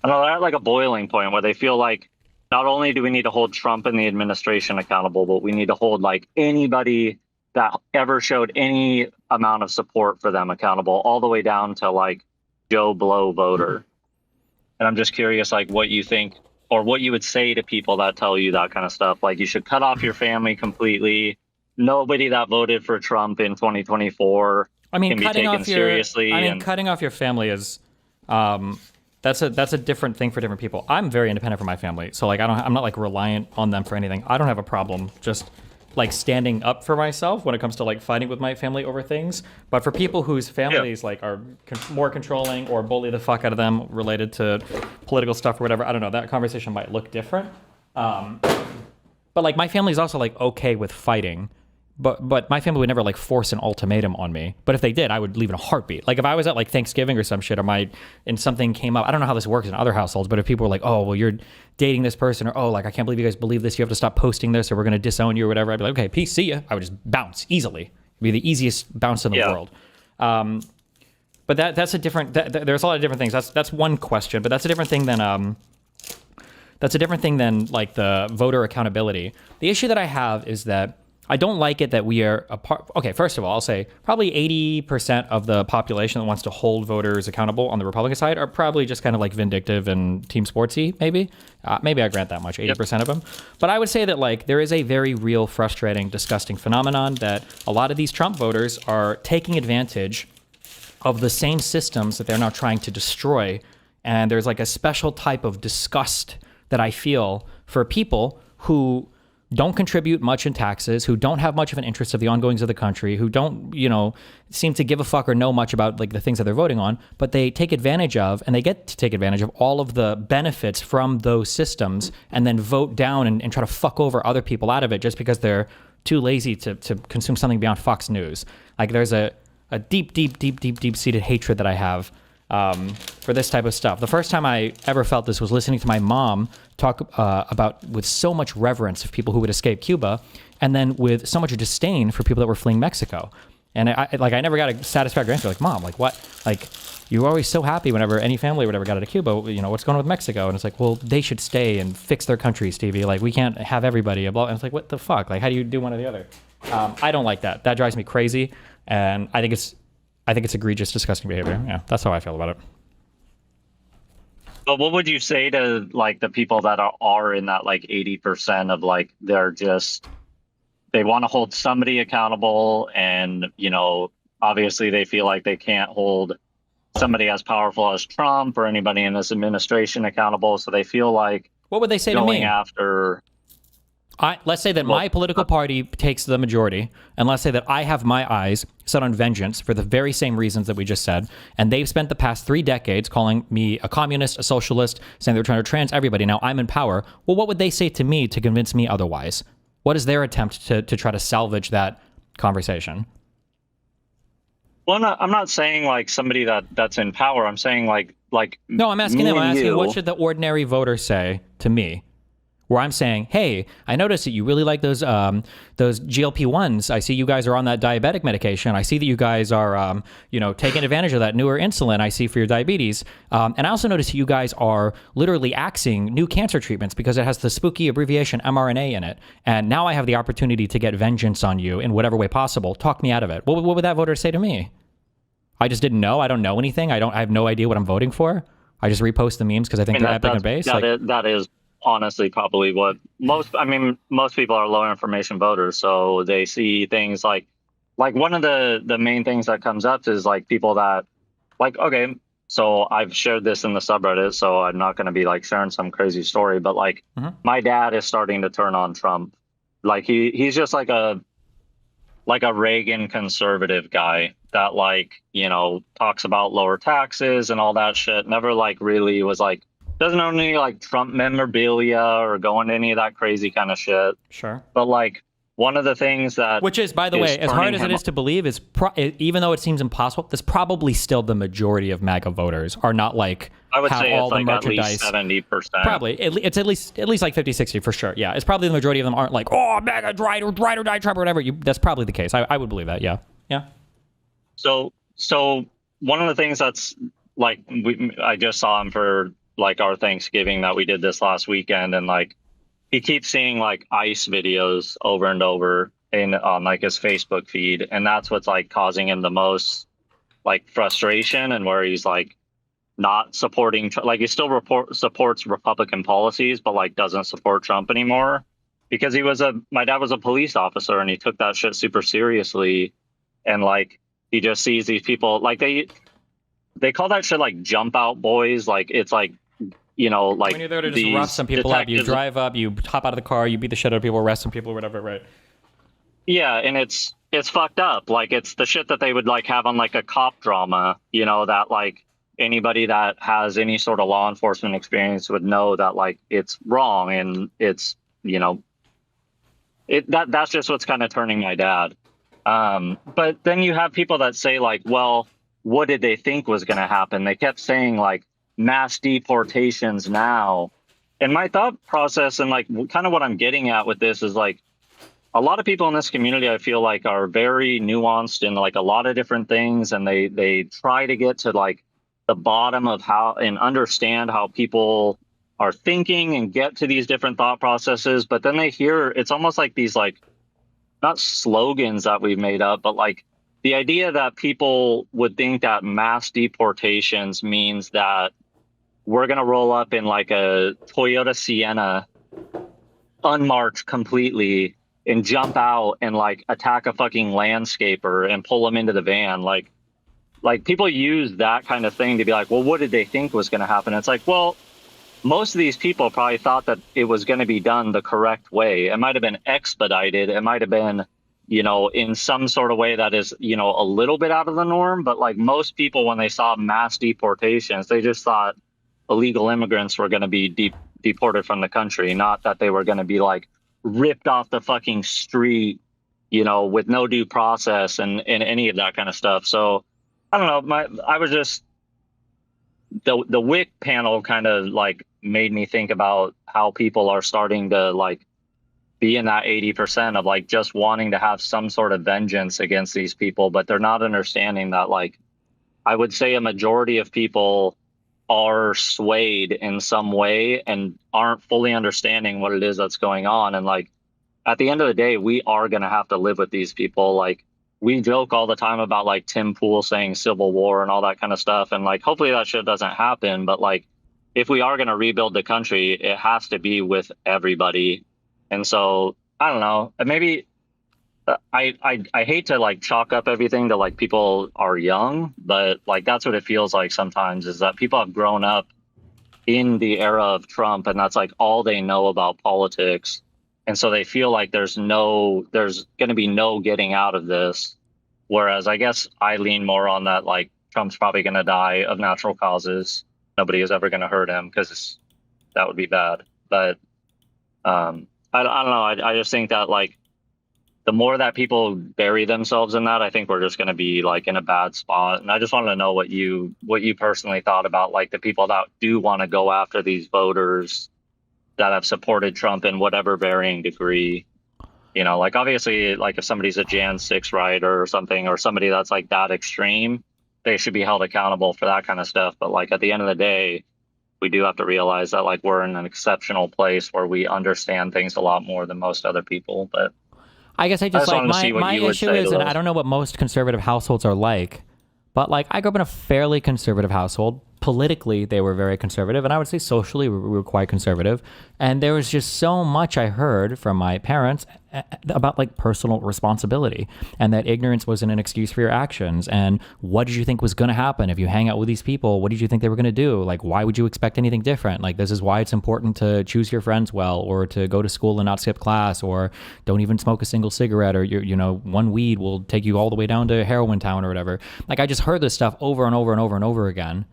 I don't know, they're at like a boiling point where they feel like not only do we need to hold Trump and the administration accountable, but we need to hold like anybody that ever showed any amount of support for them accountable, all the way down to like Joe Blow voter. And I'm just curious, like, what you think or what you would say to people that tell you that kind of stuff. Like, you should cut off your family completely. Nobody that voted for Trump in 2024
I mean,
can be
cutting
taken
off your
seriously.
I mean,
and
cutting off your family is that's a different thing for different people. I'm very independent from my family, so like I'm not like reliant on them for anything. I don't have a problem just like standing up for myself when it comes to like fighting with my family over things. But for people whose families like are more controlling or bully the fuck out of them related to political stuff or whatever, I don't know, that conversation might look different. But like my family's also like okay with fighting. But my family would never like force an ultimatum on me. But if they did, I would leave in a heartbeat. Like if I was at like Thanksgiving or some shit, and something came up. I don't know how this works in other households, but if people were like, "Oh, well, you're dating this person," or "Oh, like I can't believe you guys believe this. You have to stop posting this, or we're gonna disown you," or whatever, I'd be like, "Okay, peace, see ya." I would just bounce easily. It'd be the easiest bounce in the world. But that's a different. There's a lot of different things. That's one question, but that's a different thing than like the voter accountability. The issue that I have is that I don't like it that we are a part. Okay, first of all, I'll say probably 80% of the population that wants to hold voters accountable on the Republican side are probably just kind of like vindictive and team sportsy, maybe. Maybe I grant that much, 80% of them. But I would say that like there is a very real, frustrating, disgusting phenomenon that a lot of these Trump voters are taking advantage of the same systems that they're now trying to destroy. And there's like a special type of disgust that I feel for people who don't contribute much in taxes, who don't have much of an interest of the ongoings of the country, who don't, you know, seem to give a fuck or know much about like the things that they're voting on, but they take advantage of, and they get to take advantage of all of the benefits from those systems and then vote down and try to fuck over other people out of it just because they're too lazy to consume something beyond Fox News. Like there's a deep seated hatred that I have for this type of stuff. The first time I ever felt this was listening to my mom talk about with so much reverence of people who would escape Cuba, and then with so much disdain for people that were fleeing Mexico. And I never got a satisfactory answer. Like, Mom, like what? Like, you were always so happy whenever any family or whatever got out of Cuba. You know, what's going on with Mexico? And it's like, well, they should stay and fix their country, Stevie. Like, we can't have everybody. And it's like, what the fuck? Like, how do you do one or the other? I don't like that. That drives me crazy, and I think it's egregious, disgusting behavior. Yeah, that's how I feel about it.
But what would you say to like the people that are in that like 80% of like they want to hold somebody accountable, and you know, obviously they feel like they can't hold somebody as powerful as Trump or anybody in this administration accountable, so they feel like
what would they say to me?
Going after
let's say that my political party takes the majority, and let's say that I have my eyes set on vengeance for the very same reasons that we just said, and they've spent the past 3 decades calling me a communist, a socialist, saying they're trying to trans everybody. Now I'm in power. Well, what would they say to me to convince me otherwise? What is their attempt to try to salvage that conversation?
Well, I'm not saying like somebody that's in power. I'm saying like
no, I'm asking them. I'm asking what should the ordinary voter say to me? Where I'm saying, hey, I noticed that you really like those GLP-1s. I see you guys are on that diabetic medication. I see that you guys are, taking advantage of that newer insulin I see for your diabetes. And I also noticed you guys are literally axing new cancer treatments because it has the spooky abbreviation mRNA in it. And now I have the opportunity to get vengeance on you in whatever way possible. Talk me out of it. What would that voter say to me? I just didn't know. I don't know anything. I have no idea what I'm voting for. I just repost the memes because I think they're epic and base.
That is honestly probably what most people are low information voters, so they see things like one of the main things that comes up is like people that like, okay, so I've shared this in the subreddit, so I'm not going to be like sharing some crazy story, but like my dad is starting to turn on Trump. Like he's just like a Reagan conservative guy that like, you know, talks about lower taxes and all that shit. Never like really was like, doesn't own any like Trump memorabilia or go into any of that crazy kind of shit.
Sure.
But like one of the things that,
which is, by the way, as hard as it is to believe, is even though it seems impossible, there's probably still the majority of MAGA voters are not like
I would
have
say
all
it's
the
like at
merchandise.
least 70%.
Probably it's at least like 50-60 for sure. Yeah, it's probably the majority of them aren't like, oh, MAGA ride or die Trump or whatever. That's probably the case. I would believe that. Yeah.
So one of the things that's like I just saw him for like our Thanksgiving that we did this last weekend, and like he keeps seeing like ICE videos over and over on like his Facebook feed, and that's what's like causing him the most like frustration, and where he's like not supporting, like he still supports Republican policies, but like doesn't support Trump anymore because my dad was a police officer and he took that shit super seriously, and like he just sees these people like they call that shit like jump out boys, like it's like, you know, like
when you're there to just rough some people up, you drive up, you hop out of the car, you beat the shit out of people, arrest some people, whatever, right?
Yeah, and it's fucked up. Like it's the shit that they would like have on like a cop drama, you know, that like anybody that has any sort of law enforcement experience would know that like it's wrong, and it's, you know, that's just what's kind of turning my dad. But then you have people that say like, well, what did they think was going to happen? They kept saying like mass deportations now. And my thought process and like kind of what I'm getting at with this is like a lot of people in this community, I feel like, are very nuanced in like a lot of different things. And they try to get to like the bottom of how and understand how people are thinking and get to these different thought processes. But then they hear, it's almost like these like, not slogans that we've made up, but like the idea that people would think that mass deportations means that we're going to roll up in like a Toyota Sienna unmarked completely and jump out and like attack a fucking landscaper and pull them into the van. Like people use that kind of thing to be like, well, what did they think was going to happen? It's like, well, most of these people probably thought that it was going to be done the correct way. It might have been expedited. It might have been, you know, in some sort of way that is, you know, a little bit out of the norm. But like most people, when they saw mass deportations, they just thought illegal immigrants were going to be deported from the country, not that they were going to be like ripped off the fucking street, you know, with no due process and any of that kind of stuff. So I don't know. I was just, the WIC panel kind of like made me think about how people are starting to like be in that 80% of like just wanting to have some sort of vengeance against these people, but they're not understanding that like I would say a majority of people are swayed in some way and aren't fully understanding what it is that's going on. And like at the end of the day, we are going to have to live with these people. Like we joke all the time about like Tim Pool saying civil war and all that kind of stuff. And like, hopefully that shit doesn't happen. But like, if we are going to rebuild the country, it has to be with everybody. And so I don't know, maybe I hate to like chalk up everything to like people are young, but like, that's what it feels like sometimes, is that people have grown up in the era of Trump and that's like all they know about politics. And so they feel like there's going to be no getting out of this. Whereas I guess I lean more on that, like Trump's probably going to die of natural causes. Nobody is ever going to hurt him because that would be bad. But I don't know. I just think that like the more that people bury themselves in that, I think we're just going to be like in a bad spot. And I just wanted to know what you personally thought about like the people that do want to go after these voters that have supported Trump in whatever varying degree. You know, like obviously, like if somebody's a Jan 6 rioter or something, or somebody that's like that extreme, they should be held accountable for that kind of stuff. But like at the end of the day, we do have to realize that like we're in an exceptional place where we understand things a lot more than most other people. But
I guess I just like my issue is, and I don't know what most conservative households are like, but like I grew up in a fairly conservative household. politically they were very conservative, and I would say socially we were quite conservative. And there was just so much I heard from my parents about like personal responsibility, and that ignorance wasn't an excuse for your actions. And what did you think was going to happen if you hang out with these people? What did you think they were going to do? Like, why would you expect anything different? Like, this is why it's important to choose your friends well, or to go to school and not skip class, or don't even smoke a single cigarette, or one weed will take you all the way down to heroin town or whatever. Like, I just heard this stuff over and over and over and over again.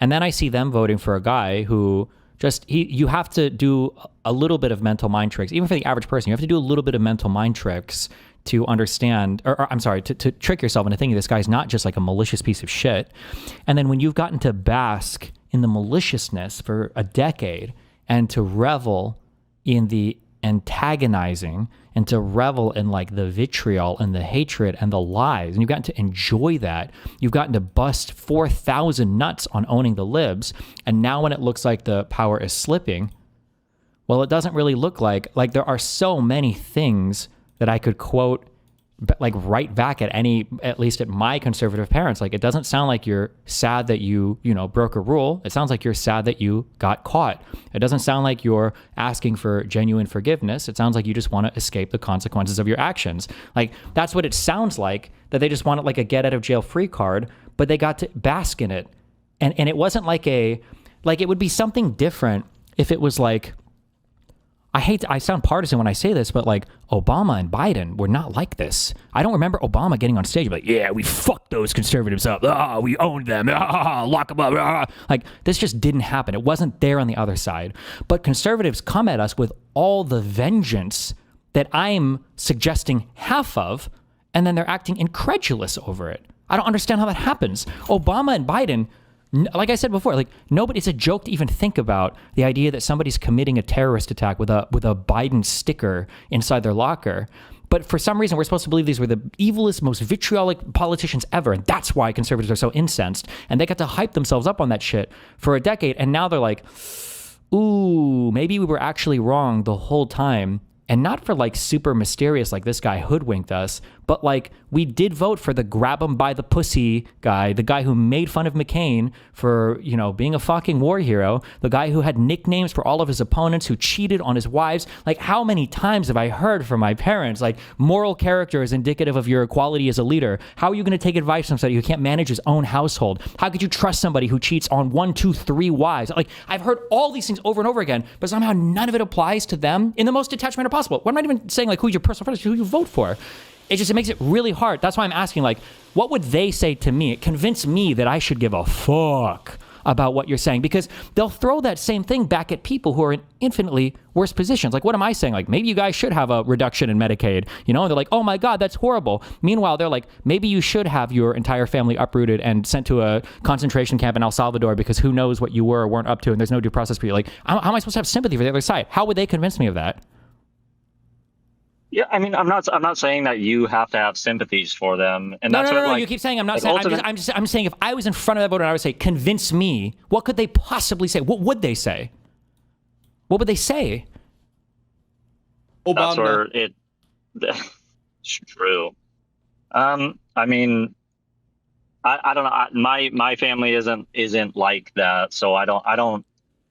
And then I see them voting for a guy who you have to do a little bit of mental mind tricks. Even for the average person, you have to do a little bit of mental mind tricks to understand, or I'm sorry, to trick yourself into thinking this guy's not just like a malicious piece of shit. And then when you've gotten to bask in the maliciousness for a decade, and to revel in the antagonizing, and to revel in like the vitriol and the hatred and the lies, and you've gotten to enjoy that, you've gotten to bust 4,000 nuts on owning the libs, and now when it looks like the power is slipping, well, it doesn't really look like there are so many things that I could quote, like right back at least at my conservative parents. Like, it doesn't sound like you're sad that you broke a rule. It sounds like you're sad that you got caught. It doesn't sound like you're asking for genuine forgiveness. It sounds like you just want to escape the consequences of your actions. Like, that's what it sounds like, that they just wanted like a get out of jail free card, but they got to bask in it. And it wasn't like it would be something different if it was like, I sound partisan when I say this, but like Obama and Biden were not like this. I don't remember Obama getting on stage like, yeah, we fucked those conservatives up. We owned them. Lock them up. Like, this just didn't happen. It wasn't there on the other side. But conservatives come at us with all the vengeance that I'm suggesting half of, and then they're acting incredulous over it. I don't understand how that happens. Obama and Biden, like I said before, like, nobody, it's a joke to even think about the idea that somebody's committing a terrorist attack with a Biden sticker inside their locker. But for some reason, we're supposed to believe these were the evilest, most vitriolic politicians ever. And that's why conservatives are so incensed. And they got to hype themselves up on that shit for a decade. And now they're like, ooh, maybe we were actually wrong the whole time. And not for like super mysterious, like this guy hoodwinked us, but like we did vote for the grab him by the pussy guy, the guy who made fun of McCain for, being a fucking war hero, the guy who had nicknames for all of his opponents, who cheated on his wives. Like, how many times have I heard from my parents, like, moral character is indicative of your quality as a leader? How are you going to take advice from somebody who can't manage his own household? How could you trust somebody who cheats on 1, 2, 3 wives? Like, I've heard all these things over and over again, but somehow none of it applies to them in the most detached manner possible. What am I even saying, like, who's your personal friend, who you vote for? It makes it really hard. That's why I'm asking, like, what would they say to me? It convinced me that I should give a fuck about what you're saying, because they'll throw that same thing back at people who are in infinitely worse positions. Like, what am I saying? Like, maybe you guys should have a reduction in Medicaid, and they're like, oh my God, that's horrible. Meanwhile, they're like, maybe you should have your entire family uprooted and sent to a concentration camp in El Salvador, because who knows what you were or weren't up to, and there's no due process for you. Like, how am I supposed to have sympathy for the other side? How would they convince me of that?
Yeah, I mean, I'm not saying that you have to have sympathies for them, and
No.
like,
You keep saying I'm not
like,
saying. I'm saying if I was in front of that voter and I would say, convince me. What could they possibly say? What would they say? What would they say?
Obama. That's where it's true. I mean, I don't know. My family isn't like that, so I don't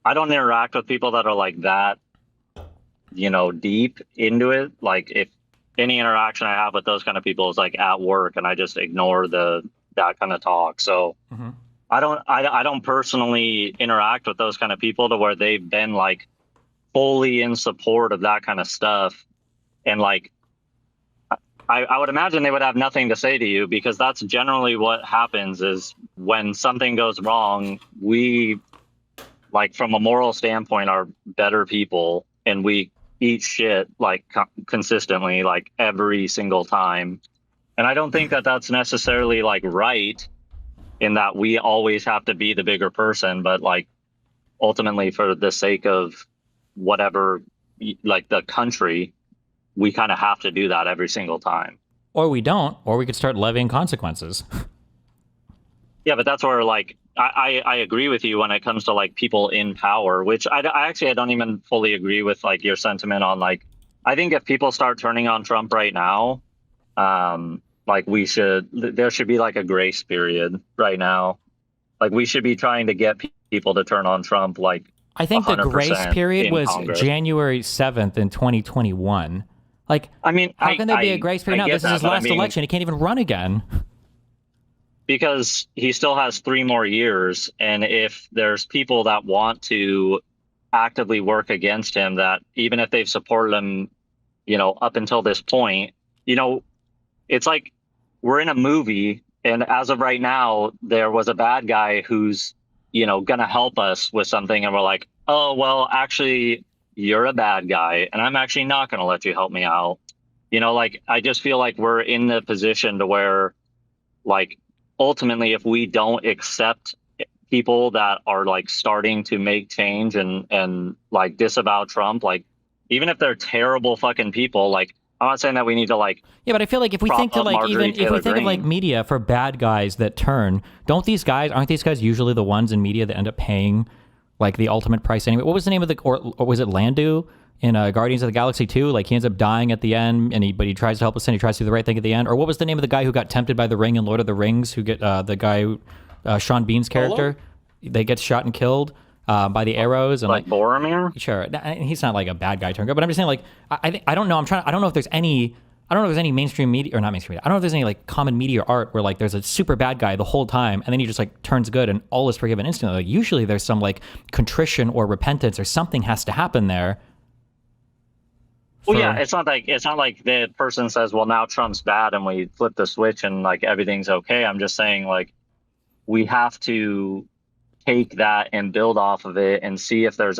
interact with people that are like that. Deep into it. Like, if any interaction I have with those kind of people is like at work, and I just ignore that kind of talk. So I don't personally interact with those kind of people to where they've been like fully in support of that kind of stuff. And like, I would imagine they would have nothing to say to you, because that's generally what happens is when something goes wrong, we, like, from a moral standpoint, are better people, and we eat shit like consistently, like every single time. And I don't think that that's necessarily like right, in that we always have to be the bigger person, but like ultimately for the sake of whatever, like the country, we kind of have to do that every single time.
Or we don't, or we could start levying consequences.
Yeah, but that's where, like, I agree with you when it comes to like people in power, which I don't even fully agree with like your sentiment on, like, I think if people start turning on Trump right now, like there should be like a grace period right now. Like we should be trying to get people to turn on Trump. Like
I think the grace
100%
period
in
was
Congress.
January 7th in 2021. Like,
I mean,
how can there be a grace period now? This is his last election. He can't even run again.
Because he still has 3 more years, and if there's people that want to actively work against him, that even if they've supported him, you know, up until this point, you know, it's like we're in a movie, and as of right now, there was a bad guy who's, you know, gonna help us with something, and we're like, oh well, actually, you're a bad guy, and I'm actually not gonna let you help me out. You know, like I just feel like we're in the position to where, like, ultimately, if we don't accept people that are like starting to make change and like disavow Trump, like even if they're terrible fucking people, like I'm not saying that we need to like.
Yeah, but I feel like if we think to like even if we think of like media for bad guys that turn, aren't these guys usually the ones in media that end up paying like the ultimate price anyway? What was the name of the or was it Landu in Guardians of the Galaxy 2? Like he ends up dying at the end, and he tries to help us, and he tries to do the right thing at the end. Or what was the name of the guy who got tempted by the ring in Lord of the Rings? Who get the guy, Sean Bean's character, they get shot and killed by the arrows, and like
Boromir.
Sure, he's not like a bad guy turn good, but I'm just saying like I don't know. I don't know if there's any. I don't know if there's any mainstream media, or not mainstream media. I don't know if there's any like common media art where like there's a super bad guy the whole time, and then he just like turns good and all is forgiven instantly. Like usually there's some like contrition or repentance or something has to happen there.
Well, yeah, it's not like the person says, well, now Trump's bad and we flip the switch and like everything's okay. I'm just saying like we have to take that and build off of it and see if there's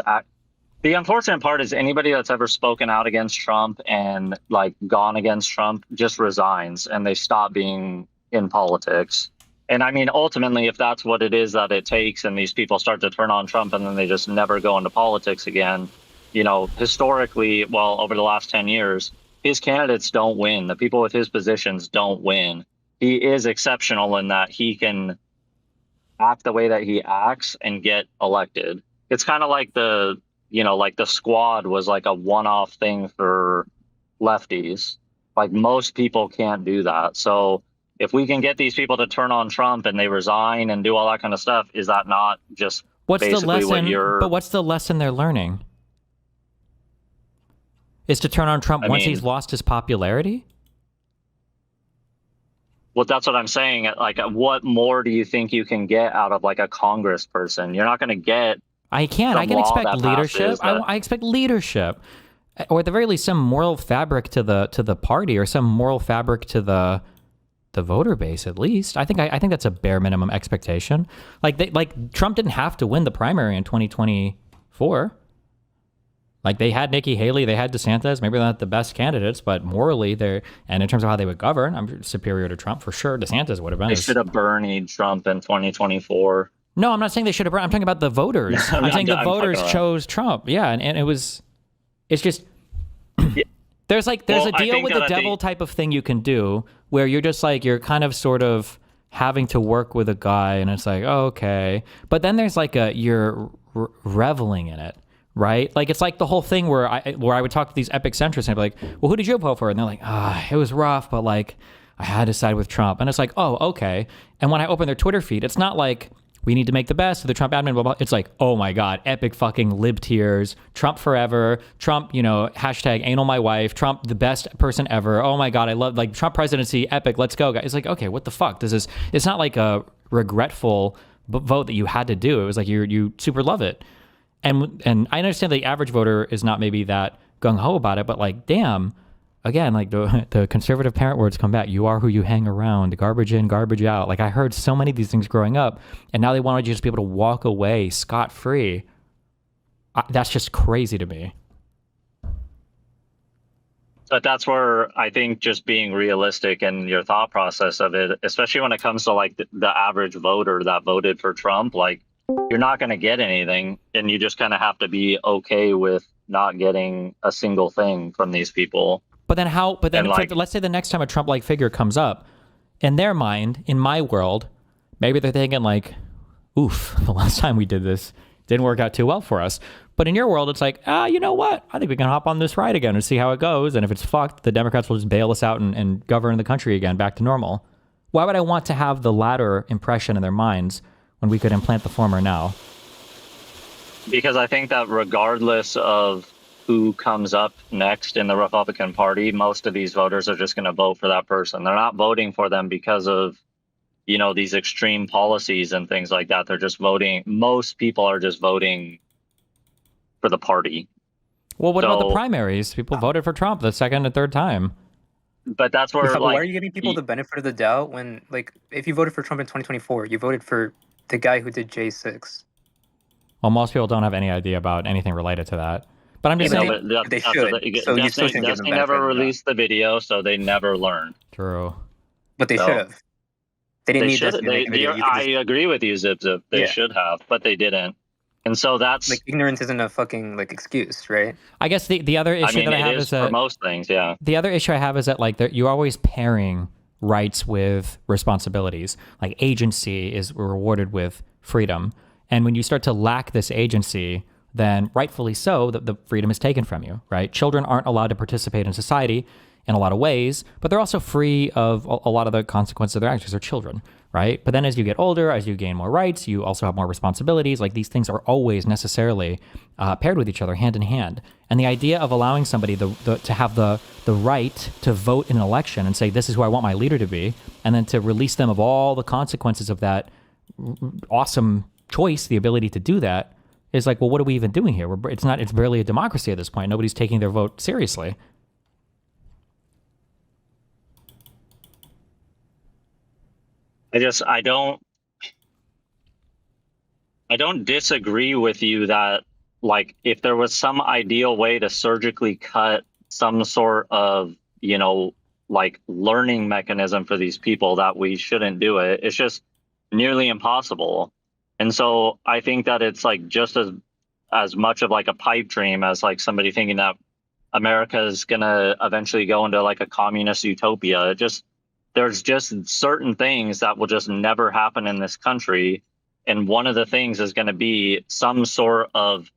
the unfortunate part is anybody that's ever spoken out against Trump and like gone against Trump just resigns and they stop being in politics. And I mean, ultimately, if that's what it is that it takes and these people start to turn on Trump and then they just never go into politics again, you know, historically, well, over the last 10 years, his candidates don't win. The people with his positions don't win. He is exceptional in that he can act the way that he acts and get elected. It's kind of like the squad was like a one-off thing for lefties. Like most people can't do that. So if we can get these people to turn on Trump and they resign and do all that kind of stuff, is that not just basically
what's the lesson they're learning? Is to turn on Trump once he's lost his popularity?
Well, that's what I'm saying. Like, what more do you think you can get out of like a Congress person? You're not going to get.
I can expect leadership. I expect leadership, or at the very least, some moral fabric to the party, or some moral fabric to the voter base. At least, I think that's a bare minimum expectation. Like Trump didn't have to win the primary in 2024. Like they had Nikki Haley, they had DeSantis. Maybe they're not the best candidates, but morally and in terms of how they would govern, I'm superior to Trump for sure. DeSantis would have been.
They should have Bernied Trump in 2024.
No, I'm not saying they should have. I'm talking about the voters. I'm saying the voters chose Trump. Yeah, and it's just there's a deal with the devil type of thing you can do where you're just like you're kind of sort of having to work with a guy, and it's like okay, but then there's like you're reveling in it. Right? Like, it's like the whole thing where I would talk to these epic centrists and I'd be like, well, who did you vote for? And they're like, it was rough, but like, I had to side with Trump. And it's like, oh, okay. And when I open their Twitter feed, it's not like, we need to make the best of the Trump admin, blah, blah. It's like, oh my God, epic fucking lib tears, Trump forever, Trump, hashtag anal my wife, Trump the best person ever. Oh my God, I love, like, Trump presidency, epic, let's go, guys. It's like, okay, what the fuck? It's not like a regretful vote that you had to do. It was like, you super love it. And I understand the average voter is not maybe that gung-ho about it, but like, damn, again, like the conservative parent words come back. You are who you hang around, garbage in, garbage out. Like I heard so many of these things growing up, and now they want you just be able to walk away scot-free. That's just crazy to me.
But that's where I think just being realistic in your thought process of it, especially when it comes to like the average voter that voted for Trump, like, you're not going to get anything, and you just kind of have to be okay with not getting a single thing from these people.
But then let's say the next time a Trump-like figure comes up, in their mind, in my world, maybe they're thinking like, oof, the last time we did this didn't work out too well for us. But in your world, it's like, you know what? I think we can hop on this ride again and see how it goes. And if it's fucked, the Democrats will just bail us out and govern the country again back to normal. Why would I want to have the latter impression in their minds when we could implant the former now?
Because I think that regardless of who comes up next in the Republican Party, most of these voters are just going to vote for that person. They're not voting for them because of, you know, these extreme policies and things like that. They're just voting. Most people are just voting for the party.
Well, what about the primaries? People voted for Trump the second and third time.
But that's where,
Why are you giving people the benefit of the doubt when, like, if you voted for Trump in 2024, you voted for the guy who did J6?
Well, most people don't have any idea about anything related to that. But I'm just saying
they should. So you still shouldn't give them
They
benefit
never
of the doubt.
released the video, so they never learned.
True.
But they should have. They didn't need
should.
this to make a video. You could
I agree with you, Zip Zip. They should have, but they didn't. And so that's
like ignorance isn't a fucking like excuse, right?
I guess the other issue that I have is that
for most things, yeah.
The other issue I have is that like you're always pairing rights with responsibilities. Like agency is rewarded with freedom, and when you start to lack this agency, then rightfully so, the freedom is taken from you, right? Children aren't allowed to participate in society in a lot of ways, but they're also free of a lot of the consequences of their actions. They're children, right? But then as you get older, as you gain more rights, you also have more responsibilities. Like these things are always necessarily paired with each other, hand in hand. And the idea of allowing somebody to have the right to vote in an election and say, this is who I want my leader to be, and then to release them of all the consequences of that awesome choice, the ability to do that, is like, well, what are we even doing here? It's barely a democracy at this point. Nobody's taking their vote seriously.
I don't disagree with you that, like, if there was some ideal way to surgically cut some sort of, you know, like learning mechanism for these people, that we shouldn't do it. It's just nearly impossible. And so I think that it's like just as much of like a pipe dream as like somebody thinking that America is going to eventually go into like a communist utopia. There's just certain things that will just never happen in this country. And one of the things is going to be some sort of,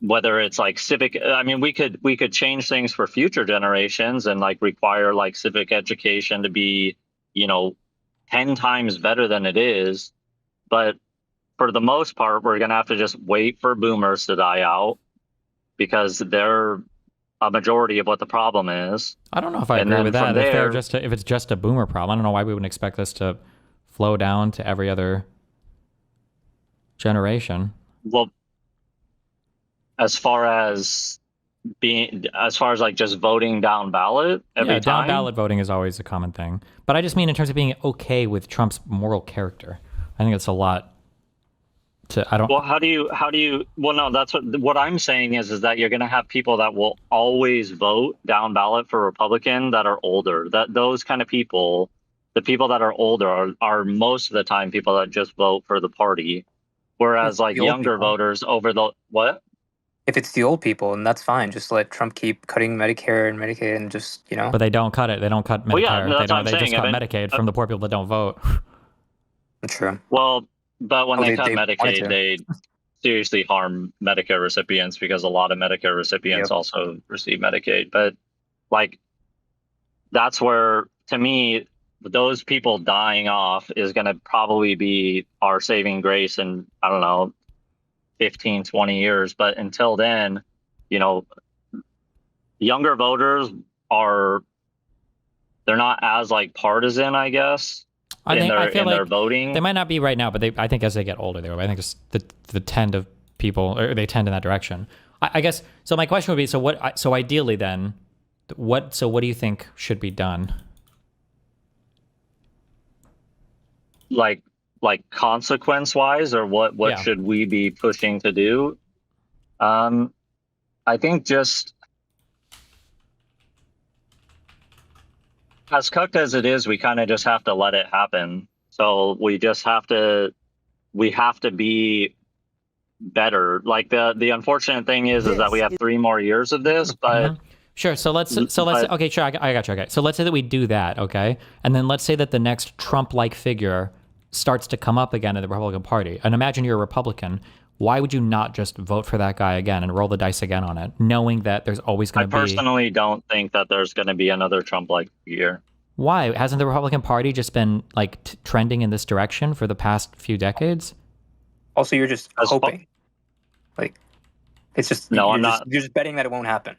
whether it's like civic, I mean, we could change things for future generations and like require like civic education to be, you know, 10 times better than it is. But for the most part, we're going to have to just wait for boomers to die out because they're a majority of what the problem is.
I don't know if I agree with that. If it's just a boomer problem, I don't know why we wouldn't expect this to flow down to every other generation.
Well, as far as like just voting down ballot every time.
Down ballot voting is always a common thing. But I just mean in terms of being okay with Trump's moral character. I think it's a lot.
Well, how do you? Well, no, that's what I'm saying is that you're going to have people that will always vote down ballot for Republican that are older. That those kind of people, the people that are older, are most of the time people that just vote for the party, whereas like younger voters over the what?
If it's the old people, and that's fine. Just let Trump keep cutting Medicare and Medicaid, and just
But they don't cut it. They don't cut Medicare.
Well, yeah, no,
they just cut Medicaid from the poor people that don't vote.
True.
Well. But when they cut Medicaid, they seriously harm Medicare recipients because a lot of Medicare recipients also receive Medicaid. But like, that's where, to me, those people dying off is going to probably be our saving grace in, I don't know, 15, 20 years. But until then, you know, younger voters they're not as like partisan, I guess. I feel like voting.
They might not be right now, but I think as they get older, they will. I think it's the tend of people, or they tend in that direction. I guess. So my question would be: so ideally, then, what do you think should be done?
Like consequence wise, or what should we be pushing to do? I think just. As cooked as it is, we kind of just have to let it happen. So we just have to be better. Like the unfortunate thing is that we have 3 more years of this, but
sure. So let's okay, sure. I got you. Okay. So let's say that we do that. Okay. And then let's say that the next Trump-like figure starts to come up again in the Republican Party. And imagine you're a Republican. Why would you not just vote for that guy again and roll the dice again on it, knowing that there's always going to be...
I personally don't think that there's going to be another Trump-like figure.
Why? Hasn't the Republican Party just been like trending in this direction for the past few decades?
Also, you're just hoping. Like, it's just
No,
you're
I'm
just,
not.
You're just betting that it won't happen.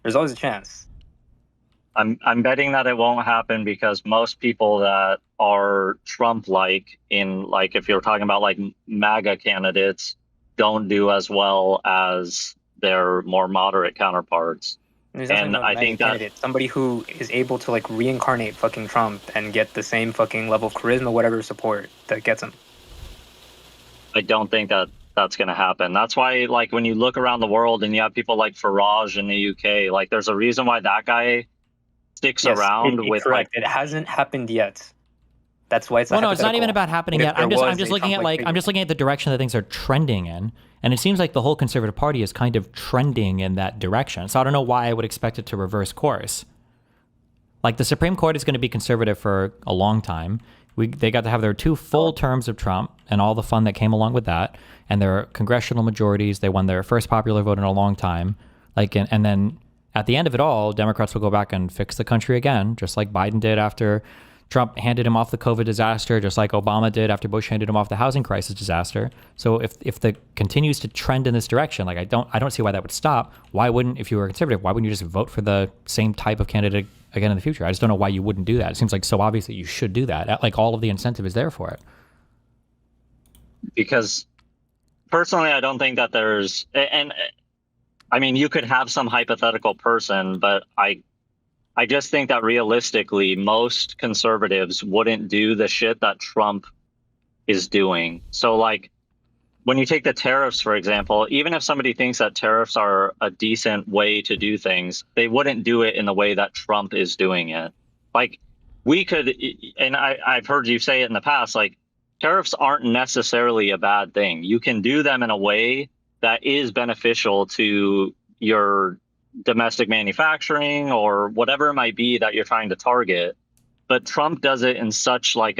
There's always a chance.
I'm betting that it won't happen because most people that are Trump-like in like if you're talking about like MAGA candidates don't do as well as their more moderate counterparts.
There's nothing
And
about
I
MAGA
think that
candidate. Somebody who is able to like reincarnate fucking Trump and get the same fucking level of charisma, whatever support that gets him.
I don't think that that's going to happen. That's why, like, when you look around the world and you have people like Farage in the UK, like, there's a reason why that guy sticks around with
correct. It hasn't happened yet. That's why it's
Well,
not
no, it's not even
hypothetical.
about happening
But
yet.
if there
I'm
was
just
a
looking at
Trump-like
I'm just looking at the direction that things are trending in, and it seems like the whole Conservative Party is kind of trending in that direction. So I don't know why I would expect it to reverse course. Like the Supreme Court is going to be conservative for a long time. They got to have their 2 full terms of Trump and all the fun that came along with that, and their congressional majorities. They won their first popular vote in a long time. Like, and then at the end of it all, Democrats will go back and fix the country again, just like Biden did after Trump handed him off the COVID disaster, just like Obama did after Bush handed him off the housing crisis disaster. So if the continues to trend in this direction, like I don't see why that would stop. Why wouldn't, if you were a conservative, why wouldn't you just vote for the same type of candidate again in the future? I just don't know why you wouldn't do that. It seems like so obvious that you should do that. Like all of the incentive is there for it.
because personally, I don't think that there's, and I mean, you could have some hypothetical person, but I just think that realistically, most conservatives wouldn't do the shit that Trump is doing. So, like, when you take the tariffs, for example, even if somebody thinks that tariffs are a decent way to do things, they wouldn't do it in the way that Trump is doing it. Like, we could, and I've heard you say it in the past, like, tariffs aren't necessarily a bad thing. You can do them in a way that is beneficial to your domestic manufacturing or whatever it might be that you're trying to target. But Trump does it in such like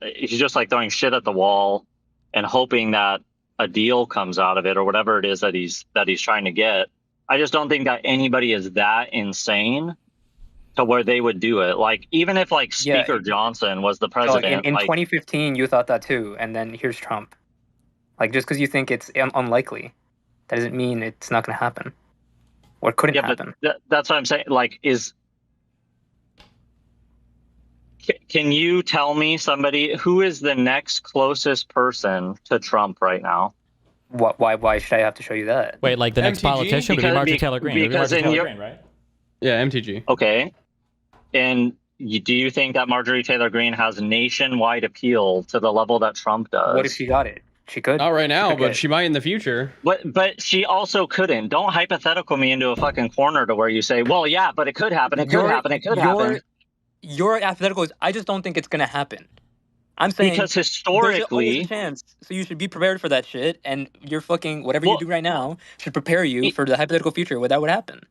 he's just like throwing shit at the wall and hoping that a deal comes out of it or whatever it is that he's trying to get. I just don't think that anybody is that insane to where they would do it. Like, even if like Speaker Johnson was the
So, like,
president,
in
like,
2015, you thought that too, and then here's Trump. Like, just because you think it's unlikely, that doesn't mean it's not going to happen. Or it couldn't happen.
But that's what I'm saying. Like, can you tell me somebody who is the next closest person to Trump right now?
What? Why should I have to show you that?
Wait, like the next
MTG?
politician would be Marjorie Taylor Greene. It would be
Because
Marjorie
in
Taylor
your
Greene, right?
Yeah, MTG.
Okay, and do you think that Marjorie Taylor Greene has nationwide appeal to the level that Trump does?
What if she got it? She could.
Not right now,
could
but
get
she might in the future.
But she also couldn't. Don't hypothetical me into a fucking corner to where you say, well, yeah, but it could happen. It could happen. It could happen.
Your hypothetical is, I just don't think it's going to happen. I'm saying
Because
there's
historically,
always a chance, so you should be prepared for that shit, and your fucking whatever you do right now should prepare you for the hypothetical future where that would happen.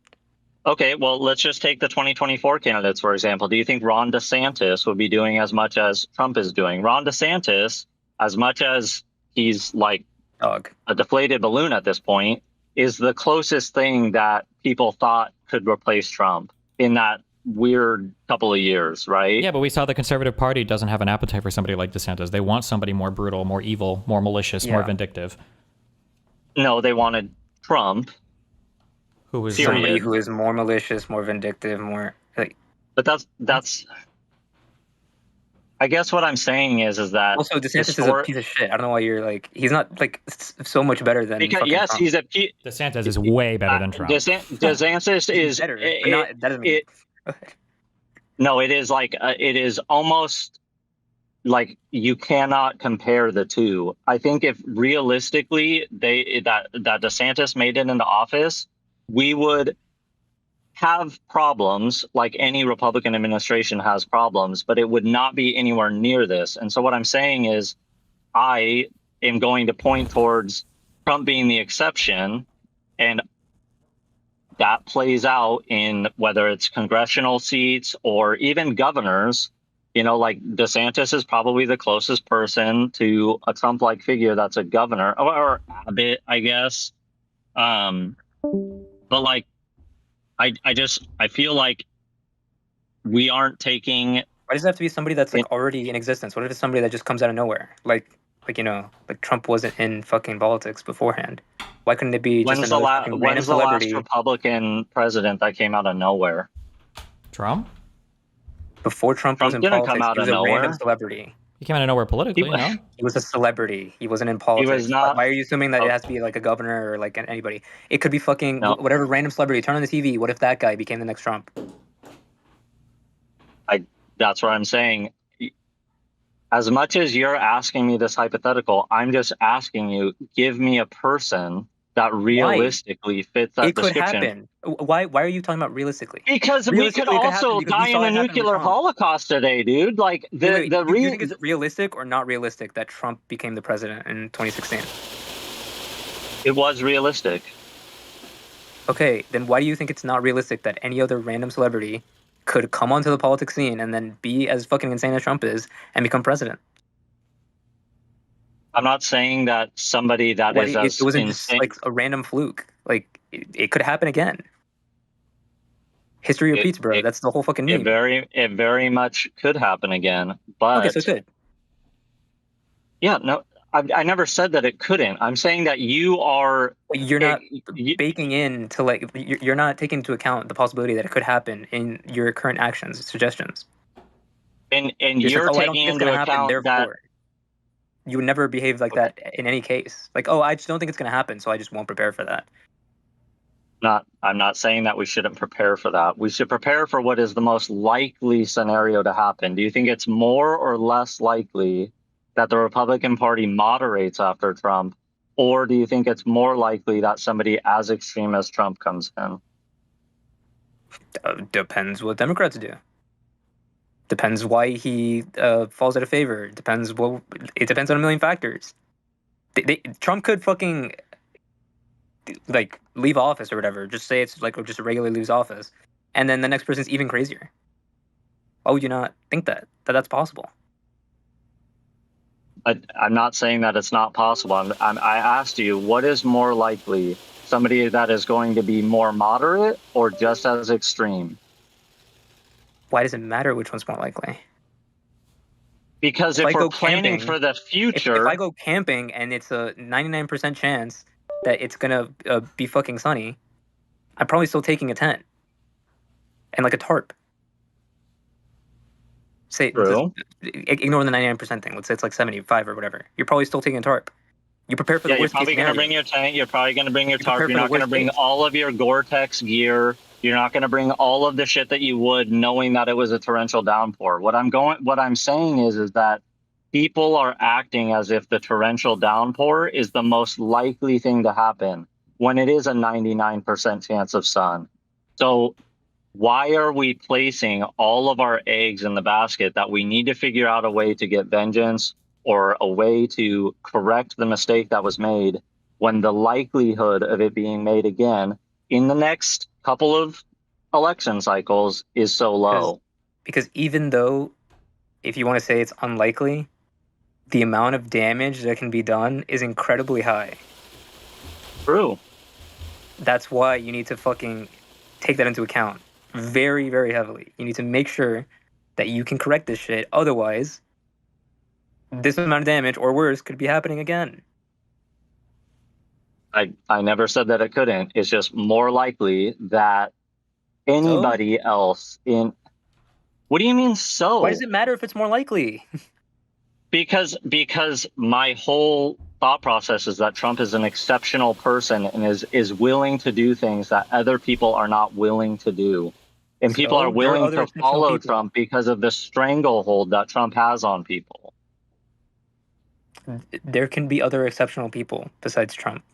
okay, well, let's just take the 2024 candidates, for example. Do you think Ron DeSantis would be doing as much as Trump is doing? Ron DeSantis, as much as he's like a deflated balloon at this point, is the closest thing that people thought could replace Trump in that weird couple of years, right?
Yeah, but we saw the Conservative Party doesn't have an appetite for somebody like DeSantis. They want somebody more brutal, more evil, more malicious, more vindictive.
No, they wanted Trump.
Who was
somebody who is more malicious, more vindictive, more like.
But that's. I guess what I'm saying is that
also DeSantis is a piece of shit. I don't know why you're like, he's not like so much better than.
Because yes,
Trump.
he's a
DeSantis is way better than Trump.
DeSantis is
better, but not that doesn't mean.
No, it is like it is almost like you cannot compare the two. I think if realistically that DeSantis made it into office, we would have problems like any Republican administration has problems, but it would not be anywhere near this. And so what I'm saying is I am going to point towards Trump being the exception, and that plays out in whether it's congressional seats or even governors. You know, like DeSantis is probably the closest person to a Trump-like figure that's a governor, or Abbott, I guess. But like, I feel like we aren't taking.
Why does it have to be somebody that's like already in existence? What if it's somebody that just comes out of nowhere? Like, Like, like Trump wasn't in fucking politics beforehand. Why couldn't it be just another fucking random
When's the last
celebrity
Republican president that came out of nowhere?
Trump?
before Trump was in
didn't come
politics?
out
He was
of
a random
nowhere.
celebrity.
He came out of nowhere politically, no?
He was a celebrity. He wasn't in politics.
not-
Why are you assuming that it has to be like a governor or like anybody? It could be fucking
No.
whatever random celebrity. Turn on the TV. What if that guy became the next Trump?
That's what I'm saying. As much as you're asking me this hypothetical, I'm just asking you, give me a person that realistically fits that
It could
description.
happen. Why are you talking about realistically?
Because we could
Realistically, it
also
happen because we
die
saw
in a
it happen with
nuclear
Trump.
holocaust today, dude. Like
Wait, do you think it's realistic or not realistic that Trump became the president in 2016?
It was realistic.
Okay, then why do you think it's not realistic that any other random celebrity could come onto the politics scene and then be as fucking insane as Trump is and become president?
I'm not saying that somebody that is as
it wasn't
insane.
just like a random fluke. Like it could happen again. History repeats, bro. That's the whole fucking meme.
It very much could happen again, but
Okay, so it could.
Yeah, no, I never said that it couldn't. I'm saying that you are.
You're not baking in to like. You're not taking into account the possibility that it could happen in your current actions, suggestions.
And
You're
you're
like, I don't
taking
think it's
into
gonna happen.
account that.
Therefore, you would never behave like that in any case. Like, oh, I just don't think it's gonna happen, so I just won't prepare for that.
I'm not saying that we shouldn't prepare for that. We should prepare for what is the most likely scenario to happen. Do you think it's more or less likely that the Republican Party moderates after Trump, or do you think it's more likely that somebody as extreme as Trump comes in?
Depends what Democrats do. Depends why he falls out of favor. It depends on a million factors. Trump could fucking like leave office or whatever. Just say it's like just regularly lose office, and then the next person's even crazier. Why would you not think that that's possible?
I'm not saying that it's not possible. I asked you, what is more likely? Somebody that is going to be more moderate or just as extreme?
Why does it matter which one's more likely?
Because if we're planning for the future...
If I go camping and it's a 99% chance that it's going to be fucking sunny, I'm probably still taking a tent. And like a tarp. Ignore the 99% thing. Let's say it's like 75 or whatever. You're probably still taking a tarp. You prepare for the worst case scenario.
You're probably going to bring your tent. You're probably going to bring your tarp. You're not going to bring all of your Gore-Tex gear. You're not going to bring all of the shit that you would knowing that it was a torrential downpour. What I'm saying is that people are acting as if the torrential downpour is the most likely thing to happen when it is a 99% chance of sun. So why are we placing all of our eggs in the basket that we need to figure out a way to get vengeance or a way to correct the mistake that was made when the likelihood of it being made again in the next couple of election cycles is so low?
Because even though, if you want to say it's unlikely, the amount of damage that can be done is incredibly high.
True.
That's why you need to fucking take that into account very, very heavily. You need to make sure that you can correct this shit. Otherwise, this amount of damage or worse could be happening again.
I never said that it couldn't. It's just more likely that anybody else in... What do you mean so?
Why does it matter if it's more likely?
Because my whole thought process is that Trump is an exceptional person and is willing to do things that other people are not willing to do. And people are willing to follow Trump because of the stranglehold that Trump has on people.
There can be other exceptional people besides Trump.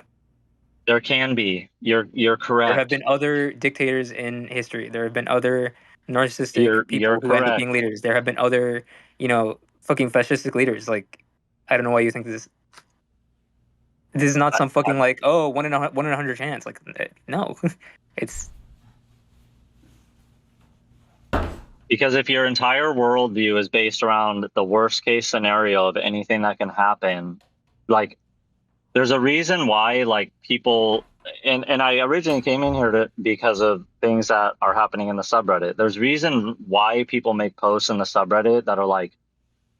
There can be. You're correct.
There have been other dictators in history. There have been other narcissistic people who end up being leaders. There have been other, fucking fascistic leaders. Like, I don't know why you think this is not some fucking like, oh, 1 in 100 chance. Like, no, it's
because if your entire worldview is based around the worst case scenario of anything that can happen, like, there's a reason why, like, people, and I originally came in here because of things that are happening in the subreddit. There's reason why people make posts in the subreddit that are like,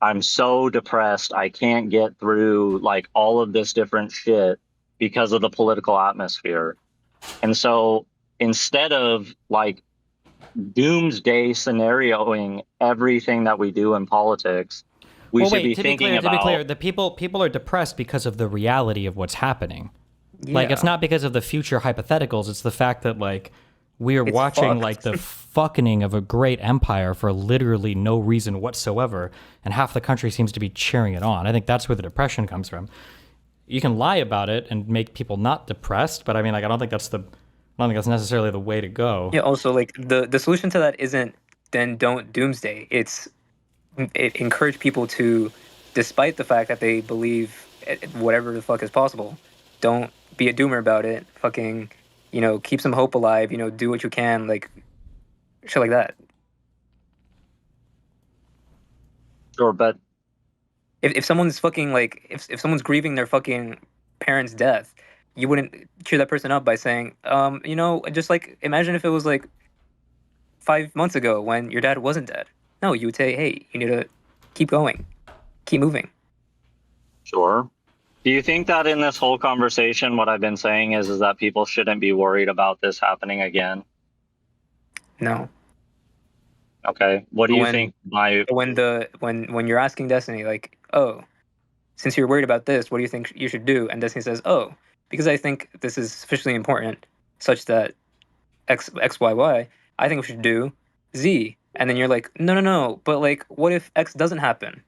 I'm so depressed. I can't get through like all of this different shit because of the political atmosphere. And so instead of like doomsday scenarioing everything that we do in politics, we should be thinking
to be
about.
clear, the people are depressed because of the reality of what's happening. Like, it's
Yeah.
not because of the future hypotheticals. It's the fact that like we're
It's
watching
fucked.
like the fucking of a great empire for literally no reason whatsoever, and half the country seems to be cheering it on. I think that's where the depression comes from. You can lie about it and make people not depressed, but I mean, like, I don't think that's necessarily the way to go.
Yeah. Also, like the solution to that isn't then don't doomsday. It encourage people to, despite the fact that they believe whatever the fuck is possible, don't be a doomer about it. Fucking, keep some hope alive. Do what you can, like shit like that.
Sure, but
If someone's fucking like if someone's grieving their fucking parent's death, you wouldn't cheer that person up by saying, just like imagine if it was like 5 months ago when your dad wasn't dead. No, you would say, hey, you need to keep going, keep moving.
Sure. Do you think that in this whole conversation, what I've been saying is that people shouldn't be worried about this happening again?
No.
Okay. What do you think
when you're asking Destiny, like, oh, since you're worried about this, what do you think you should do? And Destiny says, oh, because I think this is sufficiently important such that X, Y, Y, I think we should do Z. And then you're like, no, but like, what if X doesn't happen?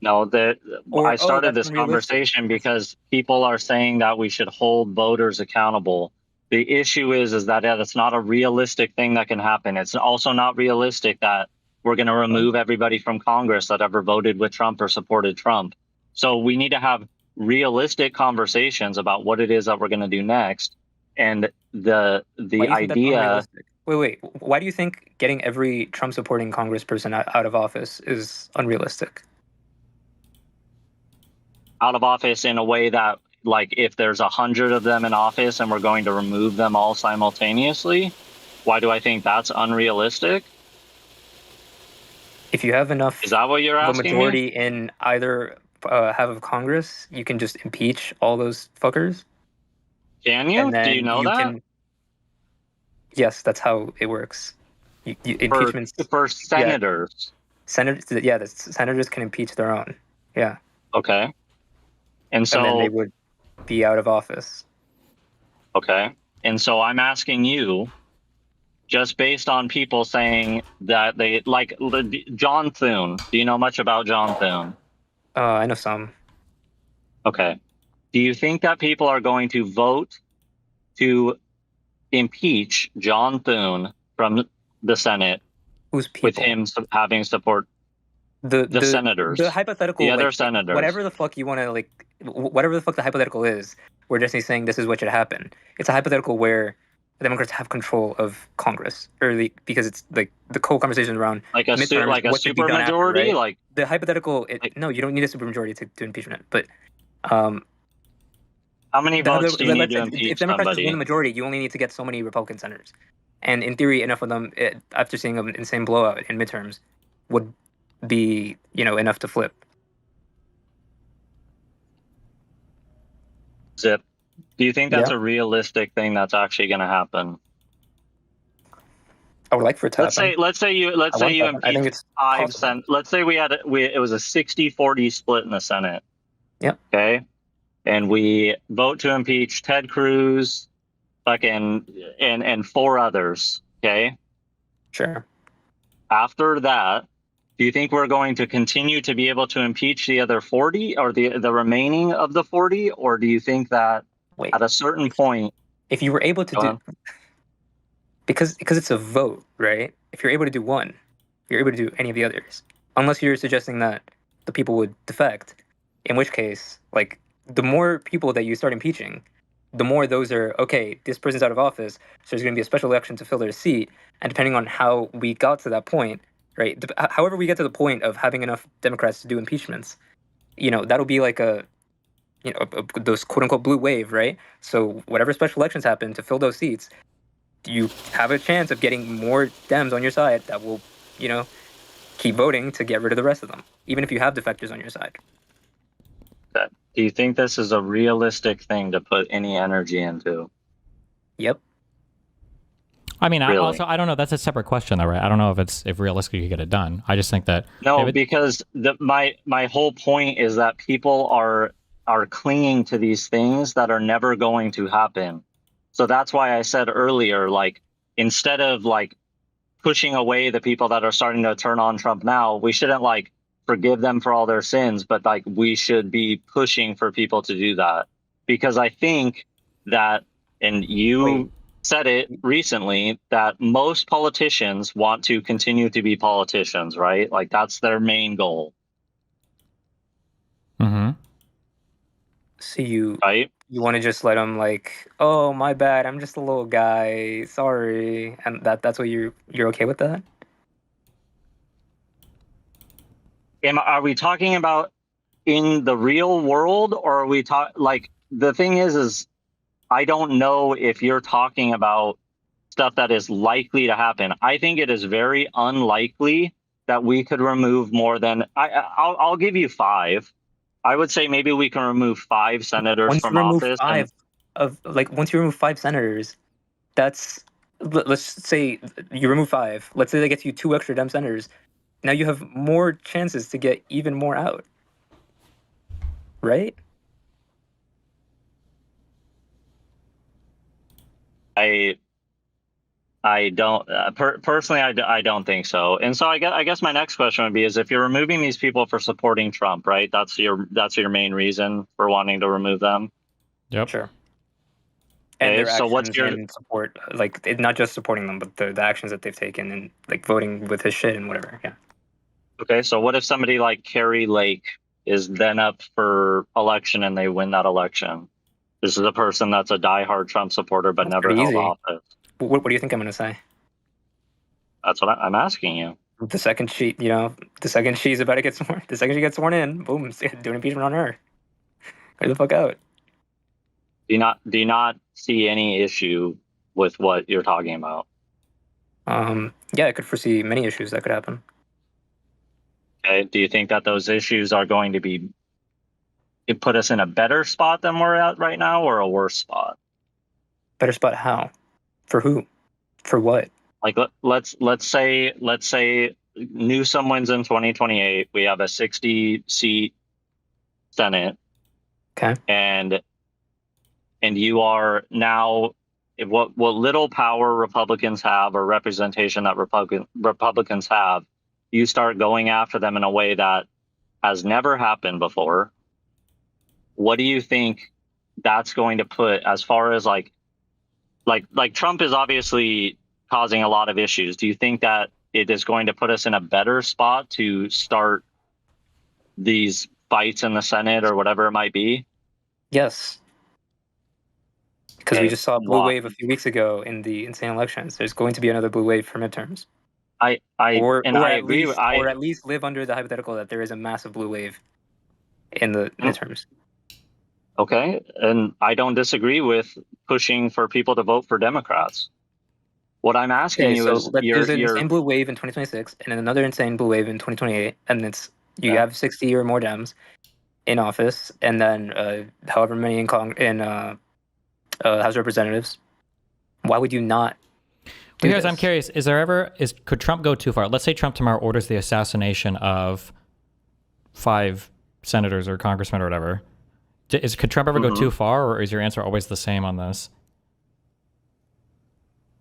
No, I started
that's
this
unrealistic.
conversation because people are saying that we should hold voters accountable. The issue is that it's not a realistic thing that can happen. It's also not realistic that we're going to remove everybody from Congress that ever voted with Trump or supported Trump. So we need to have realistic conversations about what it is that we're going to do next. And the
Why do you think that's
idea.
unrealistic? Wait. Why do you think getting every Trump supporting congressperson out of office is unrealistic?
Out of office in a way that, like, if there's 100 of them in office and we're going to remove them all simultaneously, why do I think that's unrealistic?
If you have enough,
is that what you're
of a
asking
majority
me?
in either half of Congress, you can just impeach all those fuckers.
Can you?
And then
Do you know that?
Yes, that's how it works. Impeachments
for senators.
The senators can impeach their own. Yeah.
Okay. And so
then they would be out of office.
Okay. And so I'm asking you, just based on people saying that they like John Thune. Do you know much about John Thune?
I know some.
Okay. Do you think that people are going to vote to impeach John Thune from the Senate with him having support? The senators,
the hypothetical,
the other
like,
senators,
whatever the fuck you want to, like, whatever the fuck the hypothetical is, we're just saying this is what should happen. It's a hypothetical where the Democrats have control of Congress, because it's like the whole conversation around
like a
what should be done after,
supermajority,
right?
like
the hypothetical. No, you don't need a supermajority to do impeachment, but
how many votes do you need to impeach
if Democrats
somebody?
win the majority, you only need to get so many Republican senators, and in theory, enough of them, after seeing an insane blowout in midterms, would be enough to flip.
Zip. Do you think that's a realistic thing that's actually going to happen?
I would like for it to happen.
Let's say you impeach 5 Senate. Let's say it was a 60-40 split in the Senate.
Yep.
Okay. And we vote to impeach Ted Cruz, and 4 others. Okay.
Sure.
After that, do you think we're going to continue to be able to impeach the other 40 or the remaining of the 40? Or do you think that at a certain point,
if you were able to do, because it's a vote, right? If you're able to do one, you're able to do any of the others, unless you're suggesting that the people would defect, in which case, like, the more people that you start impeaching, the more those are, okay, this person's out of office, so there's going to be a special election to fill their seat. And depending on how we got to that point, right? However we get to the point of having enough Democrats to do impeachments, that'll be like those quote unquote blue wave, right? So whatever special elections happen to fill those seats, you have a chance of getting more Dems on your side that will, keep voting to get rid of the rest of them, even if you have defectors on your side.
Do you think this is a realistic thing to put any energy into?
Yep.
I mean,
Really?
I don't know. That's a separate question, though, right? I don't know if realistically you get it done. I just think that
No, because my whole point is that people are clinging to these things that are never going to happen. So that's why I said earlier, like, instead of like pushing away the people that are starting to turn on Trump now, we shouldn't like forgive them for all their sins, but like we should be pushing for people to do that. Because I think that, and you said it recently, that most politicians want to continue to be politicians, right? Like that's their main goal.
Mm-hmm.
So you
right?
You want to just let them like, oh my bad, I'm just a little guy, sorry, and that's what you're okay with that?
Are we talking about in the real world, or are we like the thing is I don't know if you're talking about stuff that is likely to happen. I think it is very unlikely that we could remove more than I'll give you 5. I would say maybe we can remove 5 senators
Once
from
you remove
office.
once you remove 5 senators, that's let's say you remove 5. Let's say that gets you 2 extra Dem senators. Now you have more chances to get even more out, right?
I don't personally. I don't think so. And so I guess my next question would be: is if you're removing these people for supporting Trump, right? That's your main reason for wanting to remove them.
Yep.
Sure. And
Okay,
their
so what's
actions
your
in support, like not just supporting them, but the actions that they've taken and like voting with his shit and whatever. Yeah.
okay? So what if somebody like Carrie Lake is then up for election and they win that election? This is a person that's a diehard Trump supporter but never
Pretty
held
easy.
office.
What do you think I'm gonna say?
That's what I'm asking you.
The second she's about to get sworn, the second she gets sworn in, boom, do an impeachment on her. Get the fuck out.
Do you not see any issue with what you're talking about?
Yeah, I could foresee many issues that could happen.
Okay. Do you think that those issues are going to be it put us in a better spot than we're at right now, or a worse spot?
Better spot how? For who? For what?
Like let's say Newsom wins in 2028. We have a 60-seat Senate.
Okay.
And you are now what little power Republicans have or representation that Republicans have, you start going after them in a way that has never happened before. What do you think that's going to put as far as like Trump is obviously causing a lot of issues. Do you think that it is going to put us in a better spot to start these fights in the Senate or whatever it might be?
Yes. Because we just saw a blue
Why?
wave a few weeks ago in the insane elections. There's going to be another blue wave for midterms.
I agree.
Or at least live under the hypothetical that there is a massive blue wave in the midterms.
Okay, and I don't disagree with pushing for people to vote for Democrats. What I'm asking you is,
there's an insane blue wave in 2026 and then another insane blue wave in 2028, and you have 60 or more Dems in office, and then however many in House of Representatives. Why would you not?
Well, I'm curious: could Trump go too far? Let's say Trump tomorrow orders the assassination of 5 senators or congressmen or whatever. Could Trump ever go too far, or is your answer always the same on this?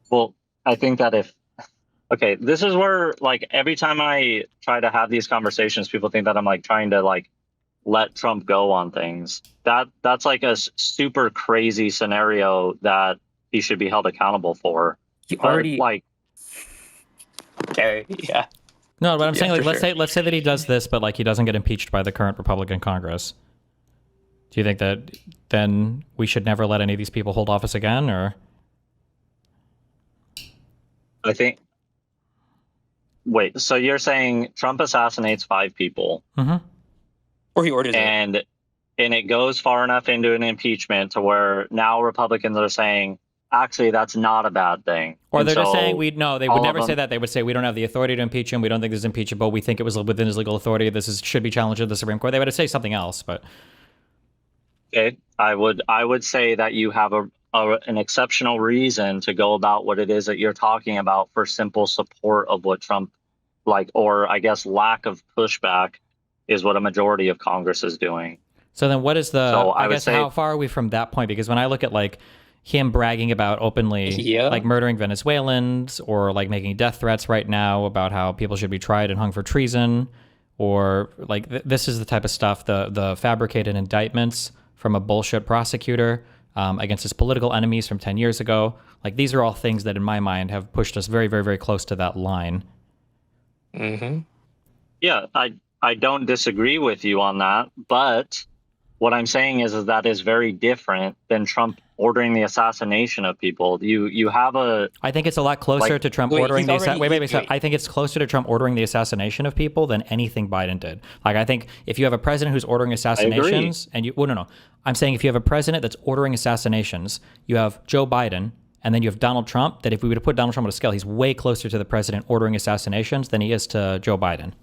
Well, I think that this is where like every time I try to have these conversations, people think that I'm like trying to like let Trump go on things. That's like a super crazy scenario that he should be held accountable for.
He already okay, yeah.
No, but I'm saying like
for
let's say that he does this, but like he doesn't get impeached by the current Republican Congress. Do you think that then we should never let any of these people hold office again, or?
I think. Wait, so you're saying Trump assassinates 5 people,
or he orders
and it goes far enough into an impeachment to where now Republicans are saying actually that's not a bad thing.
Or
And
they're just saying
so
they would
all of
never say
them-
that. They would say we don't have the authority to impeach him. We don't think this is impeachable. We think it was within his legal authority. Should be challenged at the Supreme Court. They would say something else, but
Okay, I would say that you have an exceptional reason to go about what it is that you're talking about for simple support of what Trump or I guess lack of pushback is what a majority of Congress is doing.
So then what is the,
So
I
I would
guess,
say-
how far are we from that point? Because when I look at like him bragging about openly like murdering Venezuelans or like making death threats right now about how people should be tried and hung for treason, or like this is the type of stuff, the fabricated indictments from a bullshit prosecutor against his political enemies from 10 years ago. Like these are all things that in my mind have pushed us very, very, very close to that line.
Mm-hmm.
Yeah, I don't disagree with you on that, but what I'm saying is that is very different than Trump ordering the assassination of people. You have a.
I think it's a lot closer to Trump ordering the I think it's closer to Trump ordering the assassination of people than anything Biden did. Like I think if you have a president who's ordering assassinations and no, I'm saying if you have a president that's ordering assassinations, you have Joe Biden and then you have Donald Trump, that if we were to put Donald Trump on a scale, he's way closer to the president ordering assassinations than he is to Joe Biden.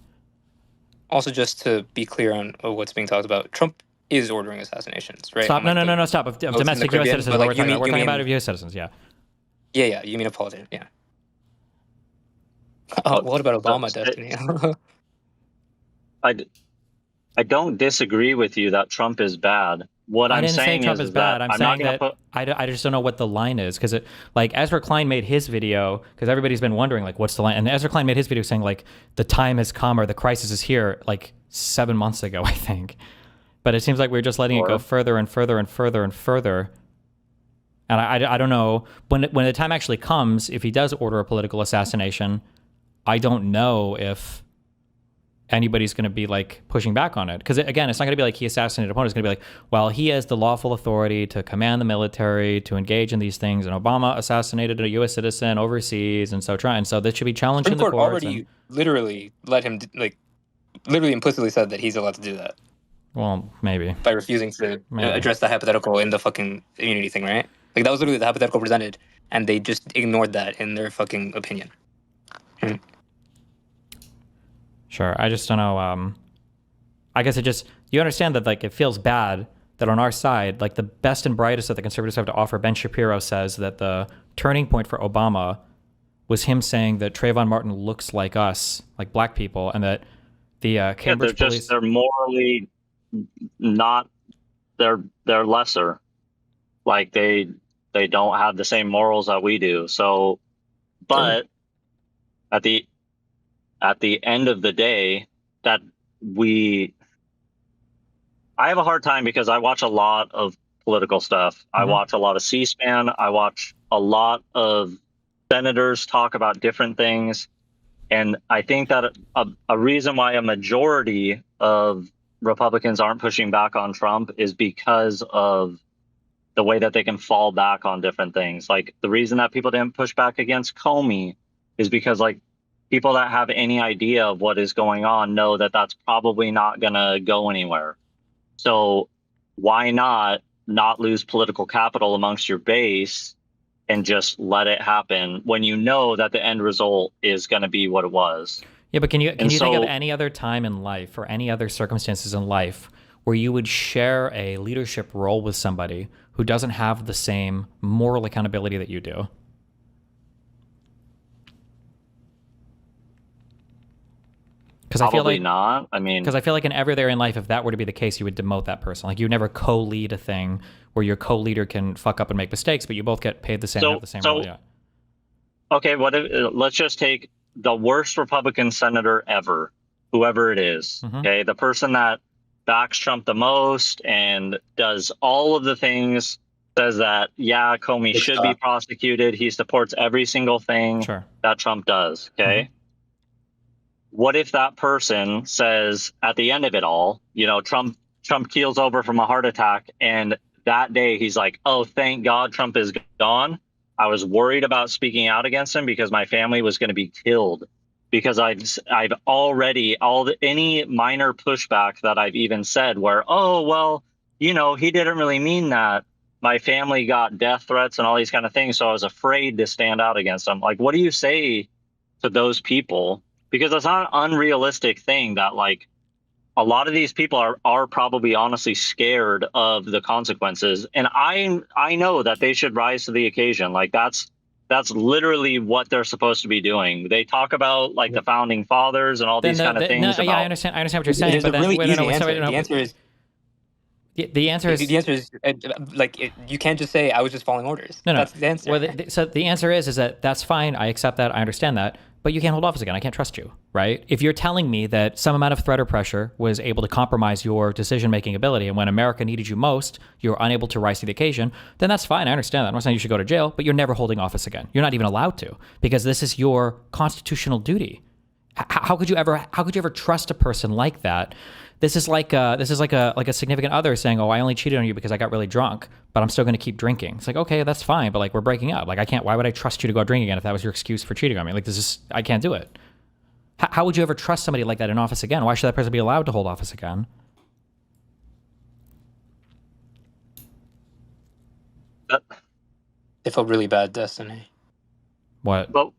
Also, just to be clear on what's being talked about, Trump is ordering assassinations, right?
Stop. No, stop. Of domestic U.S. citizens. We're talking about U.S. citizens, yeah.
Yeah, you mean a politician, yeah. Oh, what about Obama, Destiny?
I don't disagree with you that Trump is bad. What
I
I'm
didn't
saying
say Trump is bad. I'm saying
not
that I just don't know what the line is, because like Ezra Klein made his video, because everybody's been wondering like what's the line, and Ezra Klein made his video saying like the time has come or the crisis is here like 7 months ago, I think. But it seems like we're just letting it go further and further and further and further. And I don't know when the time actually comes, if he does order a political assassination, I don't know if anybody's going to be like pushing back on it. Because again, it's not going to be like he assassinated opponents. It's going to be like, well, he has the lawful authority to command the military, to engage in these things. And Obama assassinated a U.S. citizen overseas. And so this should be challenged in the courts.
Already literally let him, literally implicitly said that he's allowed to do that.
Well, maybe.
By refusing to address the hypothetical in the fucking immunity thing, right? Like, that was literally the hypothetical presented, and they just ignored that in their fucking opinion.
Sure. I just don't know. I guess you understand that, like, it feels bad that on our side, like, the best and brightest that the conservatives have to offer, Ben Shapiro says that the turning point for Obama was him saying that Trayvon Martin looks like us, like black people, and that the Cambridge police...
They're morally not... They're lesser. Like, they don't have the same morals that we do. So, but at the end of the day, I have a hard time because I watch a lot of political stuff. I watch a lot of C-SPAN. I watch a lot of senators talk about different things. And I think that a reason why a majority of Republicans aren't pushing back on Trump is because of the way that they can fall back on different things. Like, the reason that people didn't push back against Comey is because, like, people that have any idea of what is going on know that that's probably not going to go anywhere. So why not lose political capital amongst your base and just let it happen when you know that the end result is going to be what it was?
Yeah, but can you think of any other time in life or any other circumstances in life where you would share a leadership role with somebody who doesn't have the same moral accountability that you do?
Probably not. I mean,
because I feel like in every area in life, if that were to be the case, you would demote that person. Like, you never co-lead a thing where your co-leader can fuck up and make mistakes, but you both get paid the same, have the same role. Yeah.
Okay, let's just take the worst Republican senator ever, whoever it is. Okay, the person that backs Trump the most and does all of the things, says that, yeah, Comey should be prosecuted. He supports every single thing that Trump does. Okay. What if that person says at the end of it all, Trump keels over from a heart attack, and that day he's like, oh, thank God Trump is gone. I was worried about speaking out against him because my family was going to be killed, because I've already any minor pushback that I've even said where, oh, well, he didn't really mean that. my family got death threats and all these kind of things, so I was afraid to stand out against them. Like, what do you say to those people? Because it's not an unrealistic thing that like a lot of these people are probably honestly scared of the consequences, and I know that they should rise to the occasion. Like that's literally what they're supposed to be doing. They talk about like the founding fathers and all these kind of things.
No,
about,
I
understand what you're saying.
There's
but
a really
then,
easy
no,
answer.
sorry, no,
The answer is
the answer is
you can't just say I was just following orders.
No.
That's the answer.
Well, so the answer is that that's fine. I accept that. I understand that. But you can't hold office again. I can't trust you, right? If you're telling me that some amount of threat or pressure was able to compromise your decision-making ability, and when America needed you most, you were unable to rise to the occasion, then that's fine. I understand that. I'm not saying you should go to jail, but you're never holding office again. You're not even allowed to, because this is your constitutional duty. How could you ever trust a person like that? This is like a significant other saying, "Oh, I only cheated on you because I got really drunk, but I'm still going to keep drinking." It's like, okay, that's fine, but like we're breaking up. Like I can't. Why would I trust you to go out drinking again if that was your excuse for cheating on me? Like I can't do it. How would you ever trust somebody like that in office again? Why should that person be allowed to hold office again?
They felt really bad, Destiny.
What?
But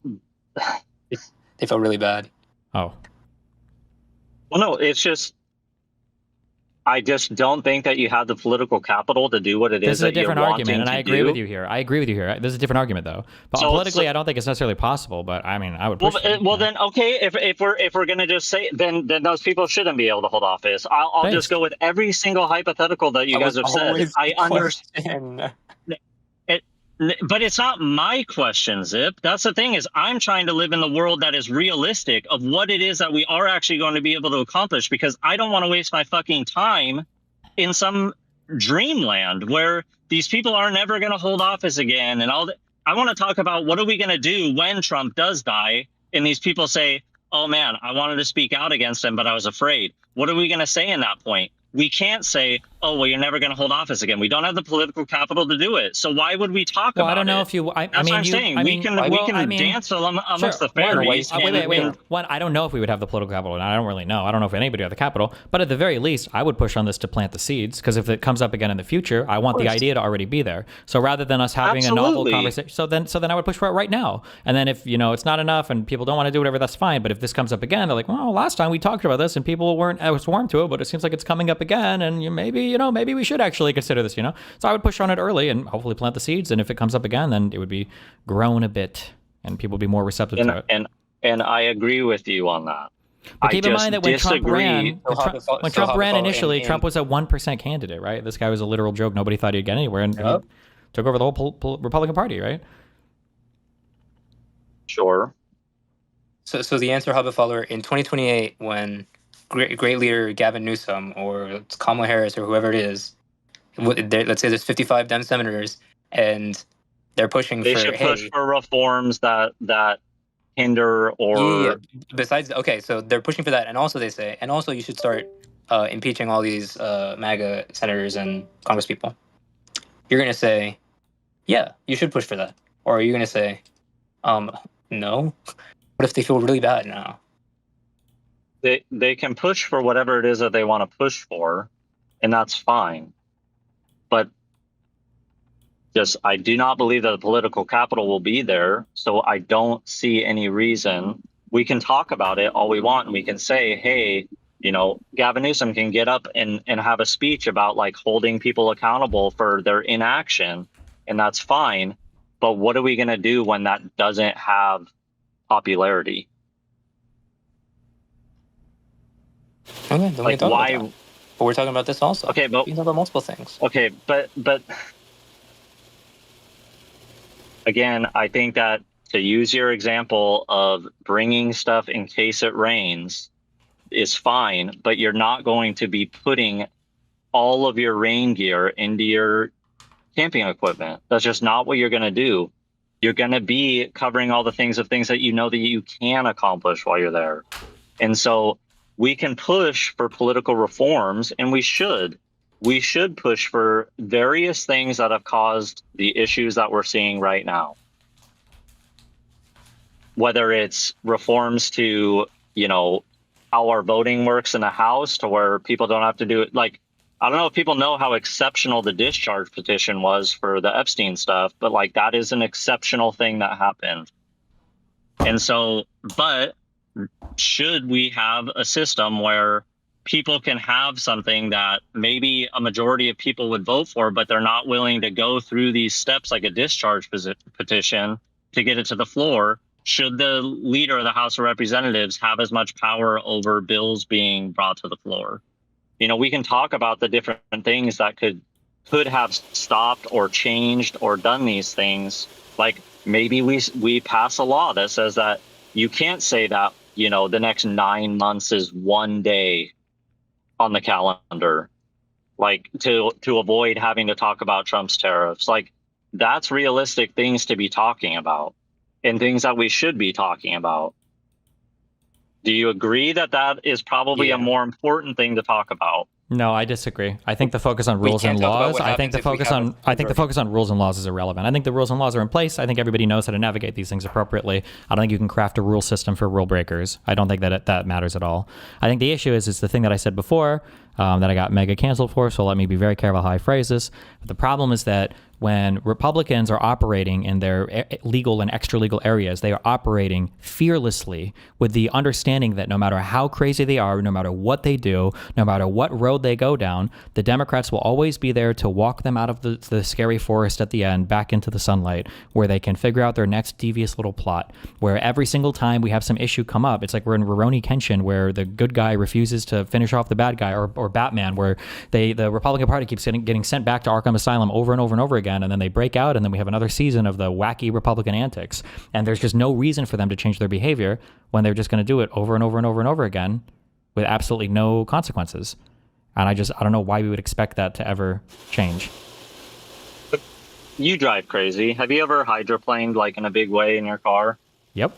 they felt really bad.
Oh.
Well, no, it's just I just don't think that you have the political capital to do what it
This
is
is a
that you're
different
wanting
argument, and I
to
agree
do.
with you here. This is a different argument, though. But politically, I don't think it's necessarily possible. But I mean, I would push.
Well, then, okay. If we're gonna just say, then those people shouldn't be able to hold office. I'll just go with every single hypothetical that you guys have said. I understand. But it's not my question, Zip. That's the thing is I'm trying to live in the world that is realistic of what it is that we are actually going to be able to accomplish, because I don't want to waste my fucking time in some dreamland where these people are never going to hold office again. And all that. I want to talk about what are we going to do when Trump does die? And these people say, oh man, I wanted to speak out against him, but I was afraid. What are we going to say in that point? We can't say, oh, well, you're never going to hold office again. We don't have the political capital to do it. So why would we talk about it?
I don't know if you.
That's what I'm saying. We can dance amongst the fairies.
Wait. One, I don't know if we would have the political capital, and I don't really know. I don't know if anybody would have the capital. But at the very least, I would push on this to plant the seeds, because if it comes up again in the future, I want the idea to already be there. So rather than us having a novel conversation, so then I would push for it right now. And then if it's not enough and people don't want to do whatever, that's fine. But if this comes up again, they're like, well, last time we talked about this and people weren't as warm to it, but it seems like it's coming up again, and maybe we should actually consider this, So I would push on it early and hopefully plant the seeds, and if it comes up again, then it would be grown a bit and people would be more receptive to it.
And I agree with you on that.
But keep in mind that when Trump ran initially, Trump was a 1% candidate, right? This guy was a literal joke. Nobody thought he'd get anywhere, and he took over the whole Republican Party, right?
Sure.
So the answer, Hobbit follower, in 2028, when great leader Gavin Newsom or Kamala Harris or whoever it is, let's say there's 55 Dem senators, and they're pushing
they should push for reforms that hinder or
besides, okay, so they're pushing for that, and also they say, and also you should start impeaching all these MAGA senators and congresspeople. You're gonna say, yeah, you should push for that, or are you gonna say, no? What if they feel really bad now?
They can push for whatever it is that they want to push for, and that's fine. But I do not believe that the political capital will be there, so I don't see any reason. We can talk about it all we want, and we can say, hey, Gavin Newsom can get up and have a speech about like holding people accountable for their inaction, and that's fine. But what are we going to do when that doesn't have popularity?
Okay, then we can talk about that. But we're talking about this also.
Okay, but
we can talk about multiple things.
Okay, but again, I think that to use your example of bringing stuff in case it rains is fine, but you're not going to be putting all of your rain gear into your camping equipment. That's just not what you're going to do. You're going to be covering all the things that you know that you can accomplish while you're there. And so we can push for political reforms, and we should. We should push for various things that have caused the issues that we're seeing right now. Whether it's reforms to, how our voting works in the House, to where people don't have to do it. Like, I don't know if people know how exceptional the discharge petition was for the Epstein stuff, but like that is an exceptional thing that happened. And so, but should we have a system where people can have something that maybe a majority of people would vote for, but they're not willing to go through these steps like a discharge petition to get it to the floor? Should the leader of the House of Representatives have as much power over bills being brought to the floor? You know, we can talk about the different things that could have stopped or changed or done these things. Like maybe we pass a law that says that you can't say that, you know, the next 9 months is one day on the calendar, like to avoid having to talk about Trump's tariffs. Like that's realistic things to be talking about and things that we should be talking about. Do you agree that that is probably a more important thing to talk about?
No, I disagree. I think the focus on rules and laws. I think the focus on rules and laws is irrelevant. I think the rules and laws are in place. I think everybody knows how to navigate these things appropriately. I don't think you can craft a rule system for rule breakers. I don't think that that matters at all. I think the issue is the thing that I said before that I got mega canceled for. So let me be very careful how I phrase this. But the problem is that when Republicans are operating in their legal and extra legal areas, they are operating fearlessly with the understanding that no matter how crazy they are, no matter what they do, no matter what road they go down, the Democrats will always be there to walk them out of the scary forest at the end back into the sunlight, where they can figure out their next devious little plot, where every single time we have some issue come up, it's like we're in Rurouni Kenshin, where the good guy refuses to finish off the bad guy, or Batman, where the Republican Party keeps getting sent back to Arkham Asylum over and over and over again, and then they break out, and then we have another season of the wacky Republican antics, and there's just no reason for them to change their behavior when they're just going to do it over and over and over and over again with absolutely no consequences. And I don't know why we would expect that to ever change.
You drive crazy. Have you ever hydroplaned like in a big way in your car?
Yep.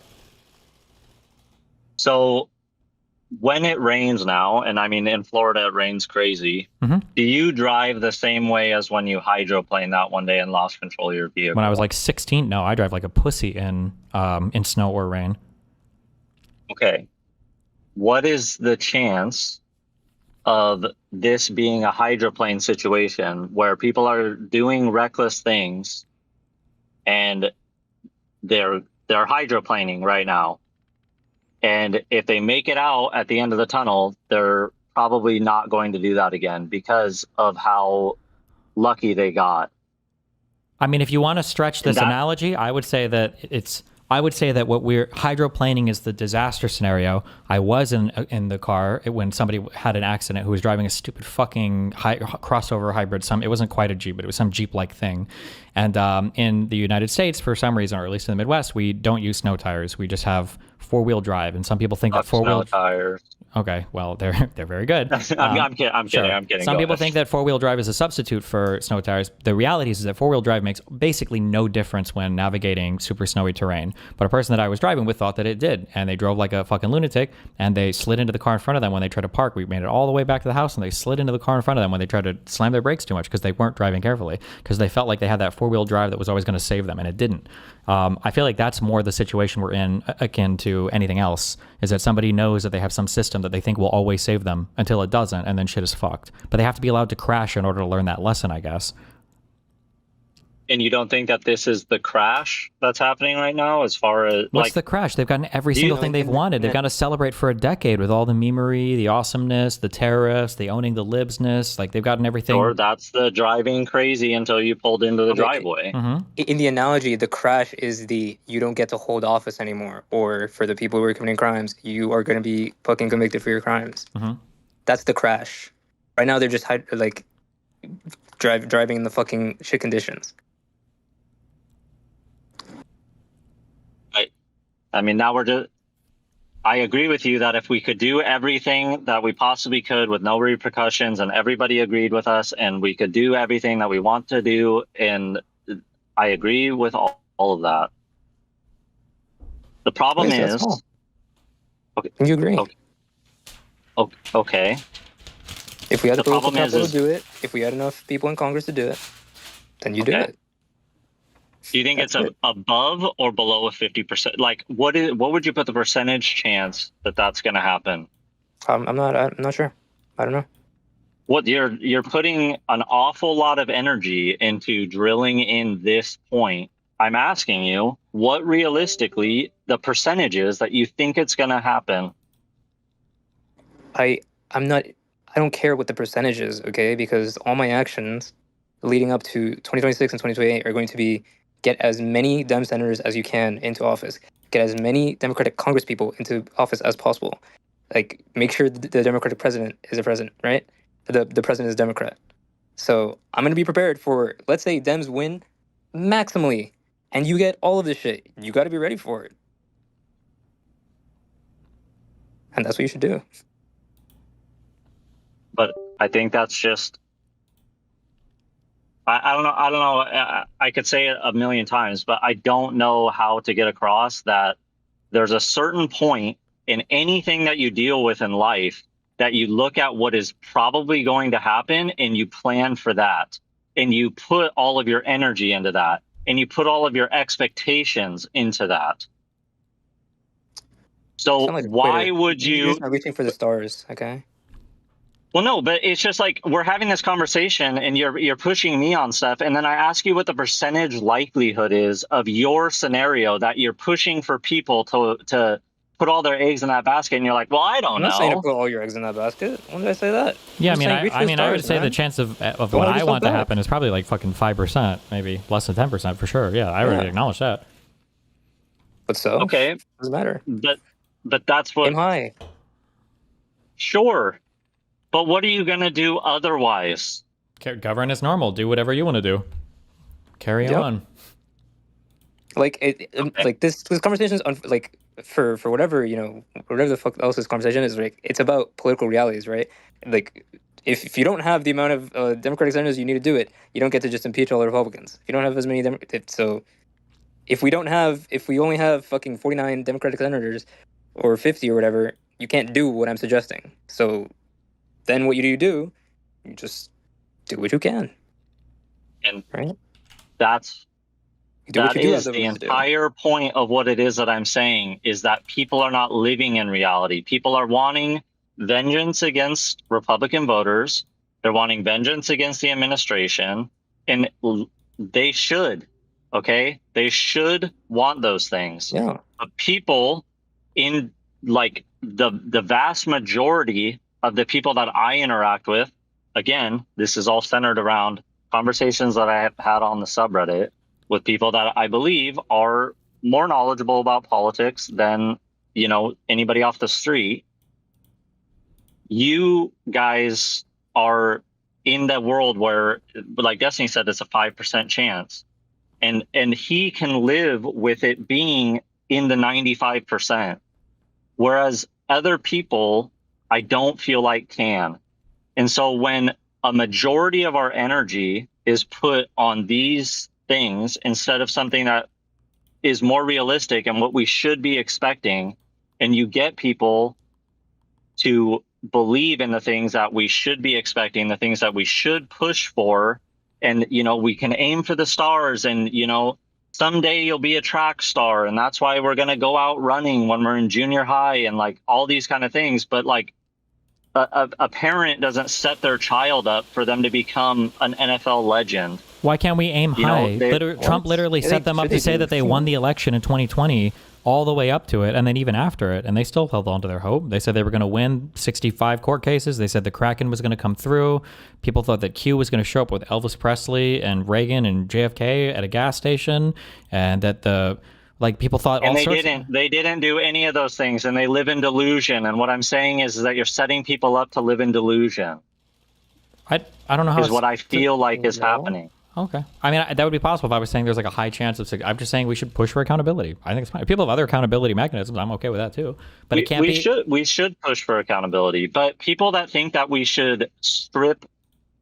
So when it rains now, and I mean in Florida it rains crazy, do you drive the same way as when you hydroplaned that one day and lost control of your vehicle?
When I was like 16, no, I drive like a pussy in snow or rain.
Okay. What is the chance of this being a hydroplane situation where people are doing reckless things and they're hydroplaning right now? And if they make it out at the end of the tunnel, they're probably not going to do that again because of how lucky they got.
I mean, if you want to stretch this analogy, I would say that what we're hydroplaning is the disaster scenario. I was in the car when somebody had an accident who was driving a stupid fucking crossover hybrid. It wasn't quite a Jeep, but it was some Jeep-like thing. And in the United States, for some reason, or at least in the Midwest, we don't use snow tires. We just have four-wheel drive. And some people think that four-wheel
tires.
Okay, well, they're very good.
I'm kidding.
Some people think that four-wheel drive is a substitute for snow tires. The reality is that four-wheel drive makes basically no difference when navigating super snowy terrain. But a person that I was driving with thought that it did, and they drove like a fucking lunatic, and they slid into the car in front of them when they tried to park. We made it all the way back to the house, and they slid into the car in front of them when they tried to slam their brakes too much because they weren't driving carefully, because they felt like they had that four-wheel drive that was always going to save them, and it didn't. I feel like that's more the situation we're in, akin to anything else, is that somebody knows that they have some system that they think will always save them until it doesn't, and then shit is fucked. But they have to be allowed to crash in order to learn that lesson, I guess.
And you don't think that this is the crash that's happening right now, as far as
what's the crash? They've gotten every single thing they've wanted. They've got to celebrate for a decade with all the memery, the awesomeness, the tariffs, the owning the libsness. Like they've gotten everything.
Or that's the driving crazy until you pulled into the driveway.
In the analogy, the crash is you don't get to hold office anymore, or for the people who are committing crimes, you are going to be fucking convicted for your crimes. That's the crash. Right now, they're just like driving in the fucking shit conditions.
I mean, now I agree with you that if we could do everything that we possibly could with no repercussions, and everybody agreed with us, and we could do everything that we want to do, and I agree with all of that. The problem is...
Okay. You agree?
Okay.
If we had the political capital to do it, if we had enough people in Congress to do it, then you do it.
Do you think it's above or below a 50%? Like, what would you put the percentage chance that that's going to happen?
I'm not sure. I don't know.
What you're putting an awful lot of energy into drilling in this point. I'm asking you, what realistically the percentages that you think it's going to happen?
I don't care what the percentage is, okay? Because all my actions leading up to 2026 and 2028 are going to be get as many Dem senators as you can into office, get as many Democratic Congress people into office as possible. Like, make sure the Democratic president is a president, right? The president is a Democrat. So I'm going to be prepared for, let's say Dems win maximally, and you get all of this shit. You got to be ready for it. And that's what you should do.
But I think that's just, I don't know. I could say it a million times, but I don't know how to get across that there's a certain point in anything that you deal with in life that you look at what is probably going to happen and you plan for that. And you put all of your energy into that. And you put all of your expectations into that. So why would you?
You're just not reaching for the stars, okay?
Well, no, but it's just like we're having this conversation and you're pushing me on stuff. And then I ask you what the percentage likelihood is of your scenario that you're pushing for people to put all their eggs in that basket. And you're like, well, I don't
I'm
know.
not saying to put all your eggs in that basket. When did I say that?
Yeah,
I'm
I
saying reach for the
mean, I would
stars,
say
man.
the chance of
Don't
what
hold
I
yourself
want to
back.
happen is probably like fucking 5%, maybe less than 10% for sure. Yeah, I already acknowledge that.
But so?
Okay.
Doesn't matter.
But that's what.
Aim high.
Sure. But what are you going to do otherwise?
Govern as normal. Do whatever you want to do. Carry
Yep.
on.
Like like this conversation is like for whatever whatever the fuck else this conversation is, like it's about political realities, right? Like if you don't have the amount of Democratic senators you need to do it, you don't get to just impeach all the Republicans. If you don't have as many so if we only have fucking 49 Democratic senators or 50 or whatever, you can't do what I'm suggesting. So then what do? You just do what you can.
And
right?
That
you do have
is
the
the
work to do.
entire point of what it is that I'm saying, is that people are not living in reality. People are wanting vengeance against Republican voters. They're wanting vengeance against the administration. And they should, okay? They should want those things.
Yeah.
But people in like the vast majority of the people that I interact with, again, this is all centered around conversations that I have had on the subreddit with people that I believe are more knowledgeable about politics than, anybody off the street. You guys are in that world where, like Destiny said, it's a 5% chance. And he can live with it being in the 95%. Whereas other people, I don't feel like can. And so when a majority of our energy is put on these things instead of something that is more realistic and what we should be expecting, and you get people to believe in the things that we should be expecting, the things that we should push for, and we can aim for the stars, and someday you'll be a track star, and that's why we're going to go out running when we're in junior high, and like all these kind of things. But like a parent doesn't set their child up for them to become an NFL legend.
Why can't we aim high? Trump literally set them up to say that they won the election in 2020 all the way up to it, and then even after it, and they still held on to their hope. They said they were going to win 65 court cases. They said the Kraken was going to come through. People thought that Q was going to show up with Elvis Presley and Reagan and JFK at a gas station, and that people thought
and
all
they
sorts.
They didn't do any of those things, and they live in delusion. And what I'm saying is that you're setting people up to live in delusion.
I don't know how
is what I feel like is happening.
Okay. I mean, that would be possible if I was saying there's like a high chance of. I'm just saying we should push for accountability. I think it's fine. If people have other accountability mechanisms, I'm okay with that too. But it can't be.
We should push for accountability. But people that think that we should strip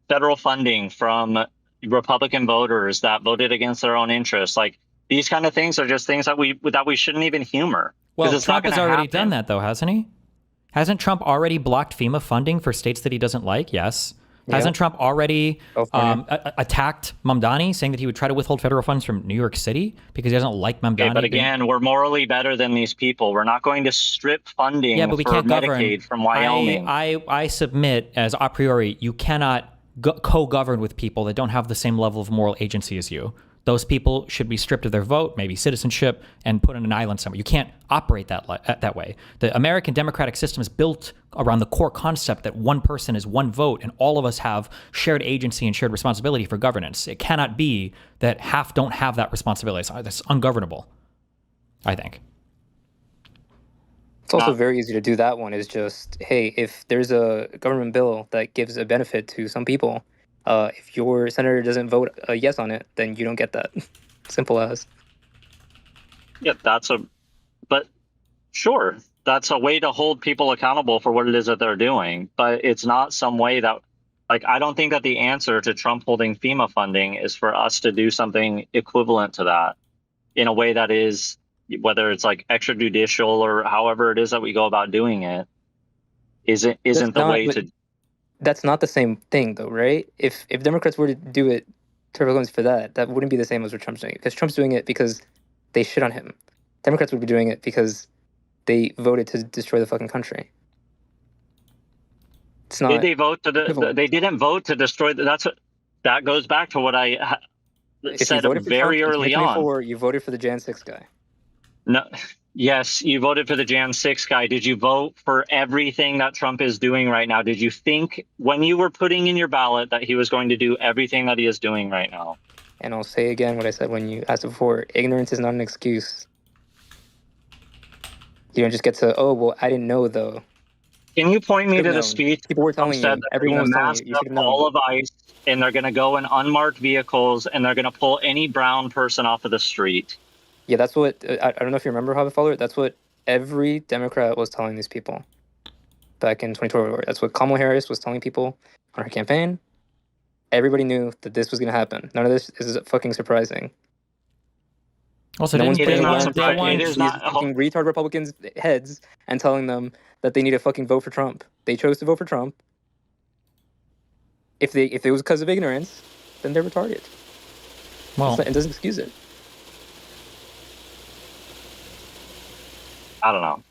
federal funding from Republican voters that voted against their own interests, like these kind of things are just things that we shouldn't even humor.
Well,
it's
Trump
not
has
gonna
already
happen.
done that though, hasn't he? Hasn't Trump already blocked FEMA funding for states that he doesn't like? Yes. Hasn't Trump already
California.
attacked Mamdani, saying that he would try to withhold federal funds from New York City because he doesn't like Mamdani?
Okay, but again, we're morally better than these people. We're not going to strip funding
Yeah, but we
for
can't
Medicaid
govern.
from Wyoming.
I submit as a priori, you cannot co-govern with people that don't have the same level of moral agency as you. Those people should be stripped of their vote, maybe citizenship, and put on an island somewhere. You can't operate that way. The American democratic system is built around the core concept that one person is one vote, and all of us have shared agency and shared responsibility for governance. It cannot be that half don't have that responsibility. That's ungovernable, I think.
It's also very easy to do that one. Is just, hey, if there's a government bill that gives a benefit to some people, if your senator doesn't vote a yes on it, then you don't get that. Simple as.
Yeah, but sure, that's a way to hold people accountable for what it is that they're doing. But it's not some way that, like, I don't think that the answer to Trump holding FEMA funding is for us to do something equivalent to that in a way that is, whether it's like extrajudicial or however it is that we go about doing it, isn't the way to.
That's not the same thing, though, right? If Democrats were to do it to Republicans for that wouldn't be the same as what Trump's doing it. Because Trump's doing it because they shit on him. Democrats would be doing it because they voted to destroy the fucking country. It's not.
Did they vote to they didn't vote to destroy. That goes back to what I said very early on.
You voted for the Jan 6 guy.
No. Yes, you voted for the Jan 6 guy. Did you vote for everything that Trump is doing right now? Did you think when you were putting in your ballot that he was going to do everything that he is doing right now?
And I'll say again what I said when you asked before. Ignorance is not an excuse. You don't just get to, oh, well, I didn't know, though.
Can you point me to the speech?
People were telling you. Everyone was telling you. You should have known.
All of ICE, and they're going to go in unmarked vehicles, and they're going to pull any brown person off of the street.
Yeah, that's what, I don't know if you remember, how follower, that's what every Democrat was telling these people back in 2012. That's what Kamala Harris was telling people on her campaign. Everybody knew that this was going to happen. None of this is fucking surprising.
Also,
no one's putting
these
fucking retard Republicans' heads and telling them that they need to fucking vote for Trump. They chose to vote for Trump. If it was because of ignorance, then they're retarded.
Well,
it doesn't excuse it.
I don't know.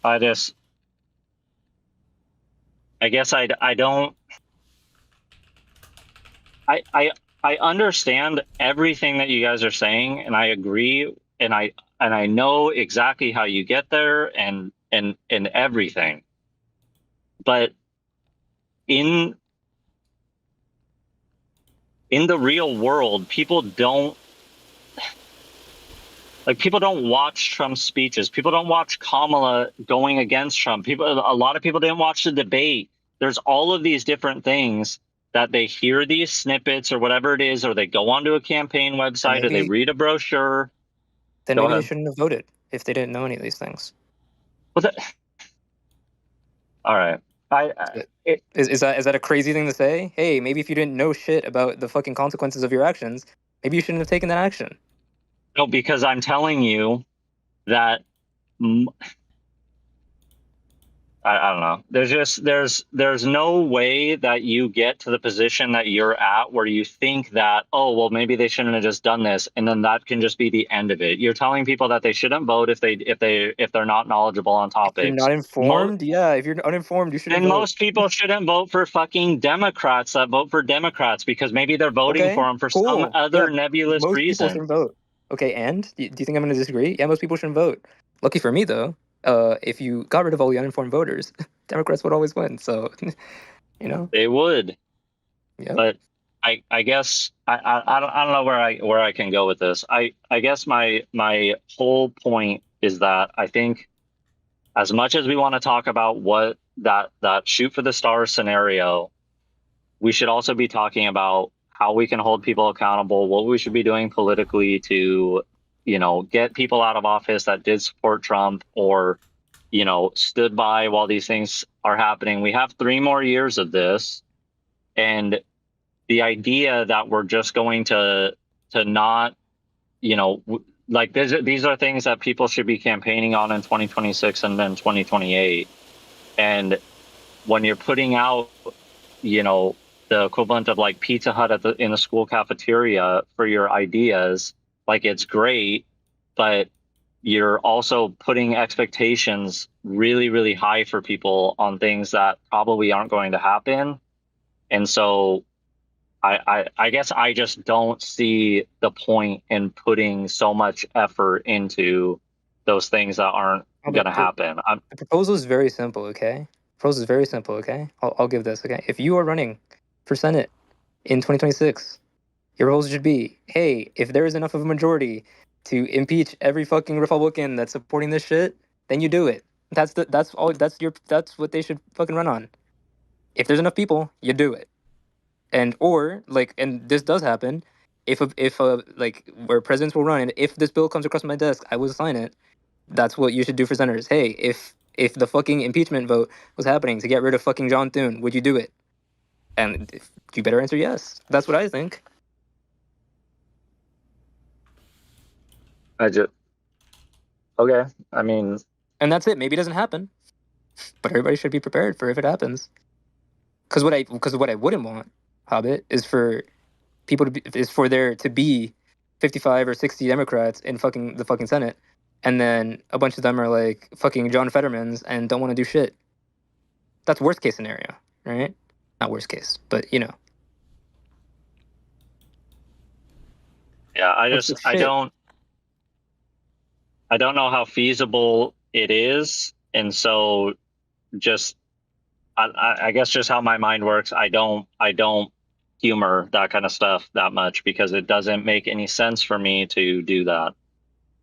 I guess I don't. I understand everything that you guys are saying, and I agree, and I know exactly how you get there, and everything. But in the real world, people don't watch Trump's speeches. People don't watch Kamala going against Trump. A lot of people didn't watch the debate. There's all of these different things that they hear these snippets or whatever it is, or they go onto a campaign website or they read a brochure.
Then maybe they shouldn't have voted if they didn't know any of these things.
Well, all right.
Is that a crazy thing to say? Hey, maybe if you didn't know shit about the fucking consequences of your actions, maybe you shouldn't have taken that action.
No, because I'm telling you that I don't know. There's no way that you get to the position that you're at where you think that, oh, well, maybe they shouldn't have just done this, and then that can just be the end of it. You're telling people that they shouldn't vote if they're not knowledgeable on topics.
If you're not informed, if you're uninformed, you shouldn't.
And most people shouldn't vote for fucking Democrats that vote for Democrats because maybe they're voting for them for some other nebulous
most
reason.
People shouldn't vote. Okay, and do you think I'm going to disagree? Yeah, most people shouldn't vote. Lucky for me, though, if you got rid of all the uninformed voters, Democrats would always win. So,
they would.
Yeah.
But I guess I don't know where I can go with this. I guess my whole point is that I think as much as we want to talk about what that shoot for the stars scenario, we should also be talking about how we can hold people accountable, what we should be doing politically to, get people out of office that did support Trump or, stood by while these things are happening. We have 3 more years of this. And the idea that we're just going to not, like these are things that people should be campaigning on in 2026 and then 2028. And when you're putting out, the equivalent of like Pizza Hut in the school cafeteria for your ideas, like it's great, but you're also putting expectations really, really high for people on things that probably aren't going to happen. And so I guess I just don't see the point in putting so much effort into those things that aren't going to happen.
The proposal is very simple, okay? Proposal is very simple, okay? I'll give this, okay? If you are running for Senate in 2026, your proposal should be, hey, if there is enough of a majority to impeach every fucking Republican that's supporting this shit, then you do it. That's what they should fucking run on. If there's enough people, you do it. And this does happen, if like where presidents will run, and if this bill comes across my desk, I will sign it. That's what you should do for senators. Hey, if the fucking impeachment vote was happening to get rid of fucking John Thune, would you do it? And you better answer yes. That's what I think.
Okay. I mean,
and that's it. Maybe it doesn't happen, but everybody should be prepared for if it happens. Because what I wouldn't want, Hobbit, is for there to be 55 or 60 Democrats in the fucking Senate, and then a bunch of them are like fucking John Fettermans and don't want to do shit. That's worst case scenario, right? Not worst case, but you know.
Yeah, I don't know how feasible it is, and so I guess just how my mind works, I don't humor that kind of stuff that much because it doesn't make any sense for me to do that.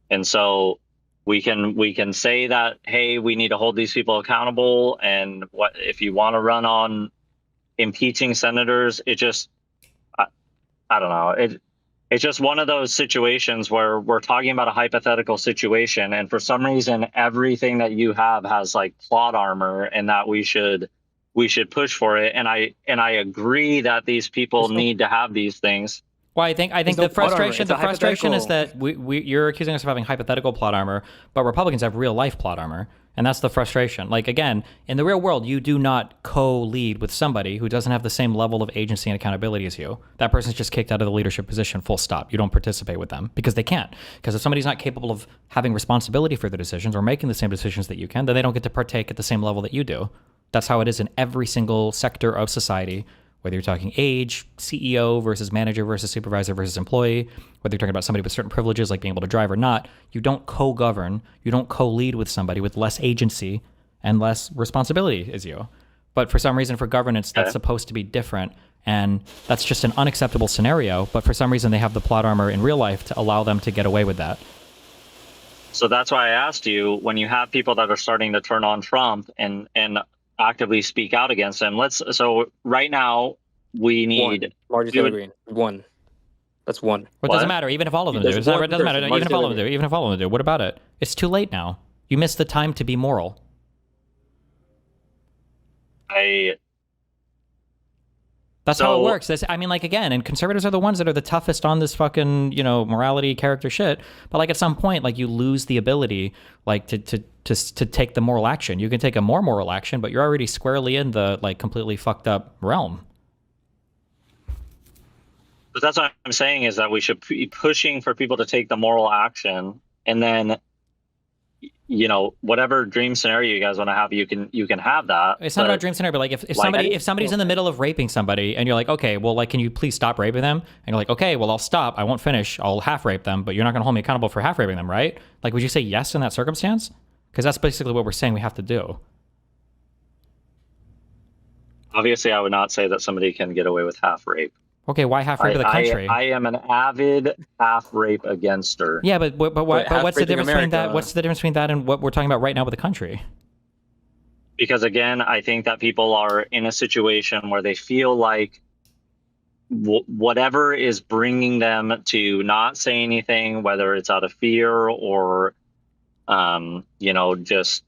And so we can say that, hey, we need to hold these people accountable, and what if you want to run on impeaching senators, I don't know. It's just one of those situations where we're talking about a hypothetical situation, and for some reason, everything that you have has like plot armor, and that we should push for it. And I agree that these people need to have these things.
Well, I think the frustration is that you're accusing us of having hypothetical plot armor, but Republicans have real life plot armor, and that's the frustration. Like, again, in the real world, you do not co-lead with somebody who doesn't have the same level of agency and accountability as you. That person's just kicked out of the leadership position, full stop. You don't participate with them because they can't. Because if somebody's not capable of having responsibility for their decisions or making the same decisions that you can, then they don't get to partake at the same level that you do. That's how it is in every single sector of society. Whether you're talking age, CEO versus manager versus supervisor versus employee, whether you're talking about somebody with certain privileges like being able to drive or not, you don't co-govern, you don't co-lead with somebody with less agency and less responsibility as you. But for some reason, for governance, that's supposed to be different, and that's just an unacceptable scenario, but for some reason they have the plot armor in real life to allow them to get away with that.
So that's why I asked you, when you have people that are starting to turn on Trump and actively speak out against him. So right now we need
Marjorie Taylor Greene. One. That's one.
Well, it doesn't matter, even if all of them do. It doesn't matter, even if all of them do. Even if all of them do. What about it? It's too late now. You missed the time to be moral. That's how it works. I mean, like, again, and conservatives are the ones that are the toughest on this fucking, morality character shit. But like at some point, like, you lose the ability, like, to take the moral action. You can take a more moral action, but you're already squarely in the like completely fucked up realm.
But that's what I'm saying, is that we should be pushing for people to take the moral action, and then, whatever dream scenario you guys want to have, you can have that.
It's not about dream scenario, but like if somebody's in the middle of raping somebody and you're like, okay, well, like, can you please stop raping them? And you're like, okay, well, I'll stop. I won't finish. I'll half rape them, but you're not going to hold me accountable for half raping them, right? Like, would you say yes in that circumstance? Because that's basically what we're saying we have to do.
Obviously, I would not say that somebody can get away with half rape.
Okay, why half rape of the country?
I am an avid half rape againster.
Yeah, but what's the difference between that? What's the difference between that and what we're talking about right now with the country?
Because again, I think that people are in a situation where they feel like whatever is bringing them to not say anything, whether it's out of fear or, just,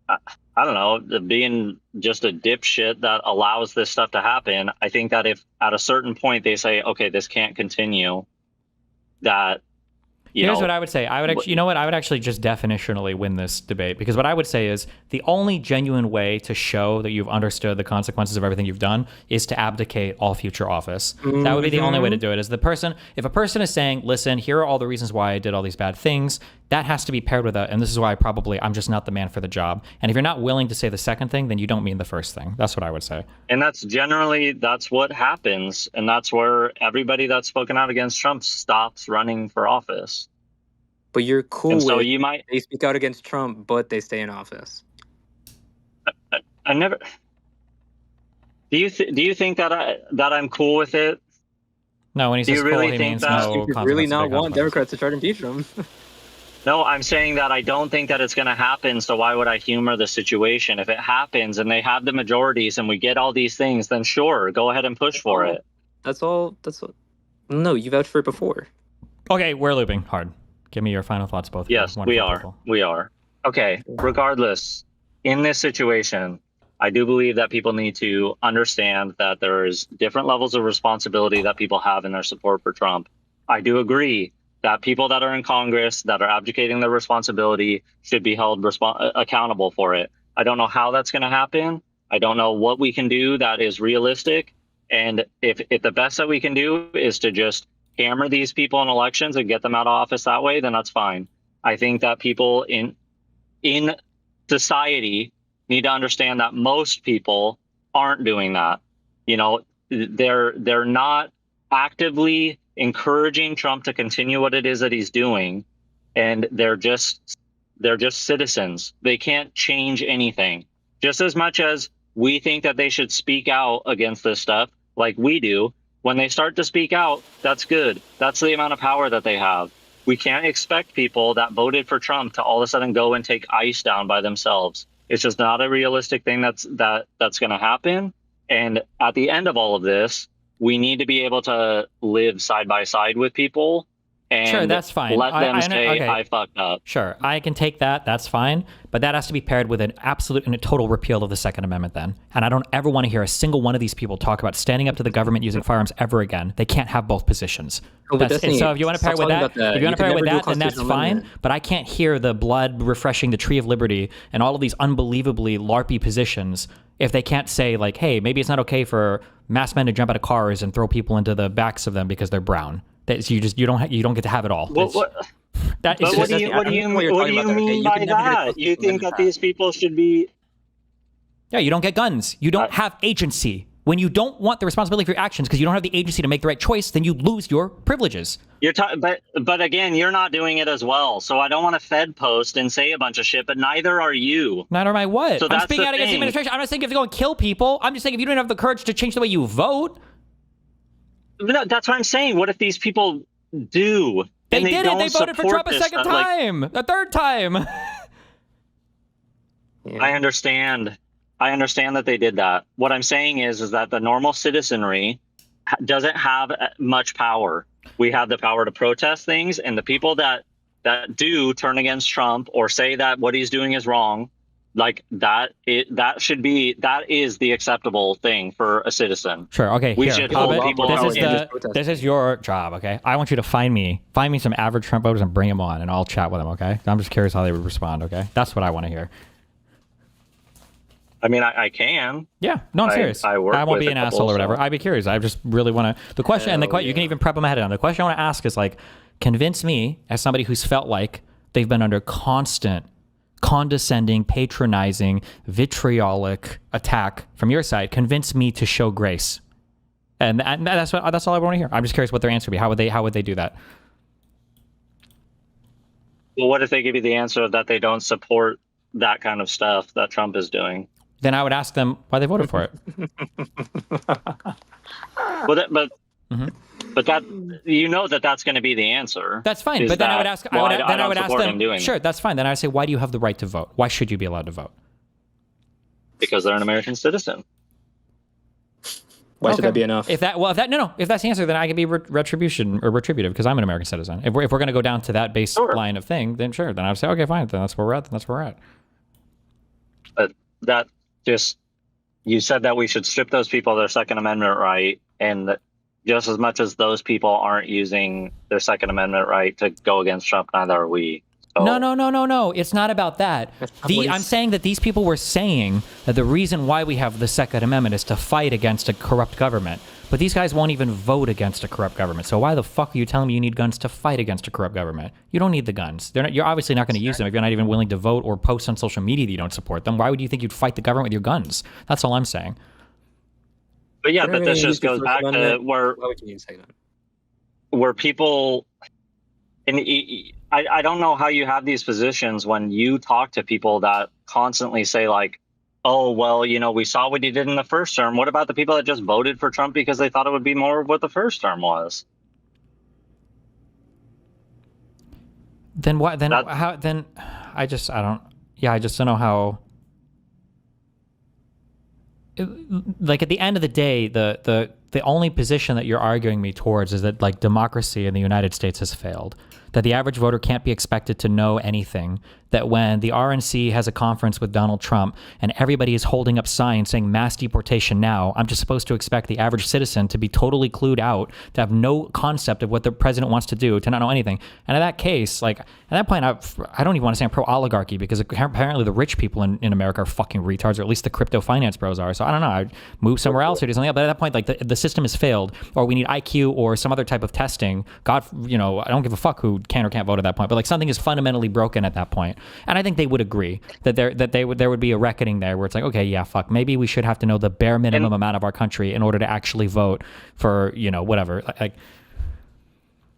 I don't know, being just a dipshit that allows this stuff to happen. I think that if at a certain point they say, okay, this can't continue, that
Here's what I would say. I would actually, you know what? I would actually just definitionally win this debate, because what I would say is the only genuine way to show that you've understood the consequences of everything you've done is to abdicate all future office. That would be the only way to do it. Is the person, if a person is saying, listen, here are all the reasons why I did all these bad things, that has to be paired with a, and this is why I'm just not the man for the job. And if you're not willing to say the second thing, then you don't mean the first thing. That's what I would say.
And that's what happens. And that's where everybody that's spoken out against Trump stops running for office.
But you're cool
and so
with
you might
they speak out against Trump, but they stay in office.
I never. Do you think that I'm cool with it?
No, when he says
really
cool, he
think
means
that?
no
You really not want Democrats to try to impeach him.
No, I'm saying that I don't think that it's going to happen. So why would I humor the situation? If it happens and they have the majorities and we get all these things, then sure, go ahead and push for it.
That's all. No, you vouched for it before.
Okay, we're looping hard. Give me your final thoughts, both.
Yes, we are. We are. Okay, regardless, in this situation, I do believe that people need to understand that there's different levels of responsibility that people have in their support for Trump. I do agree that people that are in Congress that are abdicating their responsibility should be held accountable for it. I don't know how that's going to happen. I don't know what we can do that is realistic. And if the best that we can do is to just hammer these people in elections and get them out of office that way, then that's fine. I think that people in society need to understand that most people aren't doing that. You know, they're not actively encouraging Trump to continue what it is that he's doing, and they're just citizens. They can't change anything. Just as much as we think that they should speak out against this stuff like we do, when they start to speak out, that's good. That's the amount of power that they have. We can't expect people that voted for Trump to all of a sudden go and take ICE down by themselves. It's just not a realistic thing that's going to happen. And at the end of all of this, we need to be able to live side by side with people and
sure, that's fine.
let them say,
okay.
I fucked up.
Sure, I can take that. That's fine. But that has to be paired with an absolute and a total repeal of the Second Amendment then. And I don't ever want to hear a single one of these people talk about standing up to the government using firearms ever again. They can't have both positions. So if you want to pair with that, then that's fine. But I can't hear the blood refreshing the Tree of Liberty and all of these unbelievably LARPy positions if they can't say, like, hey, maybe it's not okay for masked men to jump out of cars and throw people into the backs of them because they're brown. You don't get to have it all.
What do you mean by that? You think that these people should be?
Yeah, you don't get guns. You don't have agency. When you don't want the responsibility for your actions because you don't have the agency to make the right choice, then you lose your privileges.
But again, you're not doing it as well. So I don't want to Fed post and say a bunch of shit, but neither are you.
Neither am I what?
So
I'm speaking out against the administration. I'm not saying if they go and kill people. I'm just saying if you don't have the courage to change the way you vote.
No, that's what I'm saying. What if these people do?
They did it. They voted for Trump a second time, a third time.
I understand. I understand that they did that. What I'm saying is that the normal citizenry doesn't have much power. We have the power to protest things, and the people that do turn against Trump or say that what he's doing is wrong, like that is the acceptable thing for a citizen.
Sure. Okay.
We should hold people.
This is your job. Okay. I want you to find me some average Trump voters and bring them on, and I'll chat with them. Okay. I'm just curious how they would respond. Okay. That's what I want to hear.
I mean, I can.
Yeah. No, I'm serious. I won't be an asshole or whatever. I'd be curious. I just really want to. The question, and you can even prep them ahead of time. The question I want to ask is like, convince me as somebody who's felt like they've been under constant condescending, patronizing, vitriolic attack from your side, convince me to show grace. And that's all I want to hear. I'm just curious what their answer would be. How would they do that?
Well, what if they give you the answer that they don't support that kind of stuff that Trump is doing?
Then I would ask them why they voted for it.
But that that's going to be the answer.
That's fine. But then I would ask. I would ask them. Sure, that's fine. Then I would say, why do you have the right to vote? Why should you be allowed to vote?
Because they're an American citizen.
Why should that be enough?
If that's the answer, then I can be retributive because I'm an American citizen. If we're going to go down to that baseline of thing, then sure. Then I would say, okay, fine. Then that's where we're at. Then that's where we're at.
You said that we should strip those people of their Second Amendment right, and just as much as those people aren't using their Second Amendment right to go against Trump, neither are we. So,
No. It's not about that. I'm saying that these people were saying that the reason why we have the Second Amendment is to fight against a corrupt government. But these guys won't even vote against a corrupt government. So why the fuck are you telling me you need guns to fight against a corrupt government? You don't need the guns. You're obviously not going to use them if you're not even willing to vote or post on social media that you don't support them. Why would you think you'd fight the government with your guns? That's all I'm saying.
but yeah, but this just goes back to where people, and I don't know how you have these positions when you talk to people that constantly say like, oh, well, we saw what he did in the first term. What about the people that just voted for Trump because they thought it would be more of what the first term was?
Then what? Then how? Then I just don't know how. Like at the end of the day, the only position that you're arguing me towards is that like democracy in the United States has failed. That the average voter can't be expected to know anything. That when the RNC has a conference with Donald Trump and everybody is holding up signs saying mass deportation now, I'm just supposed to expect the average citizen to be totally clued out, to have no concept of what the president wants to do, to not know anything. And in that case, like at that point, I don't even want to say I'm pro-oligarchy because apparently the rich people in America are fucking retards, or at least the crypto finance bros are. So I don't know, I'd move somewhere else or do something else. But at that point, like the system has failed, or we need IQ or some other type of testing. God, I don't give a fuck who can or can't vote at that point, but like something is fundamentally broken at that point. And I think they would agree that there would be a reckoning there where it's like, okay, yeah, fuck, maybe we should have to know the bare minimum amount of our country in order to actually vote for, whatever. Like,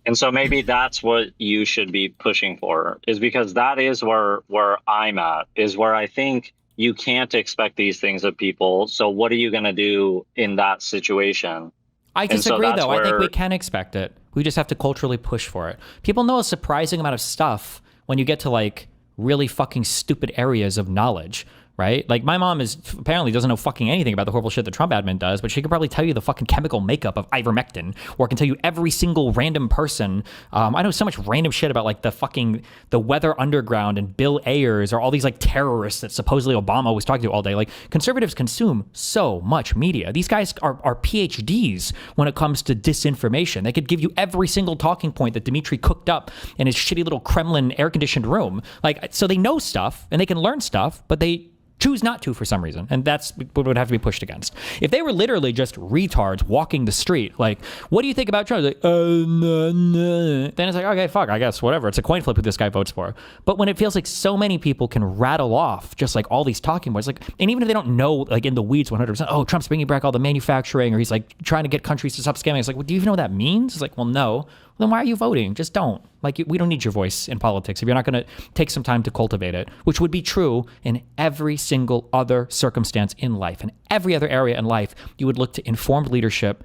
and so maybe that's what you should be pushing for, is because that is where I'm at, is where I think you can't expect these things of people. So what are you going to do in that situation?
I disagree, though. I think we can expect it. We just have to culturally push for it. People know a surprising amount of stuff when you get to like really fucking stupid areas of knowledge, right? Like my mom apparently doesn't know fucking anything about the horrible shit the Trump admin does, but she could probably tell you the fucking chemical makeup of ivermectin, or can tell you every single random person. I know so much random shit about like the Weather Underground and Bill Ayers, or all these like terrorists that supposedly Obama was talking to all day. Like conservatives consume so much media. These guys are PhDs when it comes to disinformation. They could give you every single talking point that Dmitry cooked up in his shitty little Kremlin air-conditioned room. Like, so they know stuff and they can learn stuff, but they choose not to for some reason, and that's what would have to be pushed against. If they were literally just retards walking the street, like, what do you think about Trump? Like, then it's like, okay, fuck, I guess, whatever. It's a coin flip who this guy votes for. But when it feels like so many people can rattle off just like all these talking points, like, and even if they don't know, like in the weeds 100%, oh, Trump's bringing back all the manufacturing, or he's like trying to get countries to stop scamming. It's like, well, do you even know what that means? It's like, well, no. Then why are you voting? Just don't. Like, we don't need your voice in politics if you're not going to take some time to cultivate it, which would be true in every single other circumstance in life. In every other area in life, you would look to informed leadership.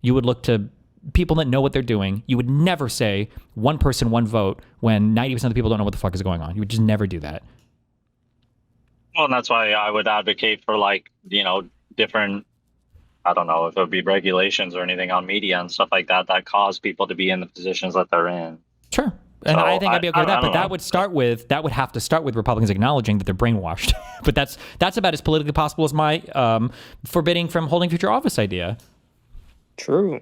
You would look to people that know what they're doing. You would never say one person, one vote when 90% of the people don't know what the fuck is going on. You would just never do that.
Well, and that's why I would advocate for like, different, I don't know if it would be regulations or anything on media and stuff like that cause people to be in the positions that they're in.
Sure. And so I think I'd be okay with that, but that would have to start with Republicans acknowledging that they're brainwashed. But that's about as politically possible as my forbidding from holding future office idea.
True.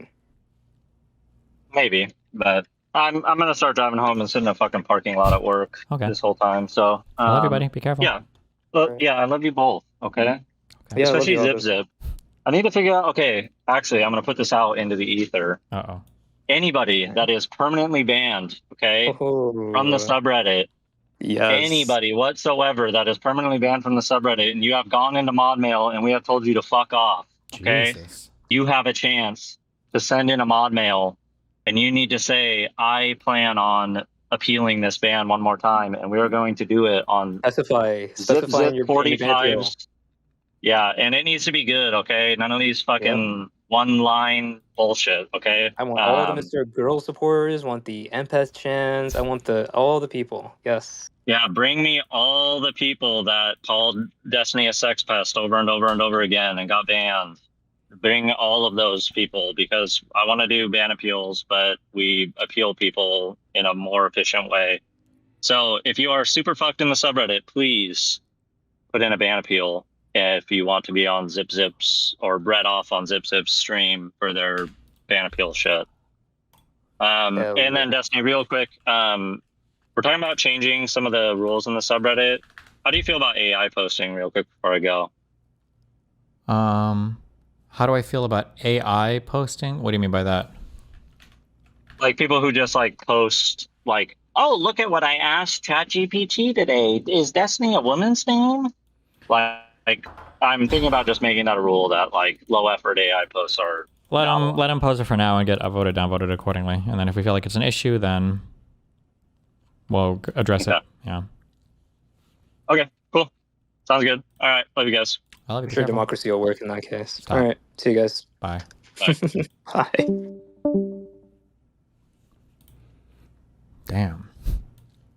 Maybe, but I'm gonna start driving home and sit in a fucking parking lot at work this whole time. So
I love you, buddy. Be careful.
Yeah. Yeah, I love you both. Okay.
Yeah,
especially Zip. I need to figure out. Okay, actually, I'm gonna put this out into the ether.
Uh-oh.
Anybody that is permanently banned, from the subreddit, anybody whatsoever that is permanently banned from the subreddit, and you have gone into mod mail and we have told you to fuck off,
Jesus.
You have a chance to send in a mod mail, and you need to say, I plan on appealing this ban one more time, and we are going to do it on
specify
Zip
your
45s. Yeah, and it needs to be good, okay? None of these fucking one-line bullshit, okay?
I want all the Mr. Girl supporters, want the empath chants, I want all the people, yes.
Yeah, bring me all the people that called Destiny a sex pest over and over and over again and got banned. Bring all of those people, because I want to do ban appeals, but we appeal people in a more efficient way. So if you are super fucked in the subreddit, please put in a ban appeal if you want to be on Zip Zip's or read off on Zip Zip's stream for their ban appeal shit. And then Destiny, real quick, we're talking about changing some of the rules in the subreddit. How do you feel about AI posting, real quick, before I go?
How do I feel about AI posting? What do you mean by that?
Like people who just like post like, oh, look at what I asked ChatGPT today. Is Destiny a woman's name? Like I'm thinking about just making that a rule that like low effort AI posts are.
Let him post it for now and get upvoted, downvoted accordingly. And then if we feel like it's an issue, then we'll address it. Yeah.
Okay, cool. Sounds good. All right, love you guys.
I love you.
I'm sure democracy will work in that case.
Stop.
All right. See you guys.
Bye.
Bye.
Bye.
Damn.